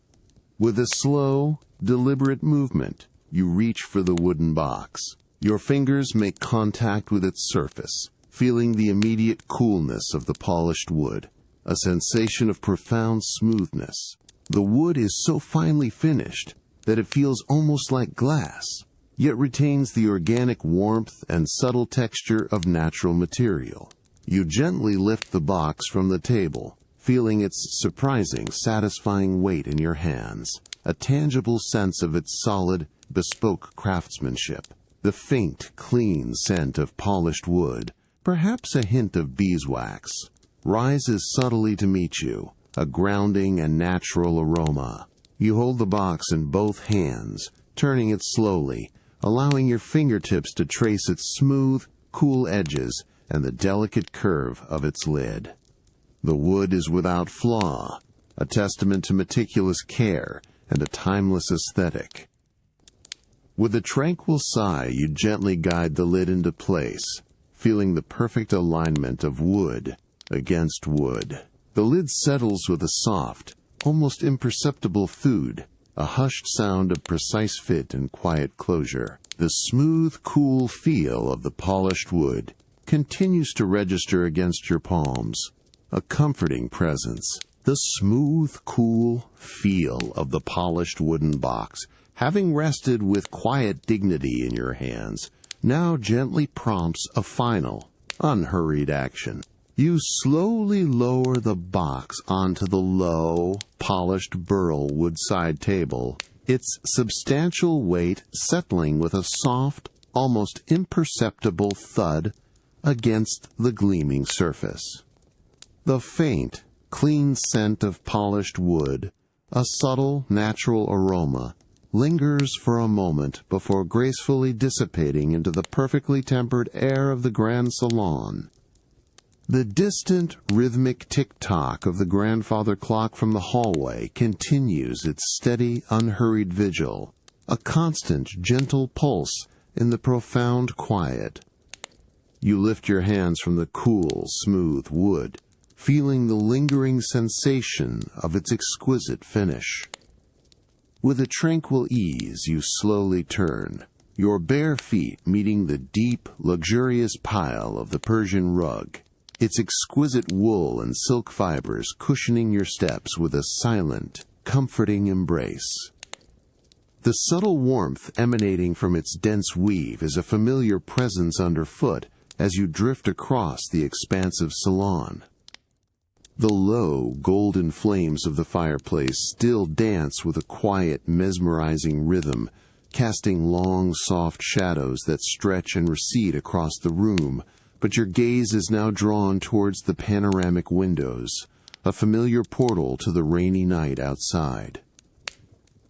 With a slow, deliberate movement, you reach for the wooden box. Your fingers make contact with its surface, feeling the immediate coolness of the polished wood, a sensation of profound smoothness. The wood is so finely finished that it feels almost like glass, yet retains the organic warmth and subtle texture of natural material. You gently lift the box from the table, feeling its surprising, satisfying weight in your hands, a tangible sense of its solid, bespoke craftsmanship. The faint, clean scent of polished wood, perhaps a hint of beeswax, rises subtly to meet you, a grounding and natural aroma. You hold the box in both hands, turning it slowly, allowing your fingertips to trace its smooth, cool edges and the delicate curve of its lid. The wood is without flaw, a testament to meticulous care and a timeless aesthetic. With a tranquil sigh, you gently guide the lid into place, feeling the perfect alignment of wood against wood. The lid settles with a soft, almost imperceptible thud, a hushed sound of precise fit and quiet closure. The smooth, cool feel of the polished wood continues to register against your palms, a comforting presence. The smooth, cool feel of the polished wooden box, having rested with quiet dignity in your hands, now gently prompts a final, unhurried action. You slowly lower the box onto the low, polished burl wood side table, its substantial weight settling with a soft, almost imperceptible thud against the gleaming surface. The faint, clean scent of polished wood, a subtle, natural aroma, lingers for a moment before gracefully dissipating into the perfectly tempered air of the grand salon. The distant, rhythmic tick-tock of the grandfather clock from the hallway continues its steady, unhurried vigil, a constant, gentle pulse in the profound quiet. You lift your hands from the cool, smooth wood, feeling the lingering sensation of its exquisite finish. With a tranquil ease, you slowly turn, your bare feet meeting the deep, luxurious pile of the Persian rug, its exquisite wool and silk fibers cushioning your steps with a silent, comforting embrace. The subtle warmth emanating from its dense weave is a familiar presence underfoot as you drift across the expansive salon. The low, golden flames of the fireplace still dance with a quiet, mesmerizing rhythm, casting long, soft shadows that stretch and recede across the room, but your gaze is now drawn towards the panoramic windows, a familiar portal to the rainy night outside.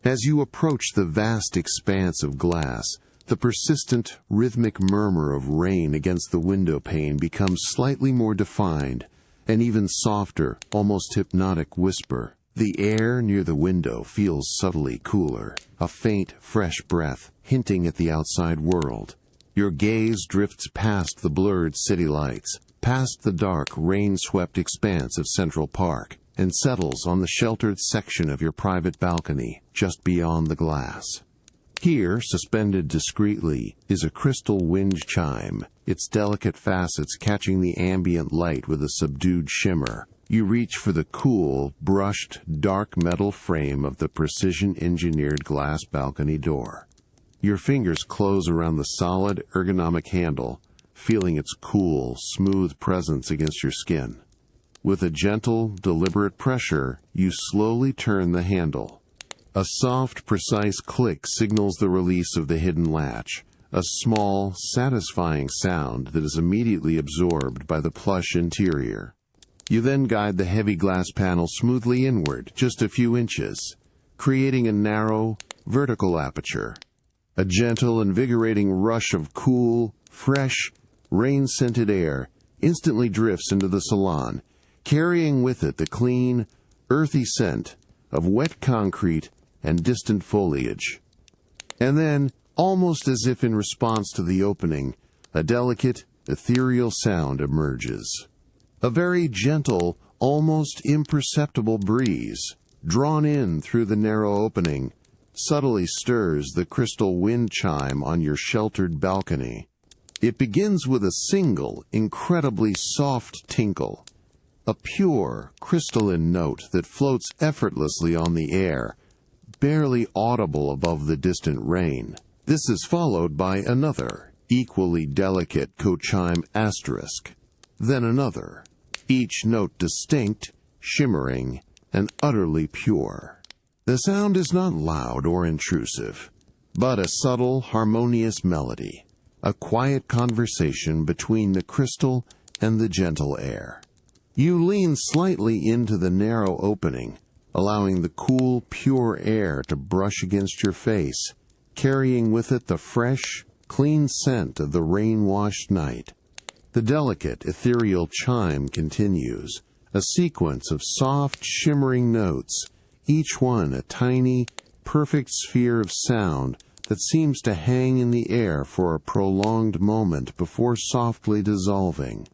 As you approach the vast expanse of glass, the persistent, rhythmic murmur of rain against the window pane becomes slightly more defined, an even softer, almost hypnotic whisper. The air near the window feels subtly cooler, a faint, fresh breath hinting at the outside world. Your gaze drifts past the blurred city lights, past the dark, rain-swept expanse of Central Park, and settles on the sheltered section of your private balcony just beyond the glass. Here, suspended discreetly, is a crystal wind chime, its delicate facets catching the ambient light with a subdued shimmer. You reach for the cool, brushed, dark metal frame of the precision-engineered glass balcony door. Your fingers close around the solid, ergonomic handle, feeling its cool, smooth presence against your skin. With a gentle, deliberate pressure, you slowly turn the handle. A soft, precise click signals the release of the hidden latch, a small, satisfying sound that is immediately absorbed by the plush interior. You then guide the heavy glass panel smoothly inward, just a few inches, creating a narrow, vertical aperture. A gentle, invigorating rush of cool, fresh, rain-scented air instantly drifts into the salon, carrying with it the clean, earthy scent of wet concrete and distant foliage. And then, almost as if in response to the opening, a delicate, ethereal sound emerges. A very gentle, almost imperceptible breeze, drawn in through the narrow opening, subtly stirs the crystal wind chime on your sheltered balcony. It begins with a single, incredibly soft tinkle, a pure, crystalline note that floats effortlessly on the air, barely audible above the distant rain. This is followed by another, equally delicate co-chime asterisk, then another, each note distinct, shimmering, and utterly pure. The sound is not loud or intrusive, but a subtle, harmonious melody, a quiet conversation between the crystal and the gentle air. You lean slightly into the narrow opening, allowing the cool, pure air to brush against your face, carrying with it the fresh, clean scent of the rain-washed night. The delicate, ethereal chime continues, a sequence of soft, shimmering notes, each one a tiny, perfect sphere of sound that seems to hang in the air for a prolonged moment before softly dissolving.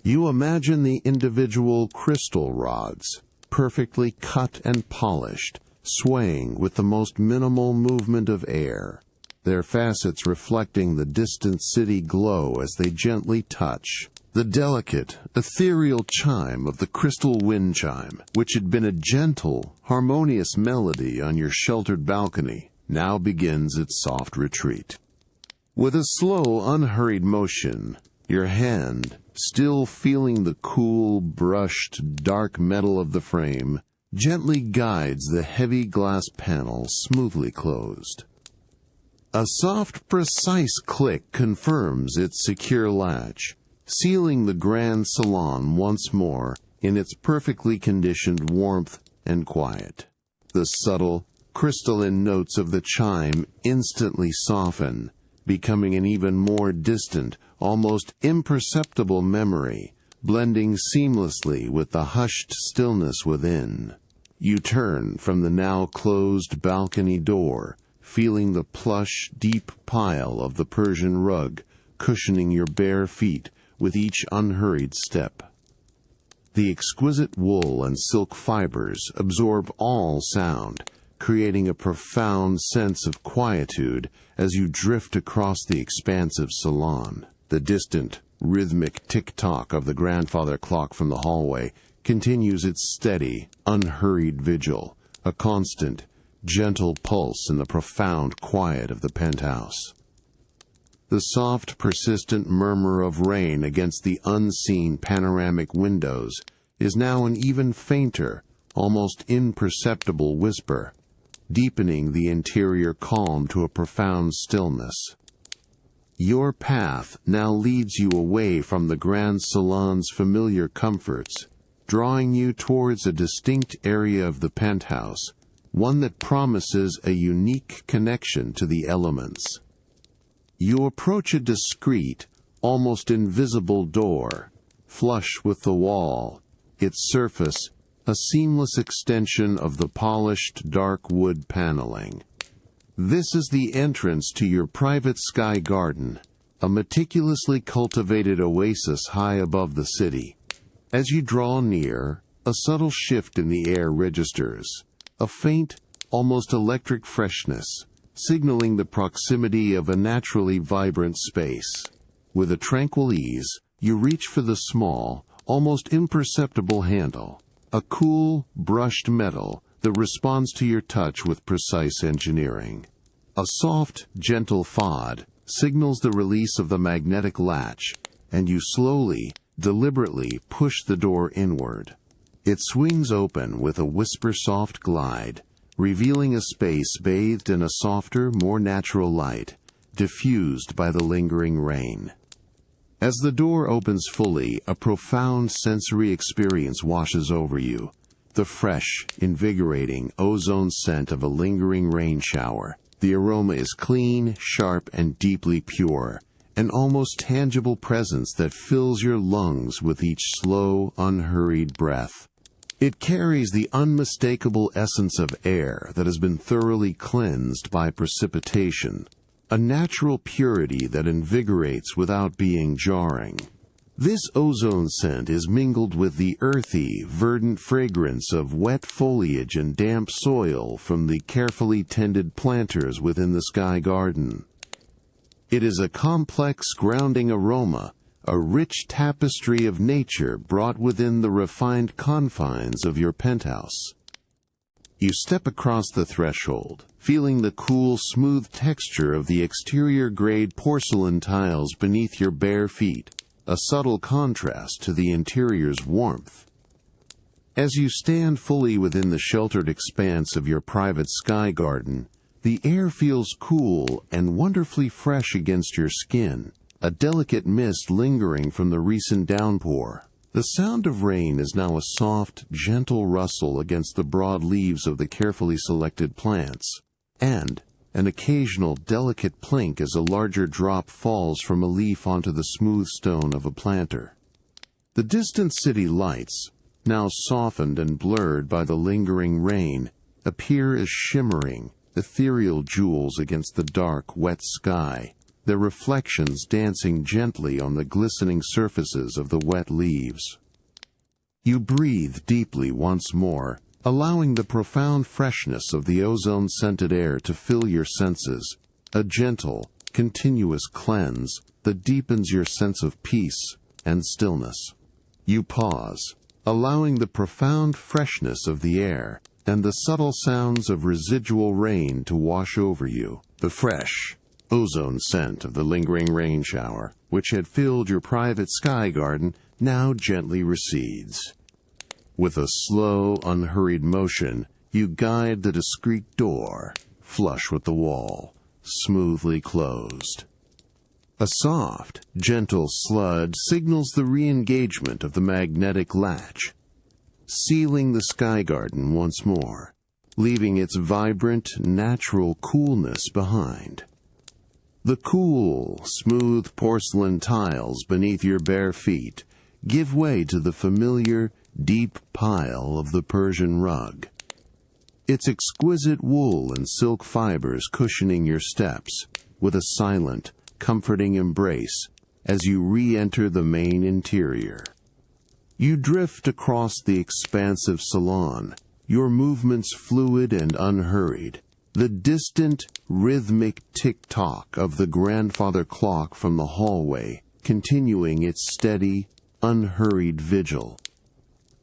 You imagine the individual crystal rods, perfectly cut and polished, swaying with the most minimal movement of air, their facets reflecting the distant city glow as they gently touch. The delicate, ethereal chime of the crystal wind chime, which had been a gentle, harmonious melody on your sheltered balcony, now begins its soft retreat. With a slow, unhurried motion, your hand, still feeling the cool, brushed, dark metal of the frame, gently guides the heavy glass panel smoothly closed. A soft, precise click confirms its secure latch, sealing the grand salon once more in its perfectly conditioned warmth and quiet. The subtle, crystalline notes of the chime instantly soften, becoming an even more distant, almost imperceptible memory, blending seamlessly with the hushed stillness within. You turn from the now closed balcony door, feeling the plush, deep pile of the Persian rug cushioning your bare feet with each unhurried step. The exquisite wool and silk fibers absorb all sound, creating a profound sense of quietude as you drift across the expansive salon. The distant, rhythmic tick-tock of the grandfather clock from the hallway continues its steady, unhurried vigil, a constant, gentle pulse in the profound quiet of the penthouse. The soft, persistent murmur of rain against the unseen panoramic windows is now an even fainter, almost imperceptible whisper, deepening the interior calm to a profound stillness. Your path now leads you away from the grand salon's familiar comforts, drawing you towards a distinct area of the penthouse, one that promises a unique connection to the elements. You approach a discreet, almost invisible door, flush with the wall, its surface a seamless extension of the polished dark wood paneling. This is the entrance to your private sky garden, a meticulously cultivated oasis high above the city. As you draw near, a subtle shift in the air registers, a faint, almost electric freshness, signaling the proximity of a naturally vibrant space. With a tranquil ease, you reach for the small, almost imperceptible handle, a cool, brushed metal that responds to your touch with precise engineering. A soft, gentle thud signals the release of the magnetic latch, and you slowly, deliberately push the door inward. It swings open with a whisper-soft glide, revealing a space bathed in a softer, more natural light, diffused by the lingering rain. As the door opens fully, a profound sensory experience washes over you, the fresh, invigorating ozone scent of a lingering rain shower. The aroma is clean, sharp, and deeply pure, an almost tangible presence that fills your lungs with each slow, unhurried breath. It carries the unmistakable essence of air that has been thoroughly cleansed by precipitation, a natural purity that invigorates without being jarring. This ozone scent is mingled with the earthy, verdant fragrance of wet foliage and damp soil from the carefully tended planters within the sky garden. It is a complex, grounding aroma, a rich tapestry of nature brought within the refined confines of your penthouse. You step across the threshold, feeling the cool, smooth texture of the exterior-grade porcelain tiles beneath your bare feet, a subtle contrast to the interior's warmth. As you stand fully within the sheltered expanse of your private sky garden, the air feels cool and wonderfully fresh against your skin, a delicate mist lingering from the recent downpour. The sound of rain is now a soft, gentle rustle against the broad leaves of the carefully selected plants, and an occasional delicate plink as a larger drop falls from a leaf onto the smooth stone of a planter. The distant city lights, now softened and blurred by the lingering rain, appear as shimmering, ethereal jewels against the dark, wet sky, their reflections dancing gently on the glistening surfaces of the wet leaves. You breathe deeply once more, allowing the profound freshness of the ozone-scented air to fill your senses, a gentle, continuous cleanse that deepens your sense of peace and stillness. You pause, allowing the profound freshness of the air and the subtle sounds of residual rain to wash over you. The fresh, ozone scent of the lingering rain shower, which had filled your private sky garden, now gently recedes. With a slow, unhurried motion, you guide the discreet door, flush with the wall, smoothly closed. A soft, gentle slud signals the re-engagement of the magnetic latch, sealing the sky garden once more, leaving its vibrant, natural coolness behind. The cool, smooth porcelain tiles beneath your bare feet give way to the familiar, deep pile of the Persian rug, its exquisite wool and silk fibers cushioning your steps with a silent, comforting embrace as you re-enter the main interior. You drift across the expansive salon, your movements fluid and unhurried, the distant, rhythmic tick-tock of the grandfather clock from the hallway continuing its steady, unhurried vigil.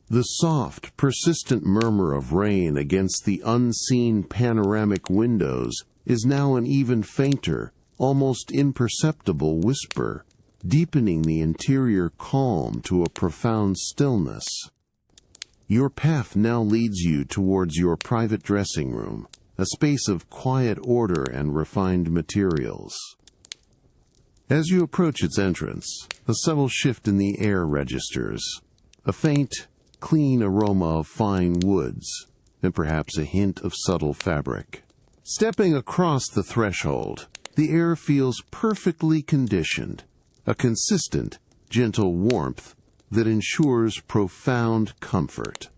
The soft, persistent murmur of rain against the unseen panoramic windows is now an even fainter, almost imperceptible whisper, deepening the interior calm to a profound stillness. Your path now leads you towards your private dressing room, a space of quiet order and refined materials. As you approach its entrance, a subtle shift in the air registers, a faint, clean aroma of fine woods, and perhaps a hint of subtle fabric. Stepping across the threshold, the air feels perfectly conditioned, a consistent, gentle warmth that ensures profound comfort.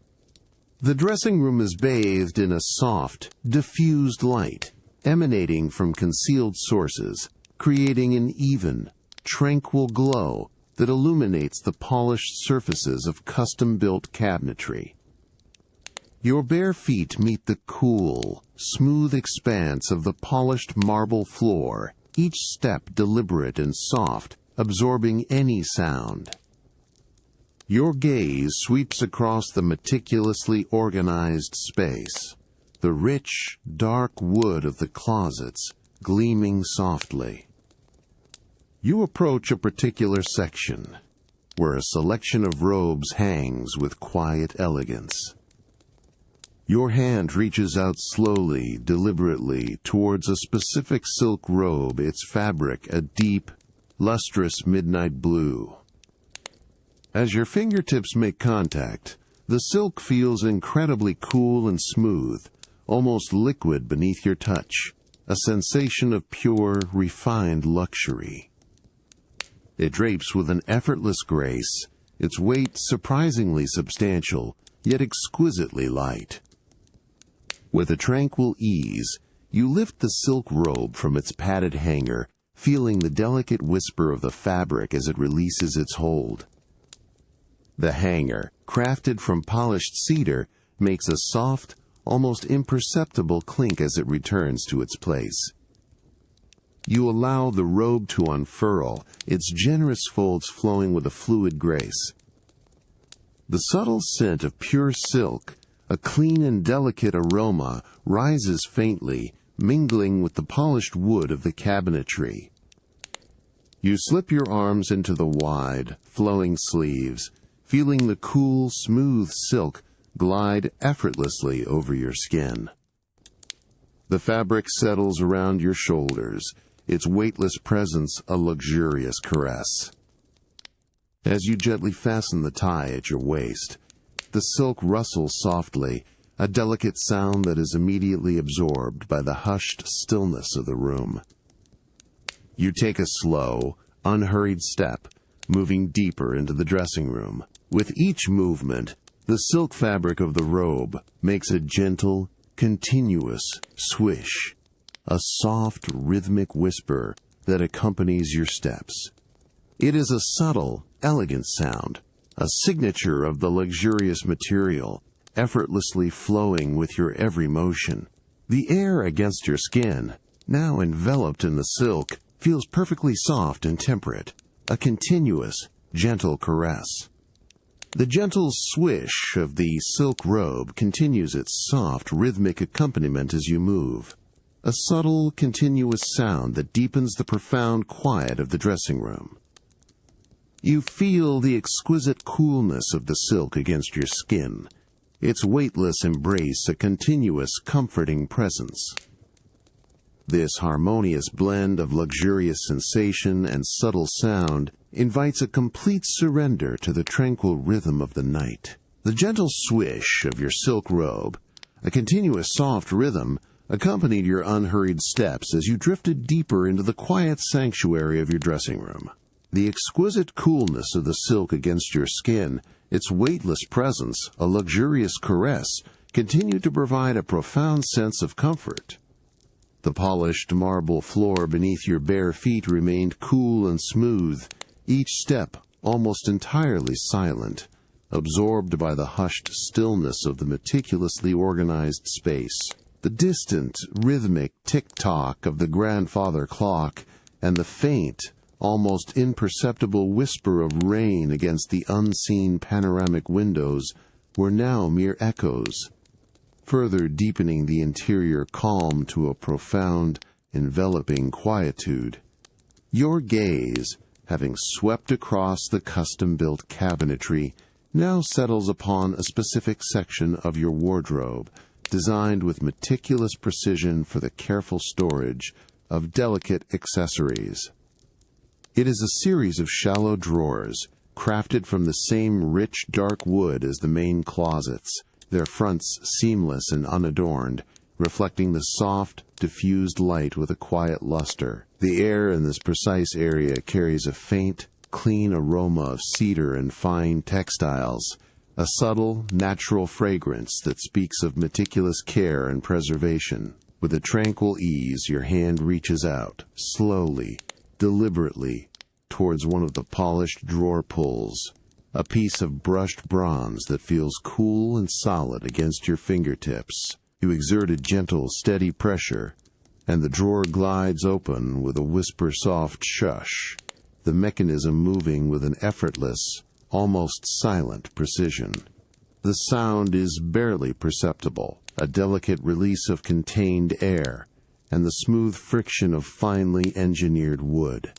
The dressing room is bathed in a soft, diffused light, emanating from concealed sources, creating an even, tranquil glow that illuminates the polished surfaces of custom-built cabinetry. Your bare feet meet the cool, smooth expanse of the polished marble floor, each step deliberate and soft, absorbing any sound. Your gaze sweeps across the meticulously organized space, the rich, dark wood of the closets gleaming softly. You approach a particular section, where a selection of robes hangs with quiet elegance. Your hand reaches out slowly, deliberately, towards a specific silk robe, its fabric a deep, lustrous midnight blue. As your fingertips make contact, the silk feels incredibly cool and smooth, almost liquid beneath your touch, a sensation of pure, refined luxury. It drapes with an effortless grace, its weight surprisingly substantial, yet exquisitely light. With a tranquil ease, you lift the silk robe from its padded hanger, feeling the delicate whisper of the fabric as it releases its hold. The hanger, crafted from polished cedar, makes a soft, almost imperceptible clink as it returns to its place. You allow the robe to unfurl, its generous folds flowing with a fluid grace. The subtle scent of pure silk, a clean and delicate aroma, rises faintly, mingling with the polished wood of the cabinetry. You slip your arms into the wide, flowing sleeves, feeling the cool, smooth silk glide effortlessly over your skin. The fabric settles around your shoulders, its weightless presence a luxurious caress. As you gently fasten the tie at your waist, the silk rustles softly, a delicate sound that is immediately absorbed by the hushed stillness of the room. You take a slow, unhurried step, moving deeper into the dressing room. With each movement, The silk fabric of the robe makes a gentle, continuous swish, a soft, rhythmic whisper that accompanies your steps. It is a subtle, elegant sound, a signature of the luxurious material, effortlessly flowing with your every motion. The air against your skin, now enveloped in the silk, feels perfectly soft and temperate, a continuous, gentle caress. The gentle swish of the silk robe continues its soft, rhythmic accompaniment as you move, a subtle, continuous sound that deepens the profound quiet of the dressing room. You feel the exquisite coolness of the silk against your skin, its weightless embrace a continuous, comforting presence. This harmonious blend of luxurious sensation and subtle sound invites a complete surrender to the tranquil rhythm of the night. The gentle swish of your silk robe, a continuous soft rhythm, accompanied your unhurried steps as you drifted deeper into the quiet sanctuary of your dressing room. The exquisite coolness of the silk against your skin, its weightless presence, a luxurious caress, continued to provide a profound sense of comfort. The polished marble floor beneath your bare feet remained cool and smooth, each step almost entirely silent, absorbed by the hushed stillness of the meticulously organized space. The distant, rhythmic tick-tock of the grandfather clock and the faint, almost imperceptible whisper of rain against the unseen panoramic windows were now mere echoes, further deepening the interior calm to a profound, enveloping quietude. Your gaze, having swept across the custom-built cabinetry, now settles upon a specific section of your wardrobe, designed with meticulous precision for the careful storage of delicate accessories. It is a series of shallow drawers, crafted from the same rich dark wood as the main closets, their fronts seamless and unadorned, reflecting the soft, diffused light with a quiet luster. The air in this precise area carries a faint, clean aroma of cedar and fine textiles, a subtle, natural fragrance that speaks of meticulous care and preservation. With a tranquil ease, your hand reaches out, slowly, deliberately, towards one of the polished drawer pulls, a piece of brushed bronze that feels cool and solid against your fingertips. You exert a gentle, steady pressure, and the drawer glides open with a whisper-soft shush, the mechanism moving with an effortless, almost silent precision. The sound is barely perceptible, a delicate release of contained air, and the smooth friction of finely engineered wood.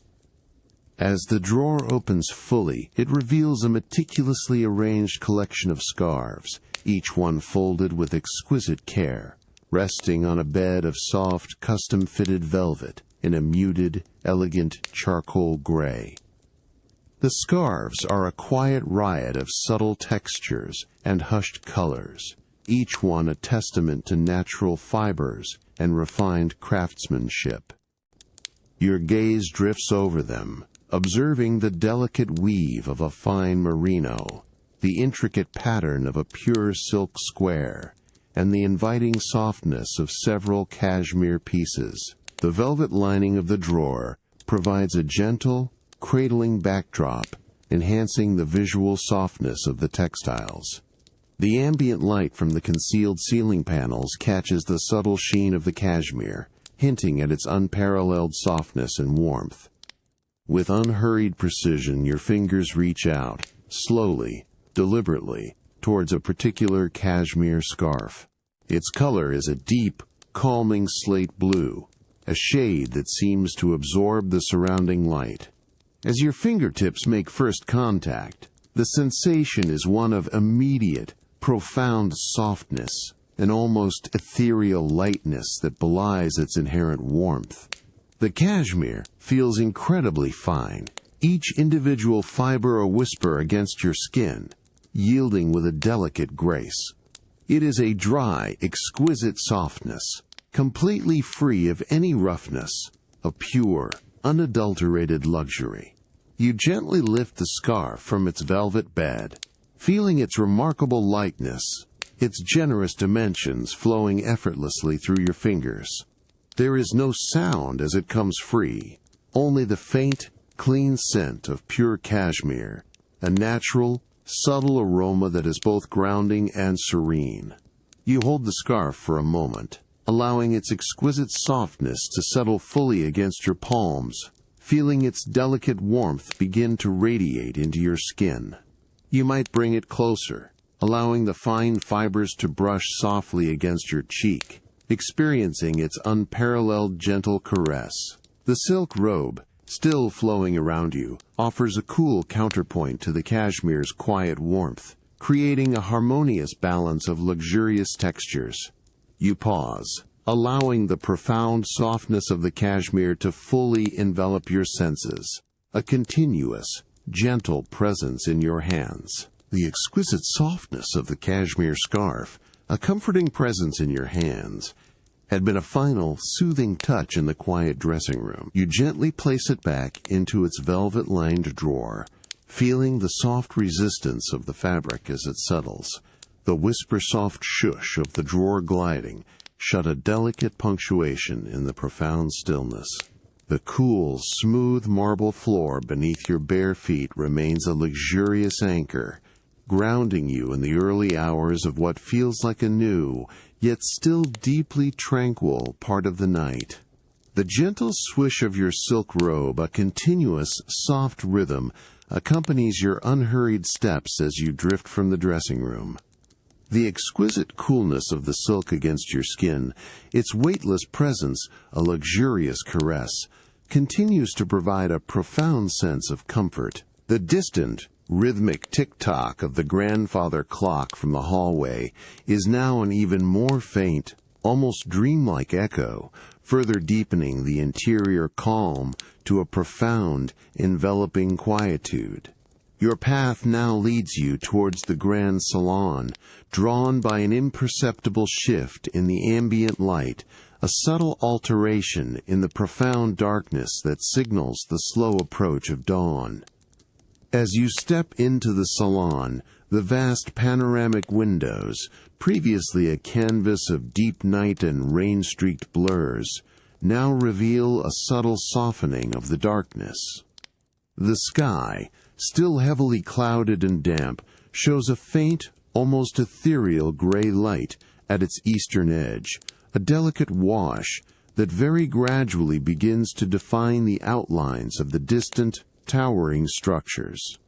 As the drawer opens fully, it reveals a meticulously arranged collection of scarves, each one folded with exquisite care, resting on a bed of soft, custom-fitted velvet in a muted, elegant charcoal gray. The scarves are a quiet riot of subtle textures and hushed colors, each one a testament to natural fibers and refined craftsmanship. Your gaze drifts over them, observing the delicate weave of a fine merino, the intricate pattern of a pure silk square, and the inviting softness of several cashmere pieces. The velvet lining of the drawer provides a gentle, cradling backdrop, enhancing the visual softness of the textiles. The ambient light from the concealed ceiling panels catches the subtle sheen of the cashmere, hinting at its unparalleled softness and warmth. With unhurried precision, your fingers reach out, slowly, deliberately, towards a particular cashmere scarf. Its color is a deep, calming slate blue, a shade that seems to absorb the surrounding light. As your fingertips make first contact, the sensation is one of immediate, profound softness, an almost ethereal lightness that belies its inherent warmth. The cashmere feels incredibly fine, each individual fiber a whisper against your skin, yielding with a delicate grace. It is a dry, exquisite softness, completely free of any roughness, a pure, unadulterated luxury. You gently lift the scarf from its velvet bed, feeling its remarkable lightness, its generous dimensions flowing effortlessly through your fingers. There is no sound as it comes free, only the faint, clean scent of pure cashmere, a natural, subtle aroma that is both grounding and serene. You hold the scarf for a moment, allowing its exquisite softness to settle fully against your palms, feeling its delicate warmth begin to radiate into your skin. You might bring it closer, allowing the fine fibers to brush softly against your cheek, experiencing its unparalleled gentle caress. The silk robe, still flowing around you, offers a cool counterpoint to the cashmere's quiet warmth, creating a harmonious balance of luxurious textures. You pause, allowing the profound softness of the cashmere to fully envelop your senses, a continuous, gentle presence in your hands. The exquisite softness of the cashmere scarf, a comforting presence in your hands, had been a final, soothing touch in the quiet dressing room. You gently place it back into its velvet-lined drawer, feeling the soft resistance of the fabric as it settles. The whisper-soft shush of the drawer gliding shut a delicate punctuation in the profound stillness. The cool, smooth marble floor beneath your bare feet remains a luxurious anchor, grounding you in the early hours of what feels like a new, yet still deeply tranquil part of the night. The gentle swish of your silk robe, a continuous, soft rhythm, accompanies your unhurried steps as you drift from the dressing room. The exquisite coolness of the silk against your skin, its weightless presence, a luxurious caress, continues to provide a profound sense of comfort. The distant, rhythmic tick-tock of the grandfather clock from the hallway is now an even more faint, almost dreamlike echo, further deepening the interior calm to a profound, enveloping quietude. Your path now leads you towards the grand salon, drawn by an imperceptible shift in the ambient light, a subtle alteration in the profound darkness that signals the slow approach of dawn. As you step into the salon, the vast panoramic windows, previously a canvas of deep night and rain-streaked blurs, now reveal a subtle softening of the darkness. The sky, still heavily clouded and damp, shows a faint, almost ethereal gray light at its eastern edge, a delicate wash that very gradually begins to define the outlines of the distant, towering structures.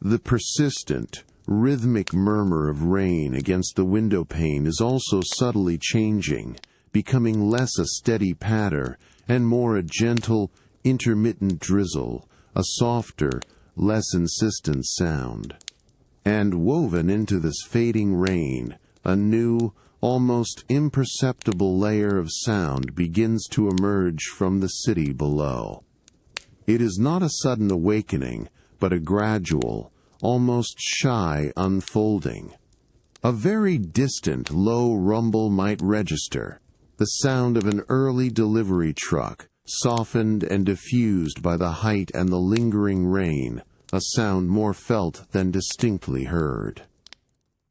The persistent, rhythmic murmur of rain against the window pane is also subtly changing, becoming less a steady patter and more a gentle, intermittent drizzle, a softer, less insistent sound. And woven into this fading rain, a new, almost imperceptible layer of sound begins to emerge from the city below. It is not a sudden awakening, but a gradual, almost shy unfolding. A very distant, low rumble might register, the sound of an early delivery truck, softened and diffused by the height and the lingering rain, a sound more felt than distinctly heard.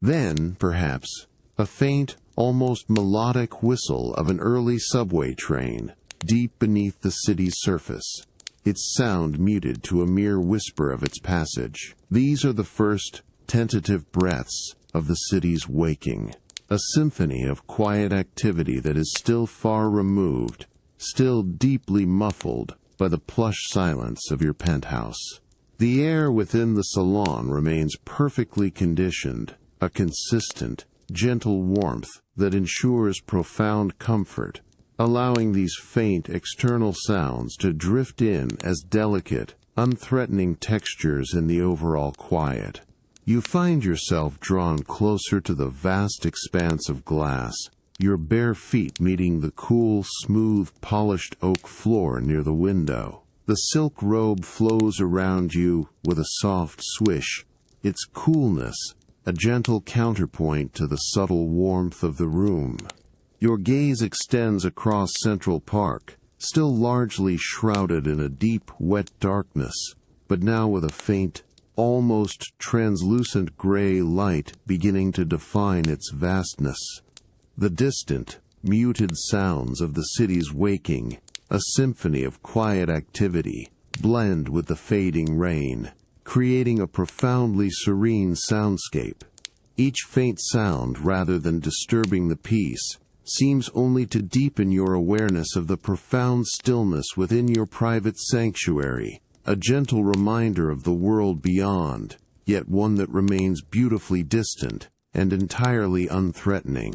Then, perhaps, a faint, almost melodic whistle of an early subway train, deep beneath the city's surface, its sound muted to a mere whisper of its passage. These are the first, tentative breaths of the city's waking, a symphony of quiet activity that is still far removed, still deeply muffled by the plush silence of your penthouse. The air within the salon remains perfectly conditioned, a consistent, gentle warmth that ensures profound comfort, allowing these faint external sounds to drift in as delicate, unthreatening textures in the overall quiet. You find yourself drawn closer to the vast expanse of glass, your bare feet meeting the cool, smooth, polished oak floor near the window. The silk robe flows around you with a soft swish, its coolness a gentle counterpoint to the subtle warmth of the room. Your gaze extends across Central Park, still largely shrouded in a deep, wet darkness, but now with a faint, almost translucent gray light beginning to define its vastness. The distant, muted sounds of the city's waking, a symphony of quiet activity, blend with the fading rain, creating a profoundly serene soundscape. Each faint sound, rather than disturbing the peace, seems only to deepen your awareness of the profound stillness within your private sanctuary, a gentle reminder of the world beyond, yet one that remains beautifully distant and entirely unthreatening.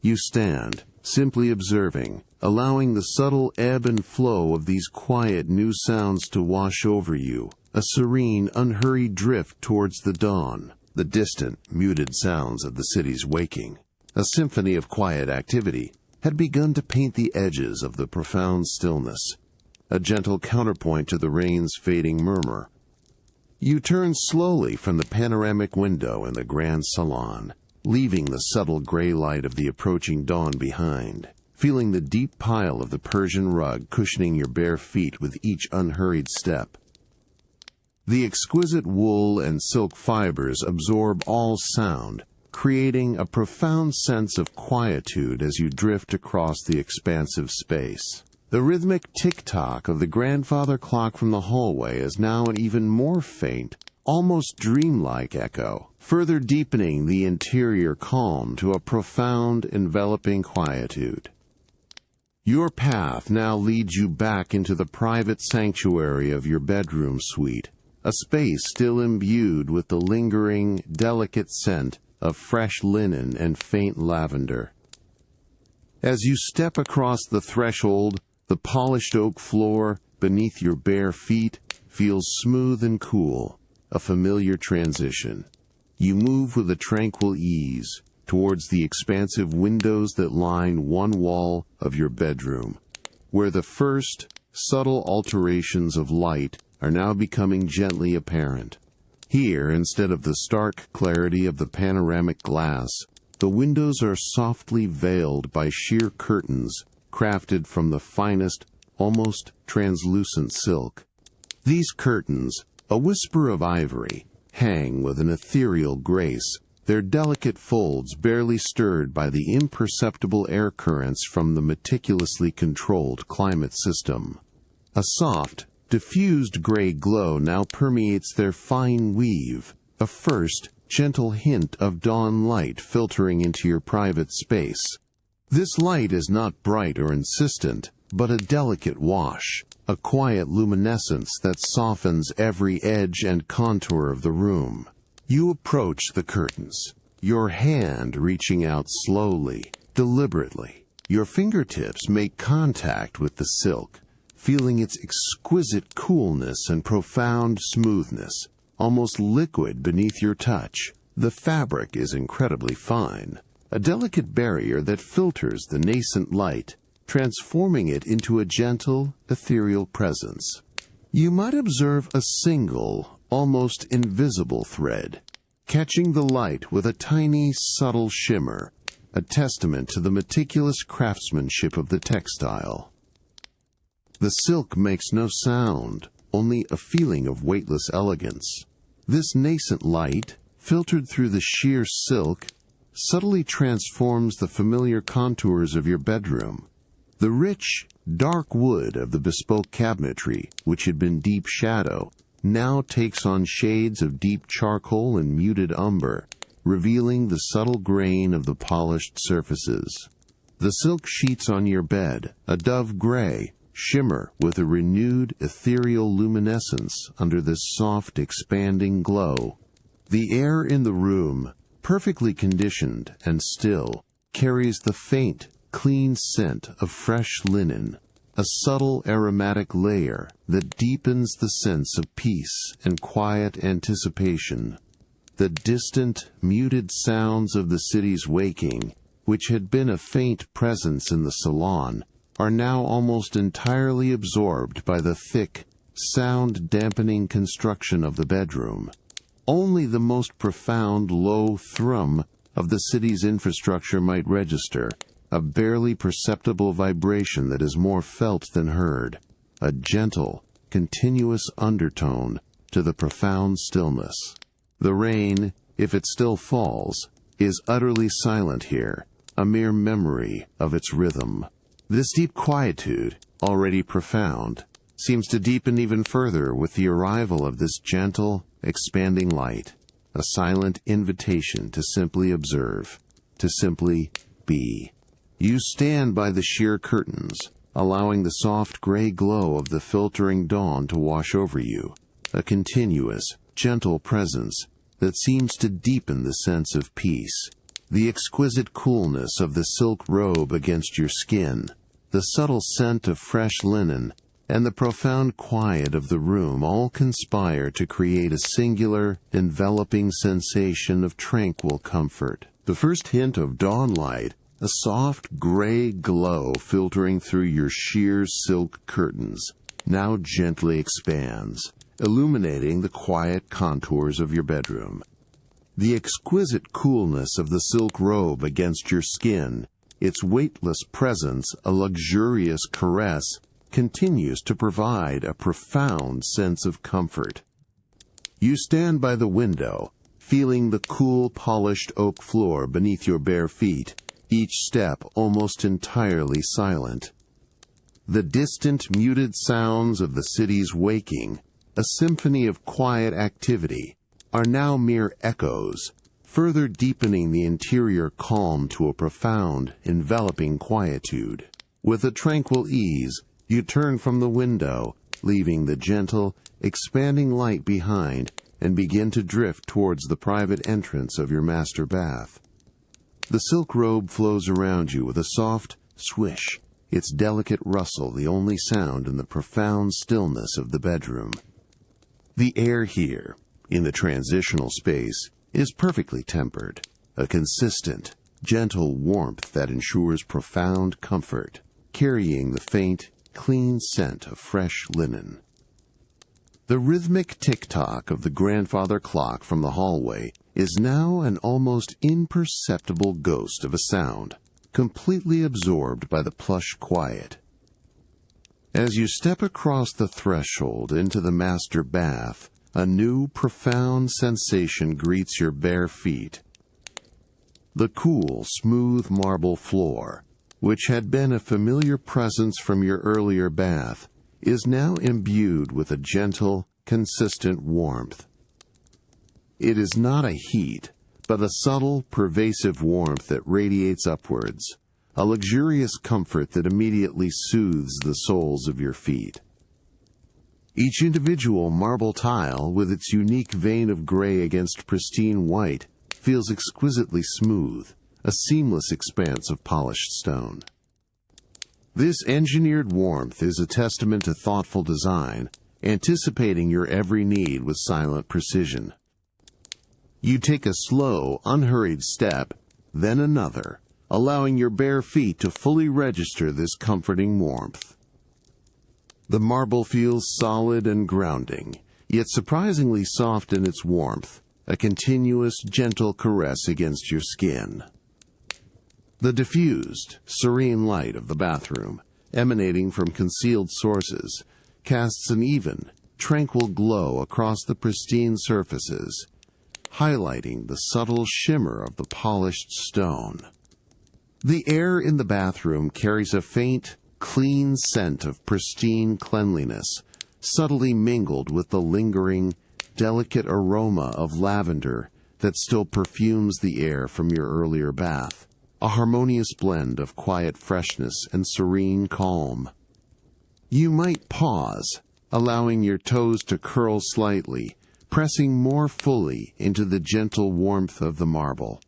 You stand, simply observing, allowing the subtle ebb and flow of these quiet new sounds to wash over you, a serene, unhurried drift towards the dawn. The distant, muted sounds of the city's waking, a symphony of quiet activity, had begun to paint the edges of the profound stillness, a gentle counterpoint to the rain's fading murmur. You turn slowly from the panoramic window in the grand salon, leaving the subtle gray light of the approaching dawn behind, feeling the deep pile of the Persian rug cushioning your bare feet with each unhurried step. The exquisite wool and silk fibers absorb all sound, creating a profound sense of quietude as you drift across the expansive space. The rhythmic tick-tock of the grandfather clock from the hallway is now an even more faint, almost dreamlike echo, further deepening the interior calm to a profound, enveloping quietude. Your path now leads you back into the private sanctuary of your bedroom suite, a space still imbued with the lingering, delicate scent of fresh linen and faint lavender. As you step across the threshold, the polished oak floor beneath your bare feet feels smooth and cool, a familiar transition. You move with a tranquil ease towards the expansive windows that line one wall of your bedroom, where the first, subtle alterations of light are now becoming gently apparent. Here, instead of the stark clarity of the panoramic glass, the windows are softly veiled by sheer curtains crafted from the finest, almost translucent silk. These curtains, a whisper of ivory, hang with an ethereal grace, their delicate folds barely stirred by the imperceptible air currents from the meticulously controlled climate system. A soft, diffused gray glow now permeates their fine weave, a first, gentle hint of dawn light filtering into your private space. This light is not bright or insistent, but a delicate wash, a quiet luminescence that softens every edge and contour of the room. You approach the curtains, your hand reaching out slowly, deliberately. Your fingertips make contact with the silk, feeling its exquisite coolness and profound smoothness, almost liquid beneath your touch. The fabric is incredibly fine, a delicate barrier that filters the nascent light, transforming it into a gentle, ethereal presence. You might observe a single, almost invisible thread, catching the light with a tiny, subtle shimmer, a testament to the meticulous craftsmanship of the textile. The silk makes no sound, only a feeling of weightless elegance. This nascent light, filtered through the sheer silk, subtly transforms the familiar contours of your bedroom. The rich, dark wood of the bespoke cabinetry, which had been deep shadow, now takes on shades of deep charcoal and muted umber, revealing the subtle grain of the polished surfaces. The silk sheets on your bed, a dove gray, shimmer with a renewed ethereal luminescence under this soft, expanding glow. The air in the room, perfectly conditioned and still, carries the faint, clean scent of fresh linen, a subtle aromatic layer that deepens the sense of peace and quiet anticipation. The distant, muted sounds of the city's waking, which had been a faint presence in the salon, are now almost entirely absorbed by the thick, sound-dampening construction of the bedroom. Only the most profound low thrum of the city's infrastructure might register, a barely perceptible vibration that is more felt than heard, a gentle, continuous undertone to the profound stillness. The rain, if it still falls, is utterly silent here, a mere memory of its rhythm. This deep quietude, already profound, seems to deepen even further with the arrival of this gentle, expanding light, a silent invitation to simply observe, to simply be. You stand by the sheer curtains, allowing the soft gray glow of the filtering dawn to wash over you, a continuous, gentle presence that seems to deepen the sense of peace. The exquisite coolness of the silk robe against your skin, the subtle scent of fresh linen, and the profound quiet of the room all conspire to create a singular, enveloping sensation of tranquil comfort. The first hint of dawn light, a soft gray glow filtering through your sheer silk curtains, now gently expands, illuminating the quiet contours of your bedroom. The exquisite coolness of the silk robe against your skin, its weightless presence, a luxurious caress, continues to provide a profound sense of comfort. You stand by the window, feeling the cool, polished oak floor beneath your bare feet, each step almost entirely silent. The distant, muted sounds of the city's waking, a symphony of quiet activity, are now mere echoes, further deepening the interior calm to a profound, enveloping quietude. With a tranquil ease, you turn from the window, leaving the gentle, expanding light behind, and begin to drift towards the private entrance of your master bath. The silk robe flows around you with a soft swish, its delicate rustle the only sound in the profound stillness of the bedroom. The air here, in the transitional space, is perfectly tempered, a consistent, gentle warmth that ensures profound comfort, carrying the faint, clean scent of fresh linen. The rhythmic tick-tock of the grandfather clock from the hallway is now an almost imperceptible ghost of a sound, completely absorbed by the plush quiet. As you step across the threshold into the master bath, a new, profound sensation greets your bare feet. The cool, smooth marble floor, which had been a familiar presence from your earlier bath, is now imbued with a gentle, consistent warmth. It is not a heat, but a subtle, pervasive warmth that radiates upwards, a luxurious comfort that immediately soothes the soles of your feet. Each individual marble tile, with its unique vein of gray against pristine white, feels exquisitely smooth, a seamless expanse of polished stone. This engineered warmth is a testament to thoughtful design, anticipating your every need with silent precision. You take a slow, unhurried step, then another, allowing your bare feet to fully register this comforting warmth. The marble feels solid and grounding, yet surprisingly soft in its warmth, a continuous, gentle caress against your skin. The diffused, serene light of the bathroom, emanating from concealed sources, casts an even, tranquil glow across the pristine surfaces, highlighting the subtle shimmer of the polished stone. The air in the bathroom carries a faint, clean scent of pristine cleanliness, subtly mingled with the lingering, delicate aroma of lavender that still perfumes the air from your earlier bath, a harmonious blend of quiet freshness and serene calm. You might pause, allowing your toes to curl slightly, pressing more fully into the gentle warmth of the marble.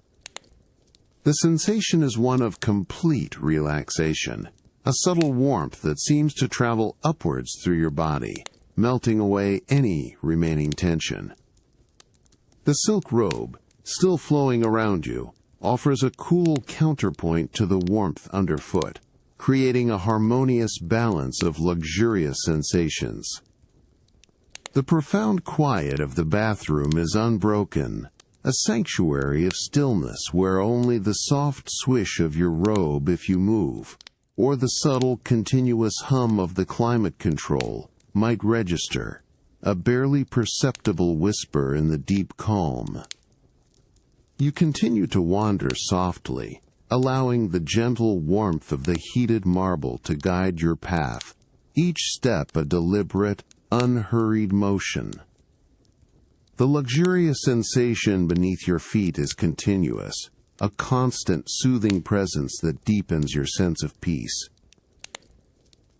The sensation is one of complete relaxation, a subtle warmth that seems to travel upwards through your body, melting away any remaining tension. The silk robe, still flowing around you, offers a cool counterpoint to the warmth underfoot, creating a harmonious balance of luxurious sensations. The profound quiet of the bathroom is unbroken, a sanctuary of stillness where only the soft swish of your robe if you move, or the subtle, continuous hum of the climate control might register, a barely perceptible whisper in the deep calm. You continue to wander softly, allowing the gentle warmth of the heated marble to guide your path, each step a deliberate, unhurried motion. The luxurious sensation beneath your feet is continuous, a constant soothing presence that deepens your sense of peace.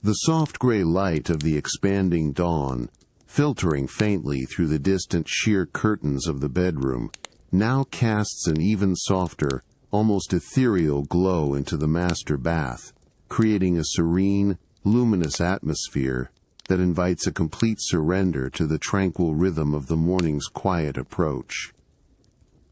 The soft gray light of the expanding dawn, filtering faintly through the distant sheer curtains of the bedroom, now casts an even softer, almost ethereal glow into the master bath, creating a serene, luminous atmosphere that invites a complete surrender to the tranquil rhythm of the morning's quiet approach.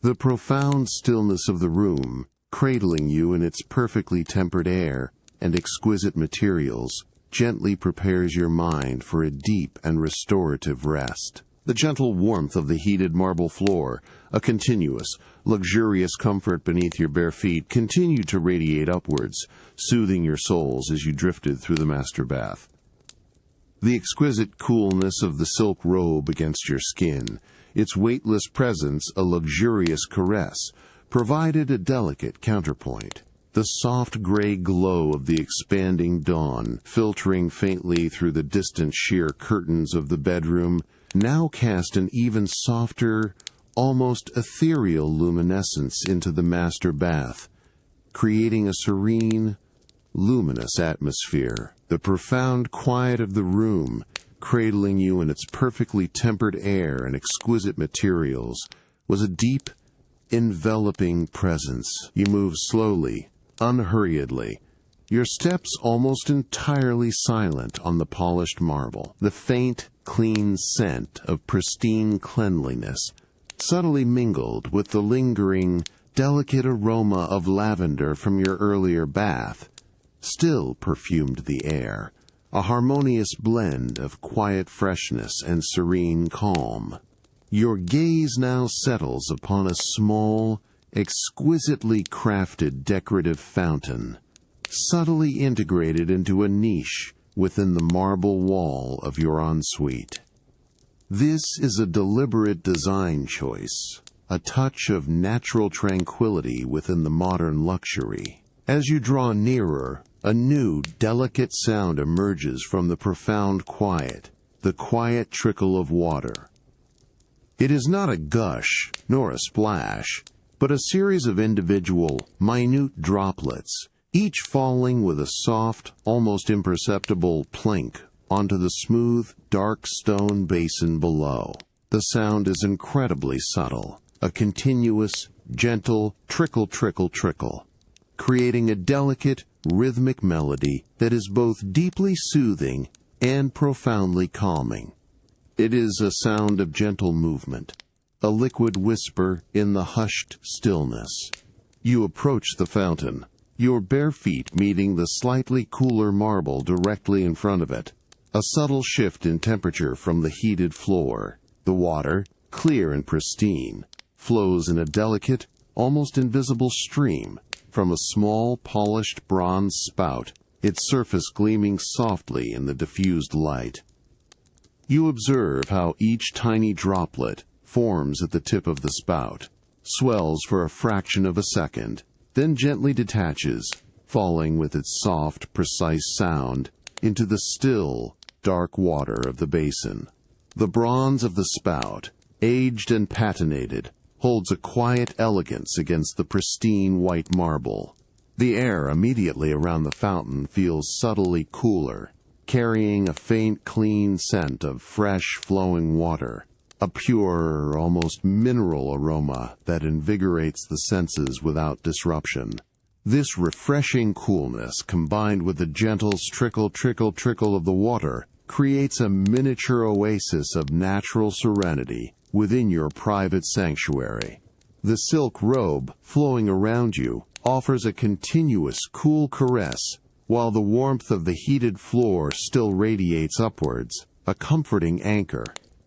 The profound stillness of the room, cradling you in its perfectly tempered air and exquisite materials, gently prepares your mind for a deep and restorative rest. The gentle warmth of the heated marble floor, a continuous, luxurious comfort beneath your bare feet, continued to radiate upwards, soothing your souls as you drifted through the master bath. The exquisite coolness of the silk robe against your skin, its weightless presence a luxurious caress, provided a delicate counterpoint. The soft gray glow of the expanding dawn, filtering faintly through the distant sheer curtains of the bedroom, now cast an even softer, almost ethereal luminescence into the master bath, creating a serene, luminous atmosphere. The profound quiet of the room, cradling you in its perfectly tempered air and exquisite materials, was a deep, enveloping presence. You moved slowly, unhurriedly, your steps almost entirely silent on the polished marble. The faint, clean scent of pristine cleanliness subtly mingled with the lingering, delicate aroma of lavender from your earlier bath, still perfumed the air, a harmonious blend of quiet freshness and serene calm. Your gaze now settles upon a small, exquisitely crafted decorative fountain, subtly integrated into a niche within the marble wall of your ensuite. This is a deliberate design choice, a touch of natural tranquility within the modern luxury. As you draw nearer, a new, delicate sound emerges from the profound quiet, the quiet trickle of water. It is not a gush, nor a splash, but a series of individual, minute droplets, each falling with a soft, almost imperceptible plink onto the smooth, dark stone basin below. The sound is incredibly subtle, a continuous, gentle trickle, trickle, trickle, creating a delicate, rhythmic melody that is both deeply soothing and profoundly calming. It is a sound of gentle movement, a liquid whisper in the hushed stillness. You approach the fountain, your bare feet meeting the slightly cooler marble directly in front of it. A subtle shift in temperature from the heated floor. The water, clear and pristine, flows in a delicate, almost invisible stream from a small, polished bronze spout, its surface gleaming softly in the diffused light. You observe how each tiny droplet forms at the tip of the spout, swells for a fraction of a second, then gently detaches, falling with its soft, precise sound into the still, dark water of the basin. The bronze of the spout, aged and patinated, holds a quiet elegance against the pristine white marble. The air immediately around the fountain feels subtly cooler, carrying a faint, clean scent of fresh, flowing water, a pure, almost mineral aroma that invigorates the senses without disruption. This refreshing coolness, combined with the gentle trickle, trickle, trickle of the water, creates a miniature oasis of natural serenity within your private sanctuary. The silk robe, flowing around you, offers a continuous, cool caress, while the warmth of the heated floor still radiates upwards, a comforting anchor.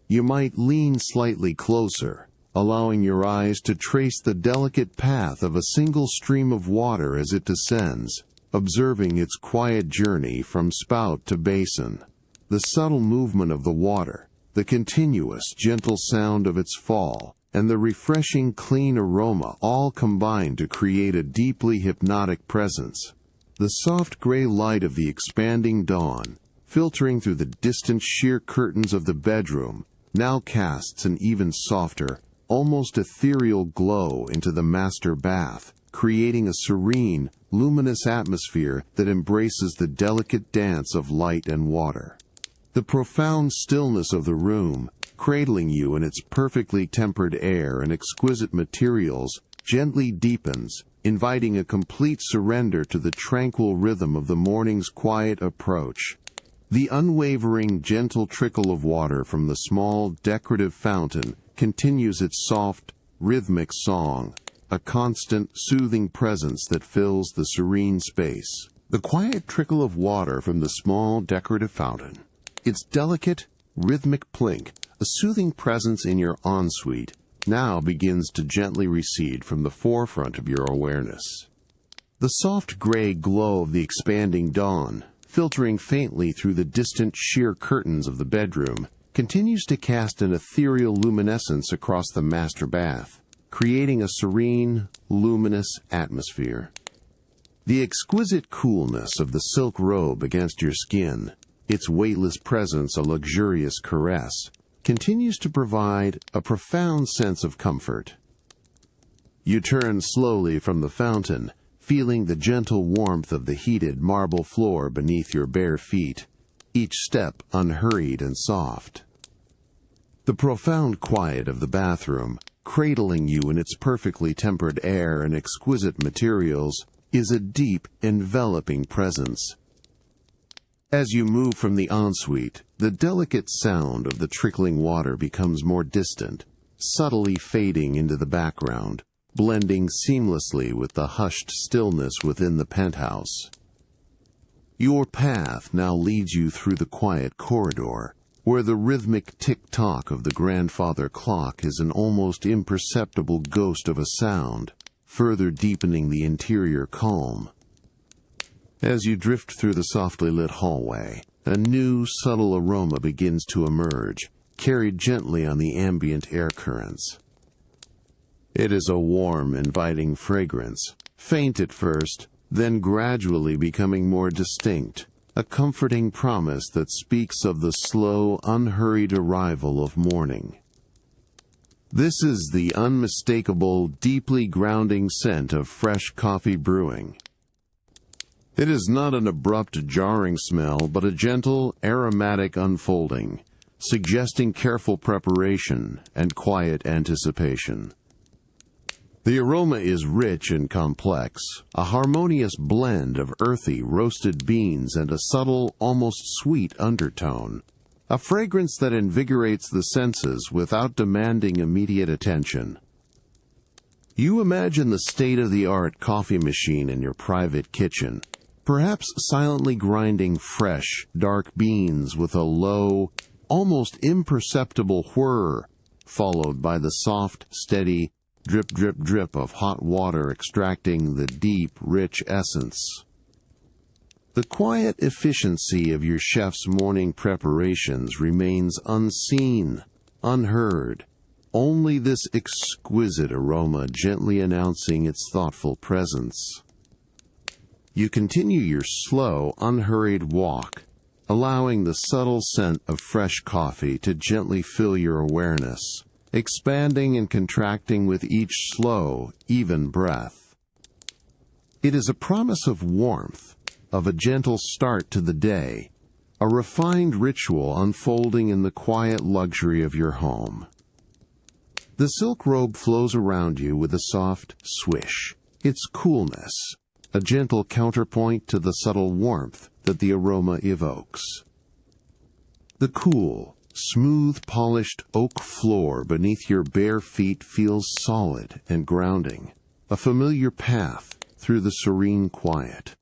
You might lean slightly closer, allowing your eyes to trace the delicate path of a single stream of water as it descends, observing its quiet journey from spout to basin. The subtle movement of the water, the continuous, gentle sound of its fall, and the refreshing, clean aroma all combine to create a deeply hypnotic presence. The soft gray light of the expanding dawn, filtering through the distant sheer curtains of the bedroom, now casts an even softer, almost ethereal glow into the master bath, creating a serene, luminous atmosphere that embraces the delicate dance of light and water. The profound stillness of the room, cradling you in its perfectly tempered air and exquisite materials, gently deepens, inviting a complete surrender to the tranquil rhythm of the morning's quiet approach. The unwavering, gentle trickle of water from the small, decorative fountain continues its soft, rhythmic song, a constant, soothing presence that fills the serene space. The quiet trickle of water from the small, decorative fountain, its delicate, rhythmic plink, a soothing presence in your ensuite, now begins to gently recede from the forefront of your awareness. The soft gray glow of the expanding dawn, filtering faintly through the distant sheer curtains of the bedroom, continues to cast an ethereal luminescence across the master bath, creating a serene, luminous atmosphere. The exquisite coolness of the silk robe against your skin, its weightless presence a luxurious caress, continues to provide a profound sense of comfort. You turn slowly from the fountain, feeling the gentle warmth of the heated marble floor beneath your bare feet, each step unhurried and soft. The profound quiet of the bathroom, cradling you in its perfectly tempered air and exquisite materials, is a deep, enveloping presence. As you move from the ensuite, the delicate sound of the trickling water becomes more distant, subtly fading into the background, blending seamlessly with the hushed stillness within the penthouse. Your path now leads you through the quiet corridor, where the rhythmic tick-tock of the grandfather clock is an almost imperceptible ghost of a sound, further deepening the interior calm. As you drift through the softly lit hallway, a new, subtle aroma begins to emerge, carried gently on the ambient air currents. It is a warm, inviting fragrance, faint at first, then gradually becoming more distinct, a comforting promise that speaks of the slow, unhurried arrival of morning. This is the unmistakable, deeply grounding scent of fresh coffee brewing. It is not an abrupt, jarring smell, but a gentle, aromatic unfolding, suggesting careful preparation and quiet anticipation. The aroma is rich and complex, a harmonious blend of earthy, roasted beans and a subtle, almost sweet undertone, a fragrance that invigorates the senses without demanding immediate attention. You imagine the state-of-the-art coffee machine in your private kitchen, perhaps silently grinding fresh, dark beans with a low, almost imperceptible whir, followed by the soft, steady, drip, drip, drip of hot water extracting the deep, rich essence. The quiet efficiency of your chef's morning preparations remains unseen, unheard, only this exquisite aroma gently announcing its thoughtful presence. You continue your slow, unhurried walk, allowing the subtle scent of fresh coffee to gently fill your awareness, expanding and contracting with each slow, even breath. It is a promise of warmth, of a gentle start to the day, a refined ritual unfolding in the quiet luxury of your home. The silk robe flows around you with a soft swish, its coolness, a gentle counterpoint to the subtle warmth that the aroma evokes. The cool, smooth, polished oak floor beneath your bare feet feels solid and grounding, a familiar path through the serene quiet.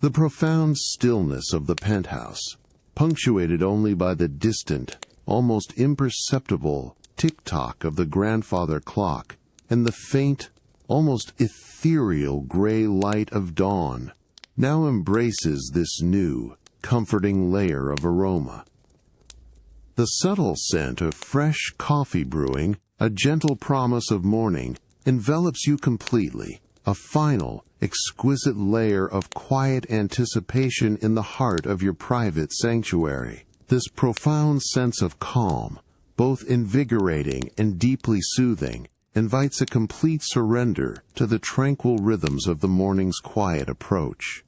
The profound stillness of the penthouse, punctuated only by the distant, almost imperceptible tick-tock of the grandfather clock and the faint, almost ethereal gray light of dawn, now embraces this new, comforting layer of aroma. The subtle scent of fresh coffee brewing, a gentle promise of morning, envelops you completely, a final, exquisite layer of quiet anticipation in the heart of your private sanctuary. This profound sense of calm, both invigorating and deeply soothing, invites a complete surrender to the tranquil rhythms of the morning's quiet approach.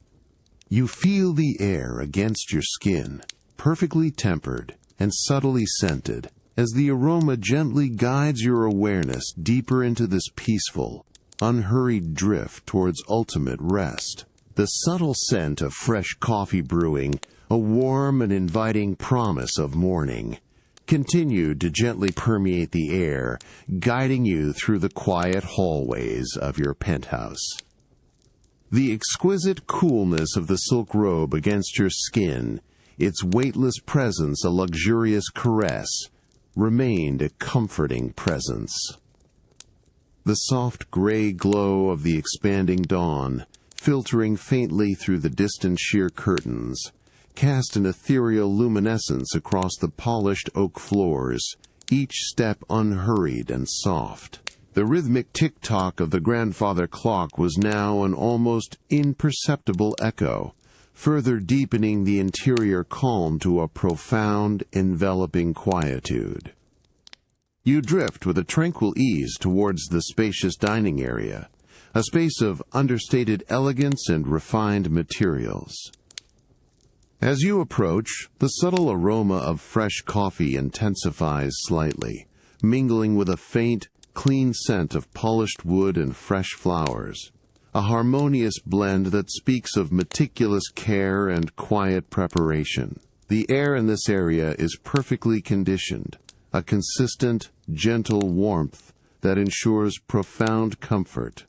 You feel the air against your skin, perfectly tempered and subtly scented, as the aroma gently guides your awareness deeper into this peaceful, unhurried drift towards ultimate rest. The subtle scent of fresh coffee brewing, a warm and inviting promise of morning, continued to gently permeate the air, guiding you through the quiet hallways of your penthouse. The exquisite coolness of the silk robe against your skin, its weightless presence a luxurious caress, remained a comforting presence. The soft gray glow of the expanding dawn, filtering faintly through the distant sheer curtains, cast an ethereal luminescence across the polished oak floors, each step unhurried and soft. The rhythmic tick-tock of the grandfather clock was now an almost imperceptible echo, further deepening the interior calm to a profound, enveloping quietude. You drift with a tranquil ease towards the spacious dining area, a space of understated elegance and refined materials. As you approach, the subtle aroma of fresh coffee intensifies slightly, mingling with a faint, clean scent of polished wood and fresh flowers, a harmonious blend that speaks of meticulous care and quiet preparation. The air in this area is perfectly conditioned, a consistent, gentle warmth that ensures profound comfort.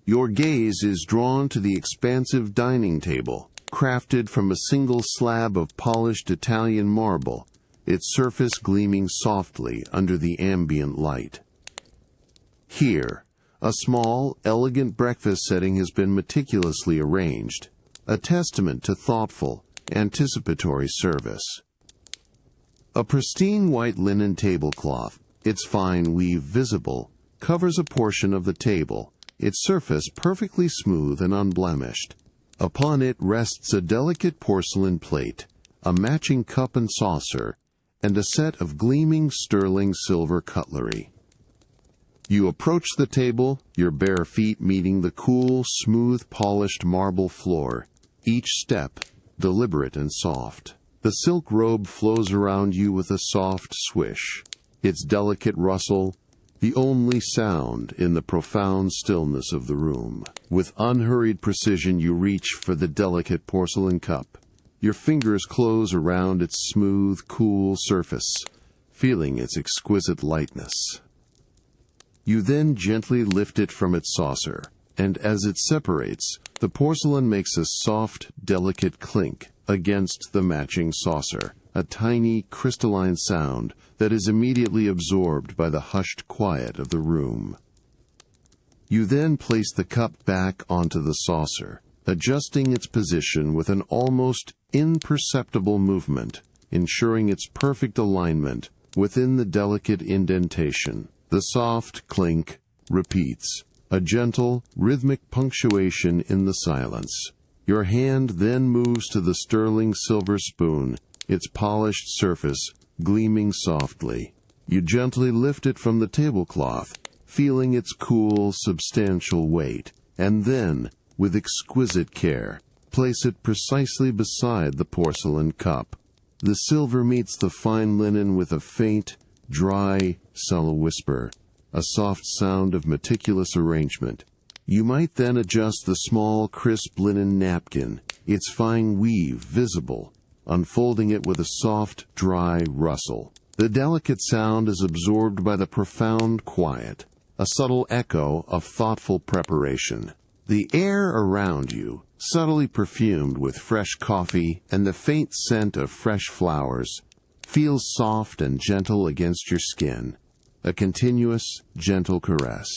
Your gaze is drawn to the expansive dining table, crafted from a single slab of polished Italian marble, its surface gleaming softly under the ambient light. Here, a small, elegant breakfast setting has been meticulously arranged, a testament to thoughtful, anticipatory service. A pristine white linen tablecloth, its fine weave visible, covers a portion of the table, its surface perfectly smooth and unblemished. Upon it rests a delicate porcelain plate, a matching cup and saucer, and a set of gleaming sterling silver cutlery. You approach the table, your bare feet meeting the cool, smooth, polished marble floor, each step deliberate and soft. The silk robe flows around you with a soft swish, its delicate rustle the only sound in the profound stillness of the room. With unhurried precision you reach for the delicate porcelain cup. Your fingers close around its smooth, cool surface, feeling its exquisite lightness. You then gently lift it from its saucer, and as it separates, the porcelain makes a soft, delicate clink against the matching saucer, a tiny, crystalline sound that is immediately absorbed by the hushed quiet of the room. You then place the cup back onto the saucer, adjusting its position with an almost imperceptible movement, ensuring its perfect alignment within the delicate indentation. The soft clink repeats, a gentle, rhythmic punctuation in the silence. Your hand then moves to the sterling silver spoon, its polished surface gleaming softly. You gently lift it from the tablecloth, feeling its cool, substantial weight, and then, with exquisite care, place it precisely beside the porcelain cup. The silver meets the fine linen with a faint, dry, subtle whisper, a soft sound of meticulous arrangement. You might then adjust the small, crisp linen napkin, its fine weave visible, unfolding it with a soft, dry rustle. The delicate sound is absorbed by the profound quiet, a subtle echo of thoughtful preparation. The air around you, subtly perfumed with fresh coffee and the faint scent of fresh flowers, feels soft and gentle against your skin, a continuous, gentle caress.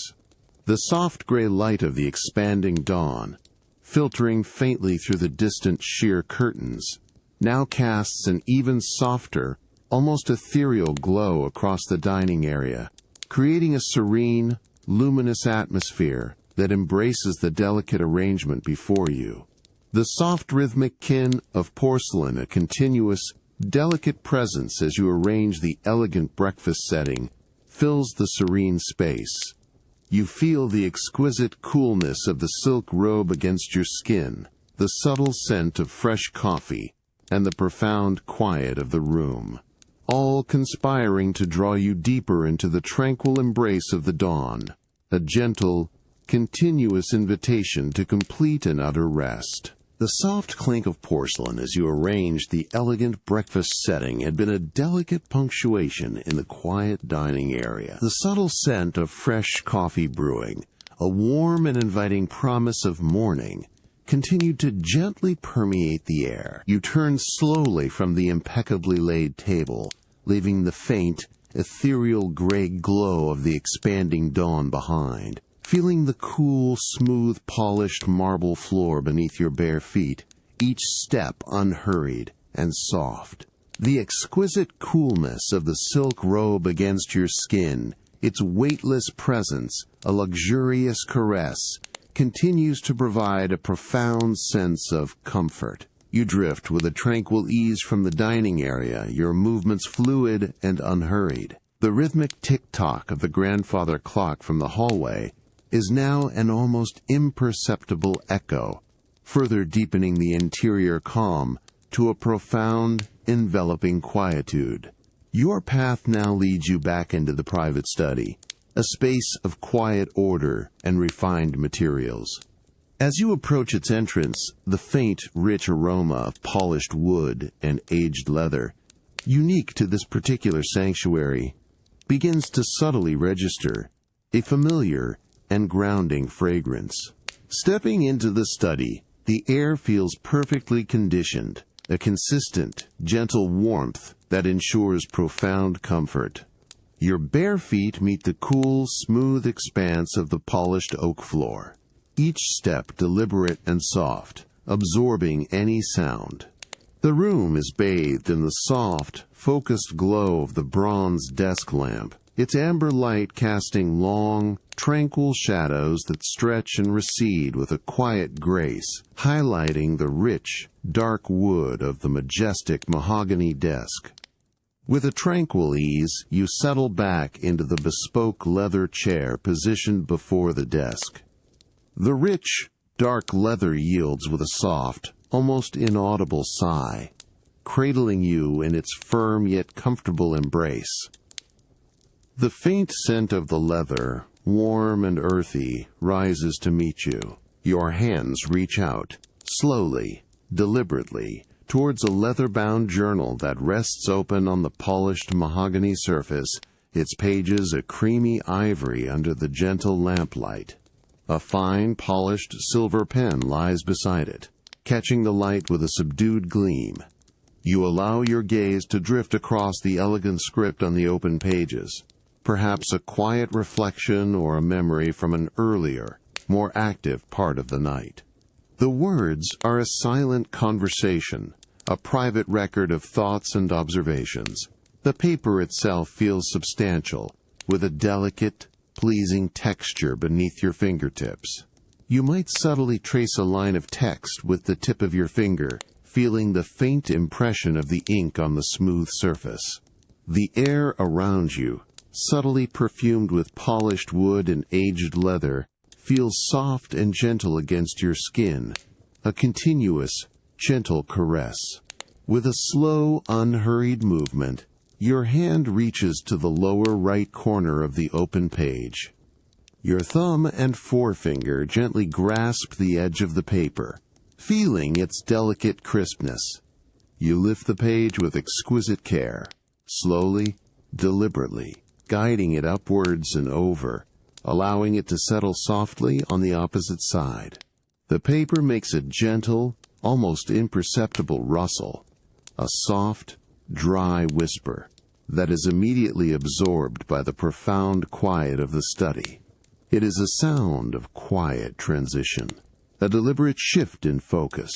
The soft gray light of the expanding dawn, filtering faintly through the distant sheer curtains, now casts an even softer, almost ethereal glow across the dining area, creating a serene, luminous atmosphere that embraces the delicate arrangement before you. The soft rhythmic kin of porcelain, a continuous, delicate presence as you arrange the elegant breakfast setting, fills the serene space. You feel the exquisite coolness of the silk robe against your skin, the subtle scent of fresh coffee, and the profound quiet of the room, all conspiring to draw you deeper into the tranquil embrace of the dawn, a gentle, continuous invitation to complete and utter rest. The soft clink of porcelain as you arranged the elegant breakfast setting had been a delicate punctuation in the quiet dining area. The subtle scent of fresh coffee brewing, a warm and inviting promise of morning, continued to gently permeate the air. You turned slowly from the impeccably laid table, leaving the faint, ethereal gray glow of the expanding dawn behind. Feeling the cool, smooth, polished marble floor beneath your bare feet, each step unhurried and soft. The exquisite coolness of the silk robe against your skin, its weightless presence, a luxurious caress, continues to provide a profound sense of comfort. You drift with a tranquil ease from the dining area, your movements fluid and unhurried. The rhythmic tick-tock of the grandfather clock from the hallway is now an almost imperceptible echo, further deepening the interior calm to a profound, enveloping quietude. Your path now leads you back into the private study, a space of quiet order and refined materials. As you approach its entrance, the faint, rich aroma of polished wood and aged leather, unique to this particular sanctuary, begins to subtly register, a familiar and grounding fragrance. Stepping into the study, the air feels perfectly conditioned, a consistent, gentle warmth that ensures profound comfort. Your bare feet meet the cool, smooth expanse of the polished oak floor, each step deliberate and soft, absorbing any sound. The room is bathed in the soft, focused glow of the bronze desk lamp, its amber light casting long, tranquil shadows that stretch and recede with a quiet grace, highlighting the rich, dark wood of the majestic mahogany desk. With a tranquil ease, you settle back into the bespoke leather chair positioned before the desk. The rich, dark leather yields with a soft, almost inaudible sigh, cradling you in its firm yet comfortable embrace. The faint scent of the leather, warm and earthy, rises to meet you. Your hands reach out, slowly, deliberately, towards a leather-bound journal that rests open on the polished mahogany surface, its pages a creamy ivory under the gentle lamplight. A fine, polished silver pen lies beside it, catching the light with a subdued gleam. You allow your gaze to drift across the elegant script on the open pages, perhaps a quiet reflection or a memory from an earlier, more active part of the night. The words are a silent conversation, a private record of thoughts and observations. The paper itself feels substantial, with a delicate, pleasing texture beneath your fingertips. You might subtly trace a line of text with the tip of your finger, feeling the faint impression of the ink on the smooth surface. The air around you, subtly perfumed with polished wood and aged leather, feels soft and gentle against your skin, a continuous, gentle caress. With a slow, unhurried movement, your hand reaches to the lower right corner of the open page. Your thumb and forefinger gently grasp the edge of the paper, feeling its delicate crispness. You lift the page with exquisite care, slowly, deliberately, guiding it upwards and over, allowing it to settle softly on the opposite side. The paper makes a gentle, almost imperceptible rustle, a soft, dry whisper that is immediately absorbed by the profound quiet of the study. It is a sound of quiet transition, a deliberate shift in focus.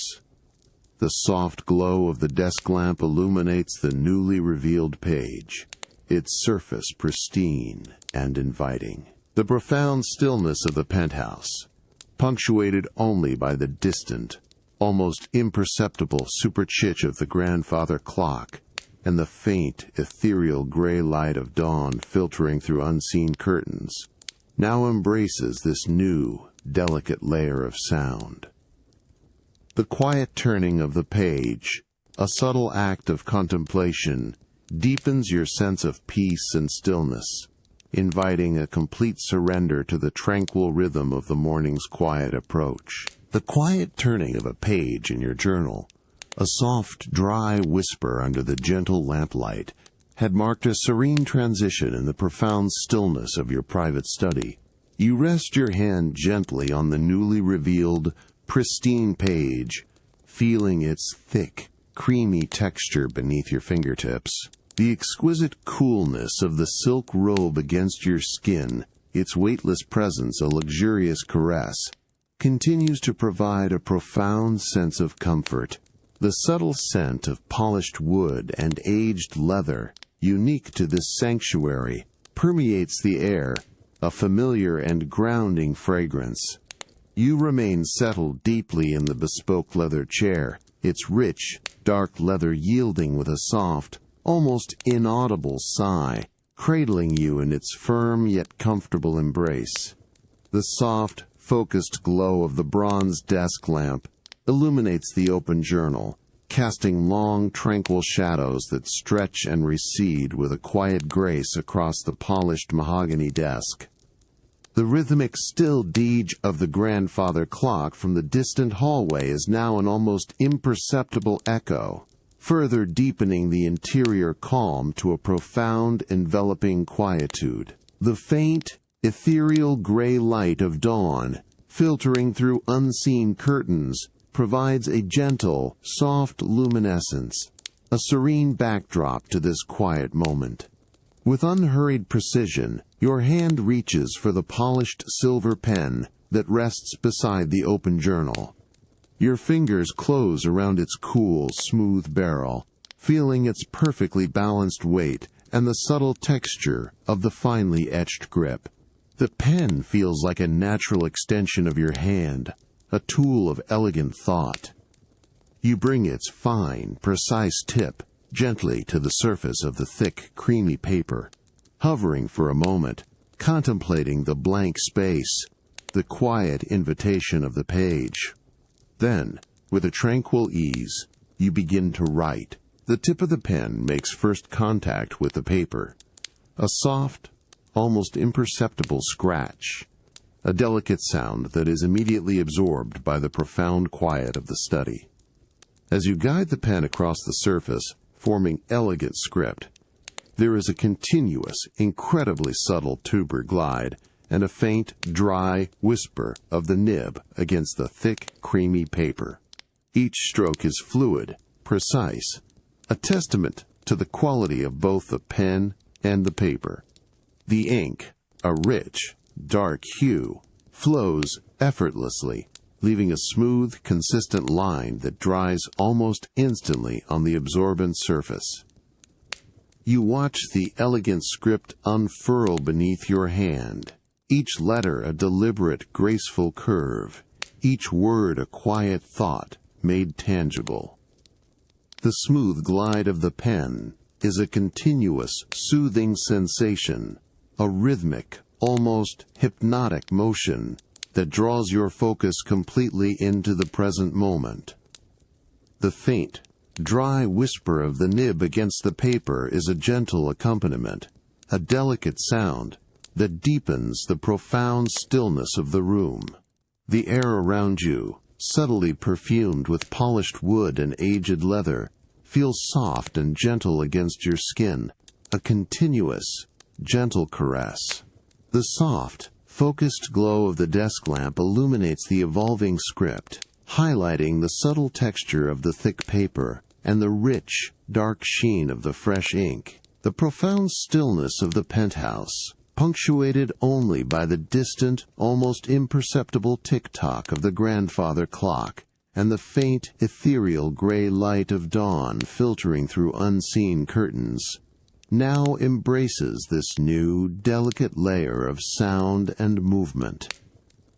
The soft glow of the desk lamp illuminates the newly revealed page, its surface pristine and inviting. The profound stillness of the penthouse, punctuated only by the distant, almost imperceptible superchitch of the grandfather clock, and the faint, ethereal gray light of dawn filtering through unseen curtains, now embraces this new, delicate layer of sound. The quiet turning of the page, a subtle act of contemplation, deepens your sense of peace and stillness, inviting a complete surrender to the tranquil rhythm of the morning's quiet approach. The quiet turning of a page in your journal, a soft, dry whisper under the gentle lamplight, had marked a serene transition in the profound stillness of your private study. You rest your hand gently on the newly revealed, pristine page, feeling its thick, creamy texture beneath your fingertips. The exquisite coolness of the silk robe against your skin, its weightless presence a luxurious caress, continues to provide a profound sense of comfort. The subtle scent of polished wood and aged leather, unique to this sanctuary, permeates the air, a familiar and grounding fragrance. You remain settled deeply in the bespoke leather chair, its rich, dark leather yielding with a soft, almost inaudible sigh, cradling you in its firm yet comfortable embrace. The soft, focused glow of the bronze desk lamp illuminates the open journal, casting long, tranquil shadows that stretch and recede with a quiet grace across the polished mahogany desk. The rhythmic still deej of the grandfather clock from the distant hallway is now an almost imperceptible echo, further deepening the interior calm to a profound, enveloping quietude. The faint, ethereal gray light of dawn, filtering through unseen curtains, provides a gentle, soft luminescence, a serene backdrop to this quiet moment. With unhurried precision, your hand reaches for the polished silver pen that rests beside the open journal. Your fingers close around its cool, smooth barrel, feeling its perfectly balanced weight and the subtle texture of the finely etched grip. The pen feels like a natural extension of your hand, a tool of elegant thought. You bring its fine, precise tip gently to the surface of the thick, creamy paper, hovering for a moment, contemplating the blank space, the quiet invitation of the page. Then, with a tranquil ease, you begin to write. The tip of the pen makes first contact with the paper. A soft, almost imperceptible scratch, a delicate sound that is immediately absorbed by the profound quiet of the study. As you guide the pen across the surface, forming elegant script, there is a continuous, incredibly subtle tuber glide and a faint, dry whisper of the nib against the thick, creamy paper. Each stroke is fluid, precise, a testament to the quality of both the pen and the paper. The ink, a rich, dark hue, flows effortlessly, leaving a smooth, consistent line that dries almost instantly on the absorbent surface. You watch the elegant script unfurl beneath your hand, each letter a deliberate, graceful curve, each word a quiet thought made tangible. The smooth glide of the pen is a continuous, soothing sensation, a rhythmic, almost hypnotic motion that draws your focus completely into the present moment. The faint, dry whisper of the nib against the paper is a gentle accompaniment, a delicate sound that deepens the profound stillness of the room. The air around you, subtly perfumed with polished wood and aged leather, feels soft and gentle against your skin, a continuous, gentle caress. The soft, focused glow of the desk lamp illuminates the evolving script, highlighting the subtle texture of the thick paper and the rich, dark sheen of the fresh ink. The profound stillness of the penthouse, punctuated only by the distant, almost imperceptible tick-tock of the grandfather clock, and the faint, ethereal gray light of dawn filtering through unseen curtains, now embraces this new, delicate layer of sound and movement.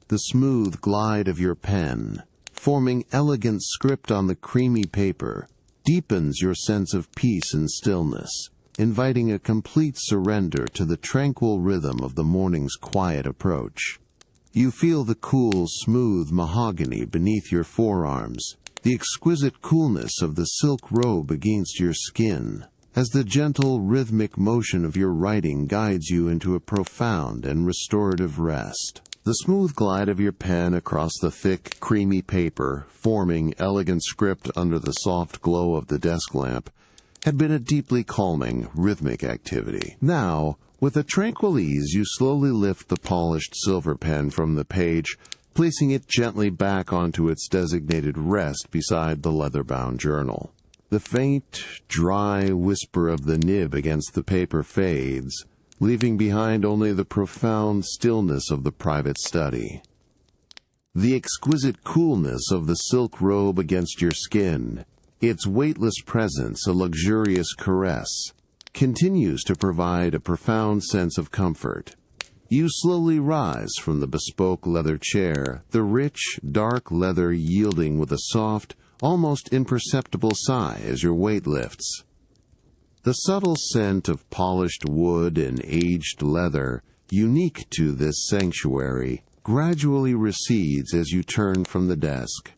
The smooth glide of your pen, forming elegant script on the creamy paper, deepens your sense of peace and stillness, inviting a complete surrender to the tranquil rhythm of the morning's quiet approach. You feel the cool, smooth mahogany beneath your forearms, the exquisite coolness of the silk robe against your skin, as the gentle, rhythmic motion of your writing guides you into a profound and restorative rest. The smooth glide of your pen across the thick, creamy paper, forming elegant script under the soft glow of the desk lamp, had been a deeply calming, rhythmic activity. Now, with a tranquil ease, you slowly lift the polished silver pen from the page, placing it gently back onto its designated rest beside the leather-bound journal. The faint, dry whisper of the nib against the paper fades, leaving behind only the profound stillness of the private study. The exquisite coolness of the silk robe against your skin, its weightless presence a luxurious caress, continues to provide a profound sense of comfort. You slowly rise from the bespoke leather chair, the rich, dark leather yielding with a soft, almost imperceptible sigh as your weight lifts. The subtle scent of polished wood and aged leather, unique to this sanctuary, gradually recedes as you turn from the desk.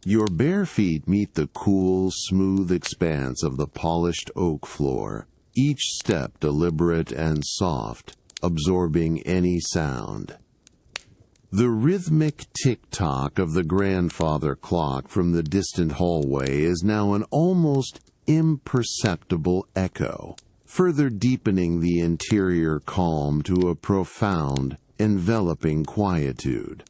Your bare feet meet the cool, smooth expanse of the polished oak floor, each step deliberate and soft, absorbing any sound. The rhythmic tick-tock of the grandfather clock from the distant hallway is now an almost imperceptible echo, further deepening the interior calm to a profound, enveloping quietude.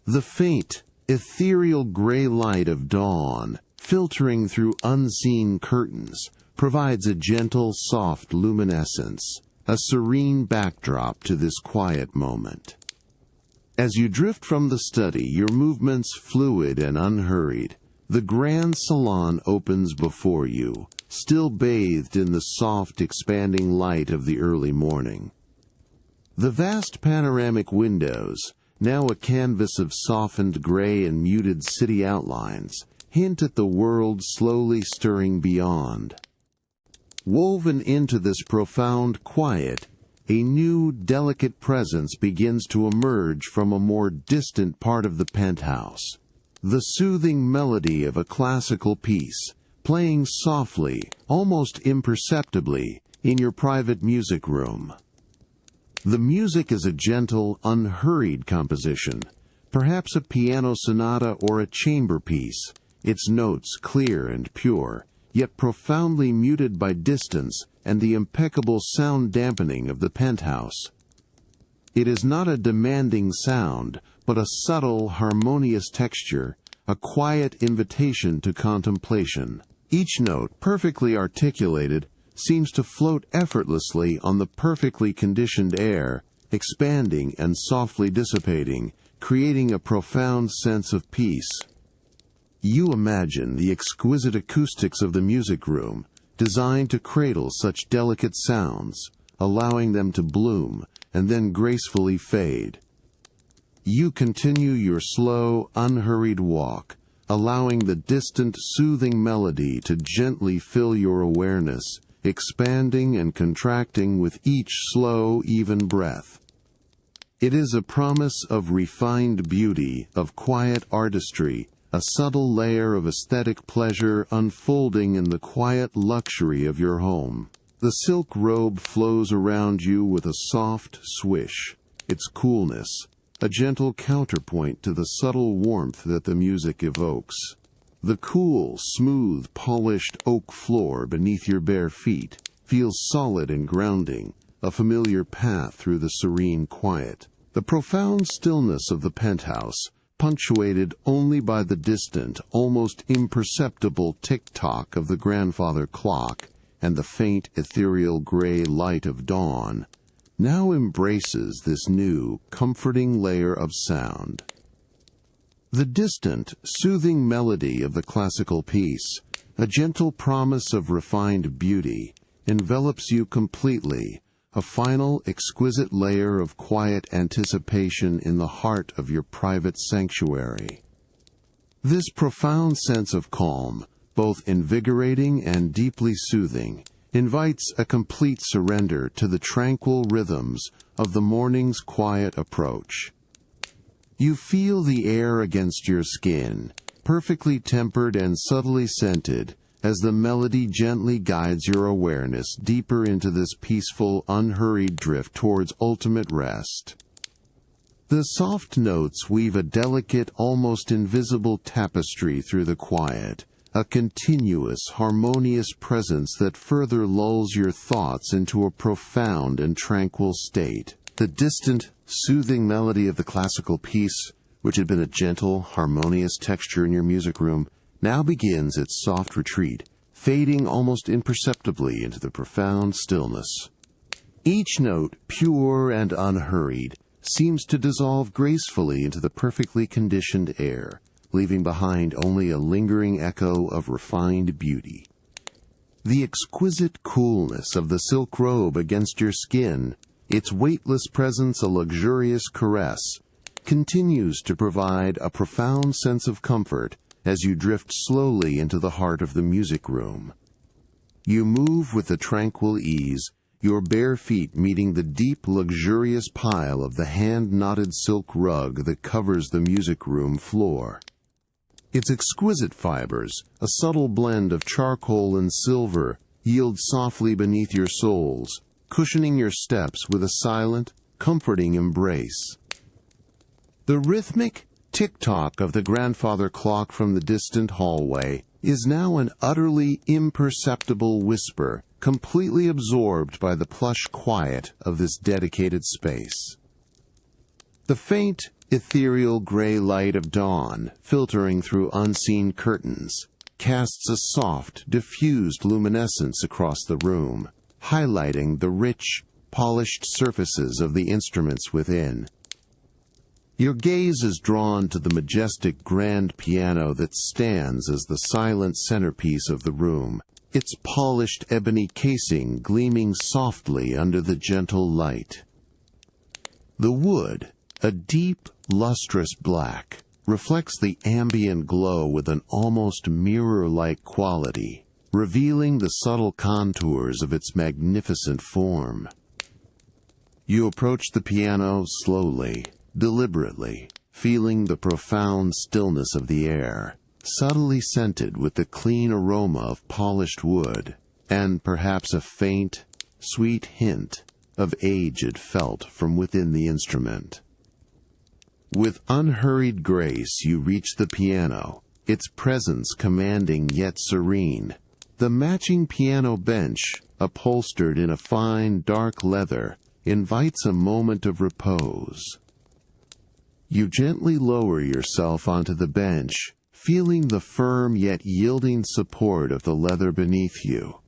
The faint, ethereal gray light of dawn, filtering through unseen curtains, provides a gentle, soft luminescence, a serene backdrop to this quiet moment. As you drift from the study, your movements fluid and unhurried, the grand salon opens before you, still bathed in the soft, expanding light of the early morning. The vast panoramic windows, now a canvas of softened gray and muted city outlines, hint at the world slowly stirring beyond. Woven into this profound quiet, a new, delicate presence begins to emerge from a more distant part of the penthouse. The soothing melody of a classical piece, playing softly, almost imperceptibly, in your private music room. The music is a gentle, unhurried composition, perhaps a piano sonata or a chamber piece, its notes clear and pure, yet profoundly muted by distance and the impeccable sound dampening of the penthouse. It is not a demanding sound, but a subtle, harmonious texture, a quiet invitation to contemplation. Each note, perfectly articulated, seems to float effortlessly on the perfectly conditioned air, expanding and softly dissipating, creating a profound sense of peace. You imagine the exquisite acoustics of the music room, designed to cradle such delicate sounds, allowing them to bloom and then gracefully fade. You continue your slow, unhurried walk, allowing the distant, soothing melody to gently fill your awareness, expanding and contracting with each slow, even breath. It is a promise of refined beauty, of quiet artistry, a subtle layer of aesthetic pleasure unfolding in the quiet luxury of your home. The silk robe flows around you with a soft swish, its coolness, a gentle counterpoint to the subtle warmth that the music evokes. The cool, smooth, polished oak floor beneath your bare feet feels solid and grounding, a familiar path through the serene quiet. The profound stillness of the penthouse, punctuated only by the distant, almost imperceptible tick-tock of the grandfather clock and the faint, ethereal gray light of dawn, now embraces this new, comforting layer of sound. The distant, soothing melody of the classical piece, a gentle promise of refined beauty, envelops you completely, a final, exquisite layer of quiet anticipation in the heart of your private sanctuary. This profound sense of calm, both invigorating and deeply soothing, invites a complete surrender to the tranquil rhythms of the morning's quiet approach. You feel the air against your skin, perfectly tempered and subtly scented, as the melody gently guides your awareness deeper into this peaceful, unhurried drift towards ultimate rest. The soft notes weave a delicate, almost invisible tapestry through the quiet, a continuous, harmonious presence that further lulls your thoughts into a profound and tranquil state. The distant, soothing melody of the classical piece, which had been a gentle, harmonious texture in your music room, now begins its soft retreat, fading almost imperceptibly into the profound stillness. Each note, pure and unhurried, seems to dissolve gracefully into the perfectly conditioned air, leaving behind only a lingering echo of refined beauty. The exquisite coolness of the silk robe against your skin, its weightless presence a luxurious caress, continues to provide a profound sense of comfort as you drift slowly into the heart of the music room. You move with a tranquil ease, your bare feet meeting the deep, luxurious pile of the hand-knotted silk rug that covers the music room floor. Its exquisite fibers, a subtle blend of charcoal and silver, yield softly beneath your soles, cushioning your steps with a silent, comforting embrace. The rhythmic tick-tock of the grandfather clock from the distant hallway is now an utterly imperceptible whisper, completely absorbed by the plush quiet of this dedicated space. The faint, ethereal gray light of dawn, filtering through unseen curtains, casts a soft, diffused luminescence across the room, highlighting the rich, polished surfaces of the instruments within. Your gaze is drawn to the majestic grand piano that stands as the silent centerpiece of the room, its polished ebony casing gleaming softly under the gentle light. The wood, a deep, lustrous black, reflects the ambient glow with an almost mirror-like quality, revealing the subtle contours of its magnificent form. You approach the piano slowly, deliberately, feeling the profound stillness of the air, subtly scented with the clean aroma of polished wood, and perhaps a faint, sweet hint of aged felt from within the instrument. With unhurried grace you reach the piano, its presence commanding yet serene. The matching piano bench, upholstered in a fine, dark leather, invites a moment of repose. You gently lower yourself onto the bench, feeling the firm yet yielding support of the leather beneath you.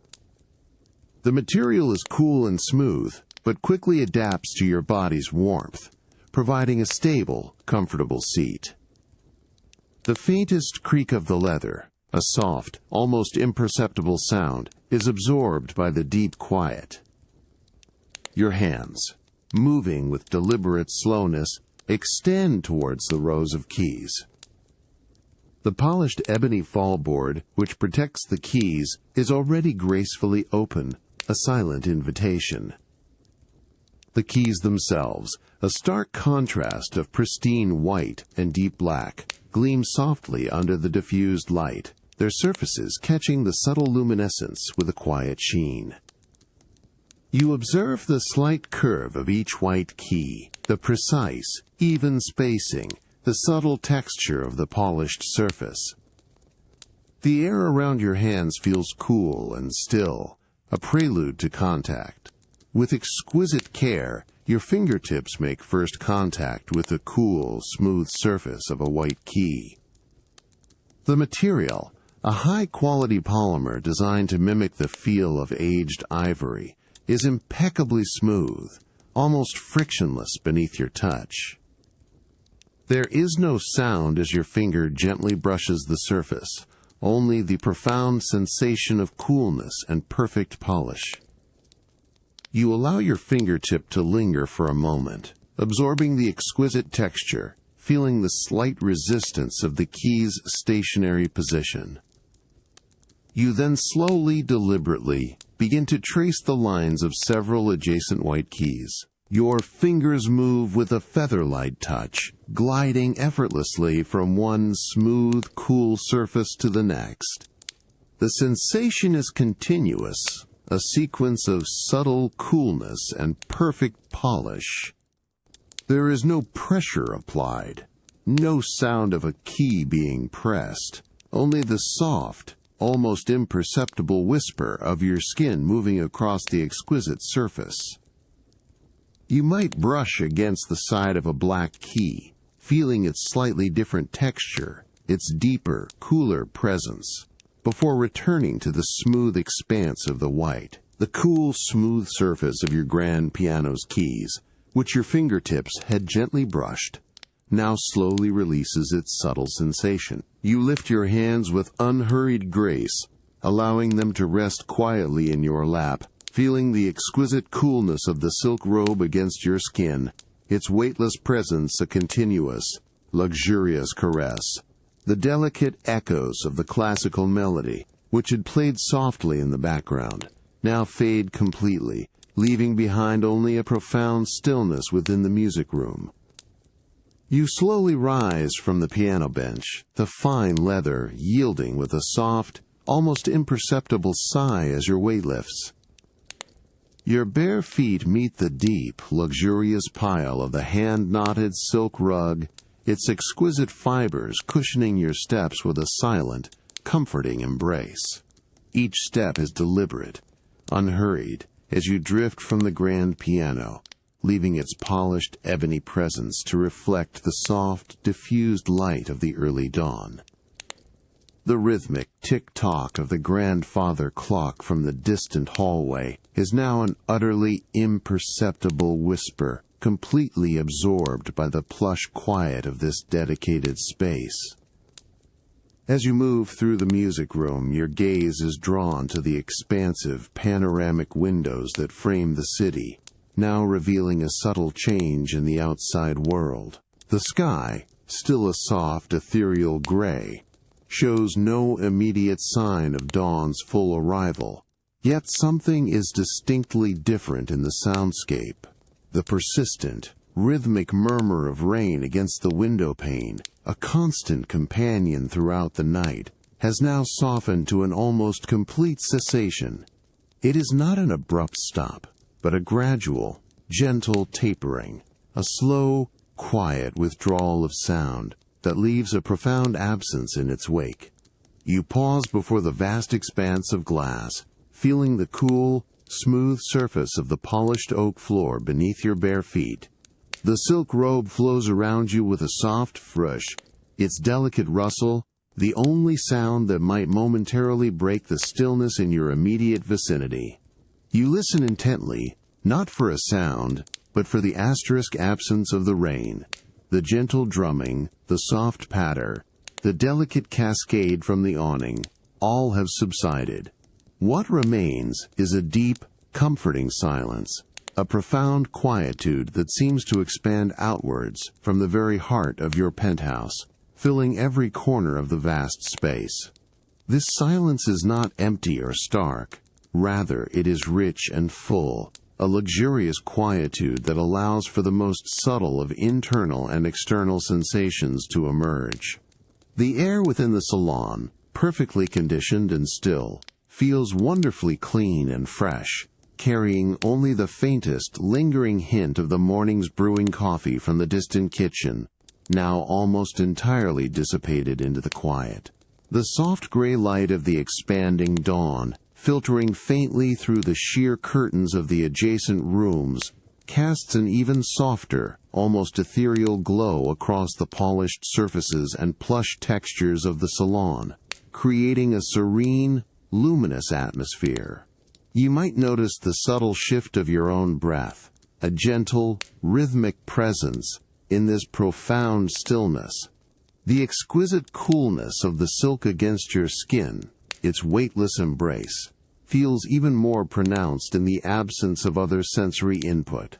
The material is cool and smooth, but quickly adapts to your body's warmth, providing a stable, comfortable seat. The faintest creak of the leather, a soft, almost imperceptible sound, is absorbed by the deep quiet. Your hands, moving with deliberate slowness, extend towards the rows of keys. The polished ebony fallboard, which protects the keys, is already gracefully open, a silent invitation. The keys themselves, a stark contrast of pristine white and deep black, gleam softly under the diffused light, their surfaces catching the subtle luminescence with a quiet sheen. You observe the slight curve of each white key, the precise, even spacing, the subtle texture of the polished surface. The air around your hands feels cool and still, a prelude to contact. With exquisite care, your fingertips make first contact with the cool, smooth surface of a white key. The material, a high-quality polymer designed to mimic the feel of aged ivory, is impeccably smooth, almost frictionless beneath your touch. There is no sound as your finger gently brushes the surface, only the profound sensation of coolness and perfect polish. You allow your fingertip to linger for a moment, absorbing the exquisite texture, feeling the slight resistance of the key's stationary position. You then slowly, deliberately, begin to trace the lines of several adjacent white keys. Your fingers move with a feather-light touch, gliding effortlessly from one smooth, cool surface to the next. The sensation is continuous, a sequence of subtle coolness and perfect polish. There is no pressure applied, no sound of a key being pressed, only the soft, almost imperceptible whisper of your skin moving across the exquisite surface. You might brush against the side of a black key, feeling its slightly different texture, its deeper, cooler presence, before returning to the smooth expanse of the white, the cool, smooth surface of your grand piano's keys, which your fingertips had gently brushed, now slowly releases its subtle sensation. You lift your hands with unhurried grace, allowing them to rest quietly in your lap, feeling the exquisite coolness of the silk robe against your skin, its weightless presence a continuous, luxurious caress. The delicate echoes of the classical melody, which had played softly in the background, now fade completely, leaving behind only a profound stillness within the music room. You slowly rise from the piano bench, the fine leather yielding with a soft, almost imperceptible sigh as your weight lifts. Your bare feet meet the deep, luxurious pile of the hand-knotted silk rug, its exquisite fibers cushioning your steps with a silent, comforting embrace. Each step is deliberate, unhurried, as you drift from the grand piano, leaving its polished ebony presence to reflect the soft, diffused light of the early dawn. The rhythmic tick-tock of the grandfather clock from the distant hallway is now an utterly imperceptible whisper, completely absorbed by the plush quiet of this dedicated space. As you move through the music room, your gaze is drawn to the expansive, panoramic windows that frame the city, now revealing a subtle change in the outside world. The sky, still a soft, ethereal gray, shows no immediate sign of dawn's full arrival, yet something is distinctly different in the soundscape. The persistent, rhythmic murmur of rain against the window pane, a constant companion throughout the night, has now softened to an almost complete cessation. It is not an abrupt stop, but a gradual, gentle tapering, a slow, quiet withdrawal of sound that leaves a profound absence in its wake. You pause before the vast expanse of glass, feeling the cool, smooth surface of the polished oak floor beneath your bare feet. The silk robe flows around you with a soft frush, its delicate rustle, the only sound that might momentarily break the stillness in your immediate vicinity. You listen intently, not for a sound, but for the asterisk absence of the rain, the gentle drumming, the soft patter, the delicate cascade from the awning, all have subsided. What remains is a deep, comforting silence, a profound quietude that seems to expand outwards from the very heart of your penthouse, filling every corner of the vast space. This silence is not empty or stark. Rather, it is rich and full, a luxurious quietude that allows for the most subtle of internal and external sensations to emerge. The air within the salon, perfectly conditioned and still, feels wonderfully clean and fresh, carrying only the faintest, lingering hint of the morning's brewing coffee from the distant kitchen, now almost entirely dissipated into the quiet. The soft gray light of the expanding dawn, filtering faintly through the sheer curtains of the adjacent rooms, casts an even softer, almost ethereal glow across the polished surfaces and plush textures of the salon, creating a serene, luminous atmosphere. You might notice the subtle shift of your own breath, a gentle, rhythmic presence, in this profound stillness. The exquisite coolness of the silk against your skin, its weightless embrace, feels even more pronounced in the absence of other sensory input.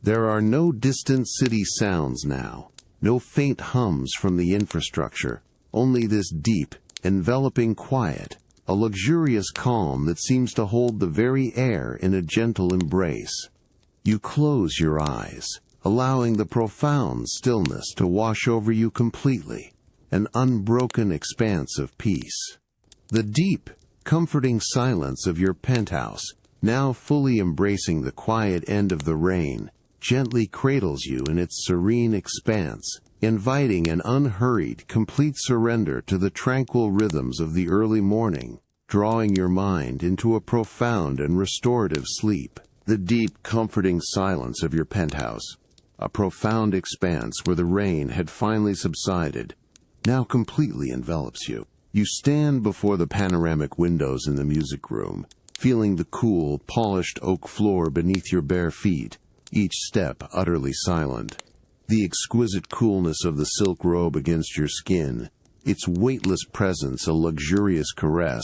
There are no distant city sounds now, no faint hums from the infrastructure, only this deep, enveloping quiet, a luxurious calm that seems to hold the very air in a gentle embrace. You close your eyes, allowing the profound stillness to wash over you completely, an unbroken expanse of peace. The deep, comforting silence of your penthouse, now fully embracing the quiet end of the rain, gently cradles you in its serene expanse, inviting an unhurried, complete surrender to the tranquil rhythms of the early morning, drawing your mind into a profound and restorative sleep. The deep, comforting silence of your penthouse, a profound expanse where the rain had finally subsided, now completely envelops you. You stand before the panoramic windows in the music room, feeling the cool, polished oak floor beneath your bare feet, each step utterly silent. The exquisite coolness of the silk robe against your skin, its weightless presence a luxurious caress,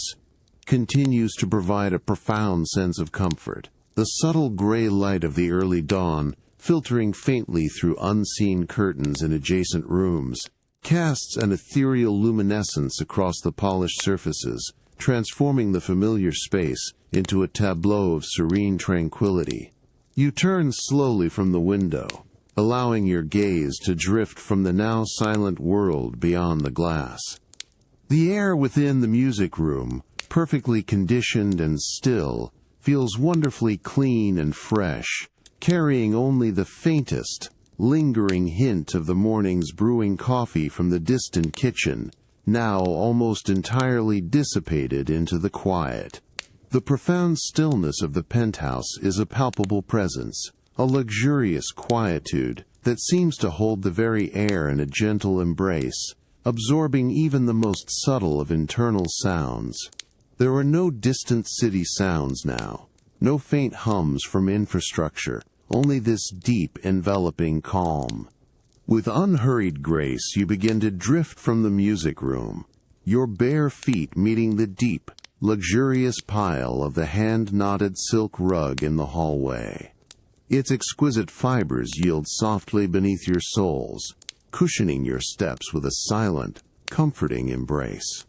continues to provide a profound sense of comfort. The subtle gray light of the early dawn, filtering faintly through unseen curtains in adjacent rooms, casts an ethereal luminescence across the polished surfaces, transforming the familiar space into a tableau of serene tranquility. You turn slowly from the window, allowing your gaze to drift from the now silent world beyond the glass. The air within the music room, perfectly conditioned and still, feels wonderfully clean and fresh, carrying only the faintest, lingering hint of the morning's brewing coffee from the distant kitchen, now almost entirely dissipated into the quiet. The profound stillness of the penthouse is a palpable presence, a luxurious quietude that seems to hold the very air in a gentle embrace, absorbing even the most subtle of internal sounds. There are no distant city sounds now, no faint hums from infrastructure, only this deep, enveloping calm. With unhurried grace, you begin to drift from the music room, your bare feet meeting the deep, luxurious pile of the hand-knotted silk rug in the hallway. Its exquisite fibers yield softly beneath your soles, cushioning your steps with a silent, comforting embrace.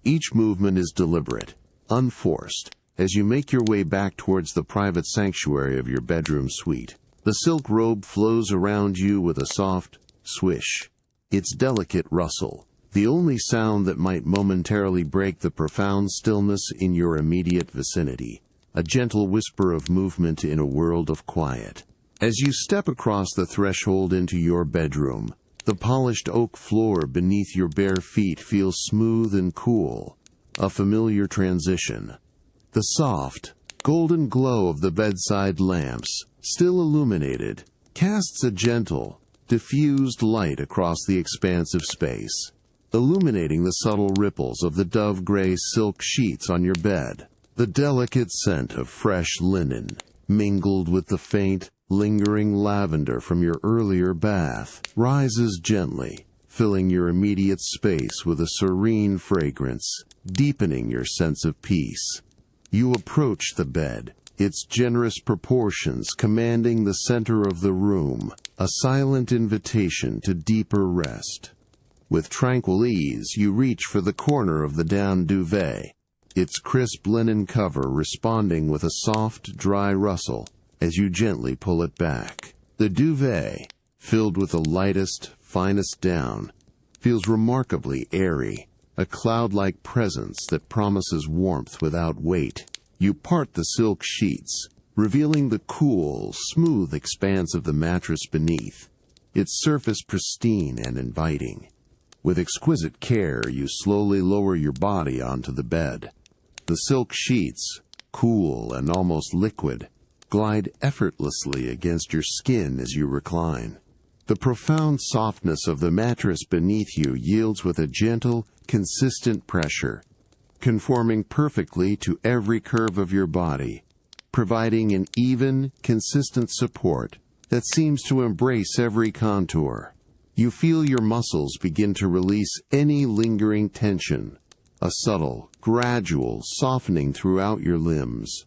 Each movement is deliberate, unforced, as you make your way back towards the private sanctuary of your bedroom suite. The silk robe flows around you with a soft swish, its delicate rustle, the only sound that might momentarily break the profound stillness in your immediate vicinity, a gentle whisper of movement in a world of quiet. As you step across the threshold into your bedroom, the polished oak floor beneath your bare feet feels smooth and cool, a familiar transition. The soft, golden glow of the bedside lamps, still illuminated, casts a gentle, diffused light across the expanse of space, illuminating the subtle ripples of the dove-gray silk sheets on your bed. The delicate scent of fresh linen, mingled with the faint, lingering lavender from your earlier bath, rises gently, filling your immediate space with a serene fragrance, deepening your sense of peace. You approach the bed, its generous proportions commanding the center of the room, a silent invitation to deeper rest. With tranquil ease, you reach for the corner of the down duvet, its crisp linen cover responding with a soft, dry rustle as you gently pull it back. The duvet, filled with the lightest, finest down, feels remarkably airy, a cloud-like presence that promises warmth without weight. You part the silk sheets, revealing the cool, smooth expanse of the mattress beneath, its surface pristine and inviting. With exquisite care, you slowly lower your body onto the bed. The silk sheets, cool and almost liquid, glide effortlessly against your skin as you recline. The profound softness of the mattress beneath you yields with a gentle, consistent pressure, conforming perfectly to every curve of your body, providing an even, consistent support that seems to embrace every contour. You feel your muscles begin to release any lingering tension, a subtle, gradual softening throughout your limbs.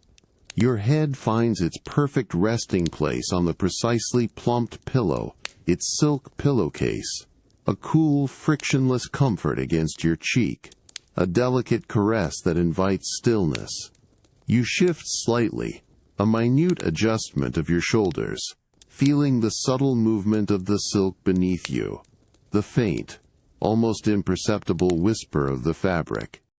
Your head finds its perfect resting place on the precisely plumped pillow, its silk pillowcase, a cool, frictionless comfort against your cheek, a delicate caress that invites stillness. You shift slightly, a minute adjustment of your shoulders, feeling the subtle movement of the silk beneath you, the faint, almost imperceptible whisper of the fabric.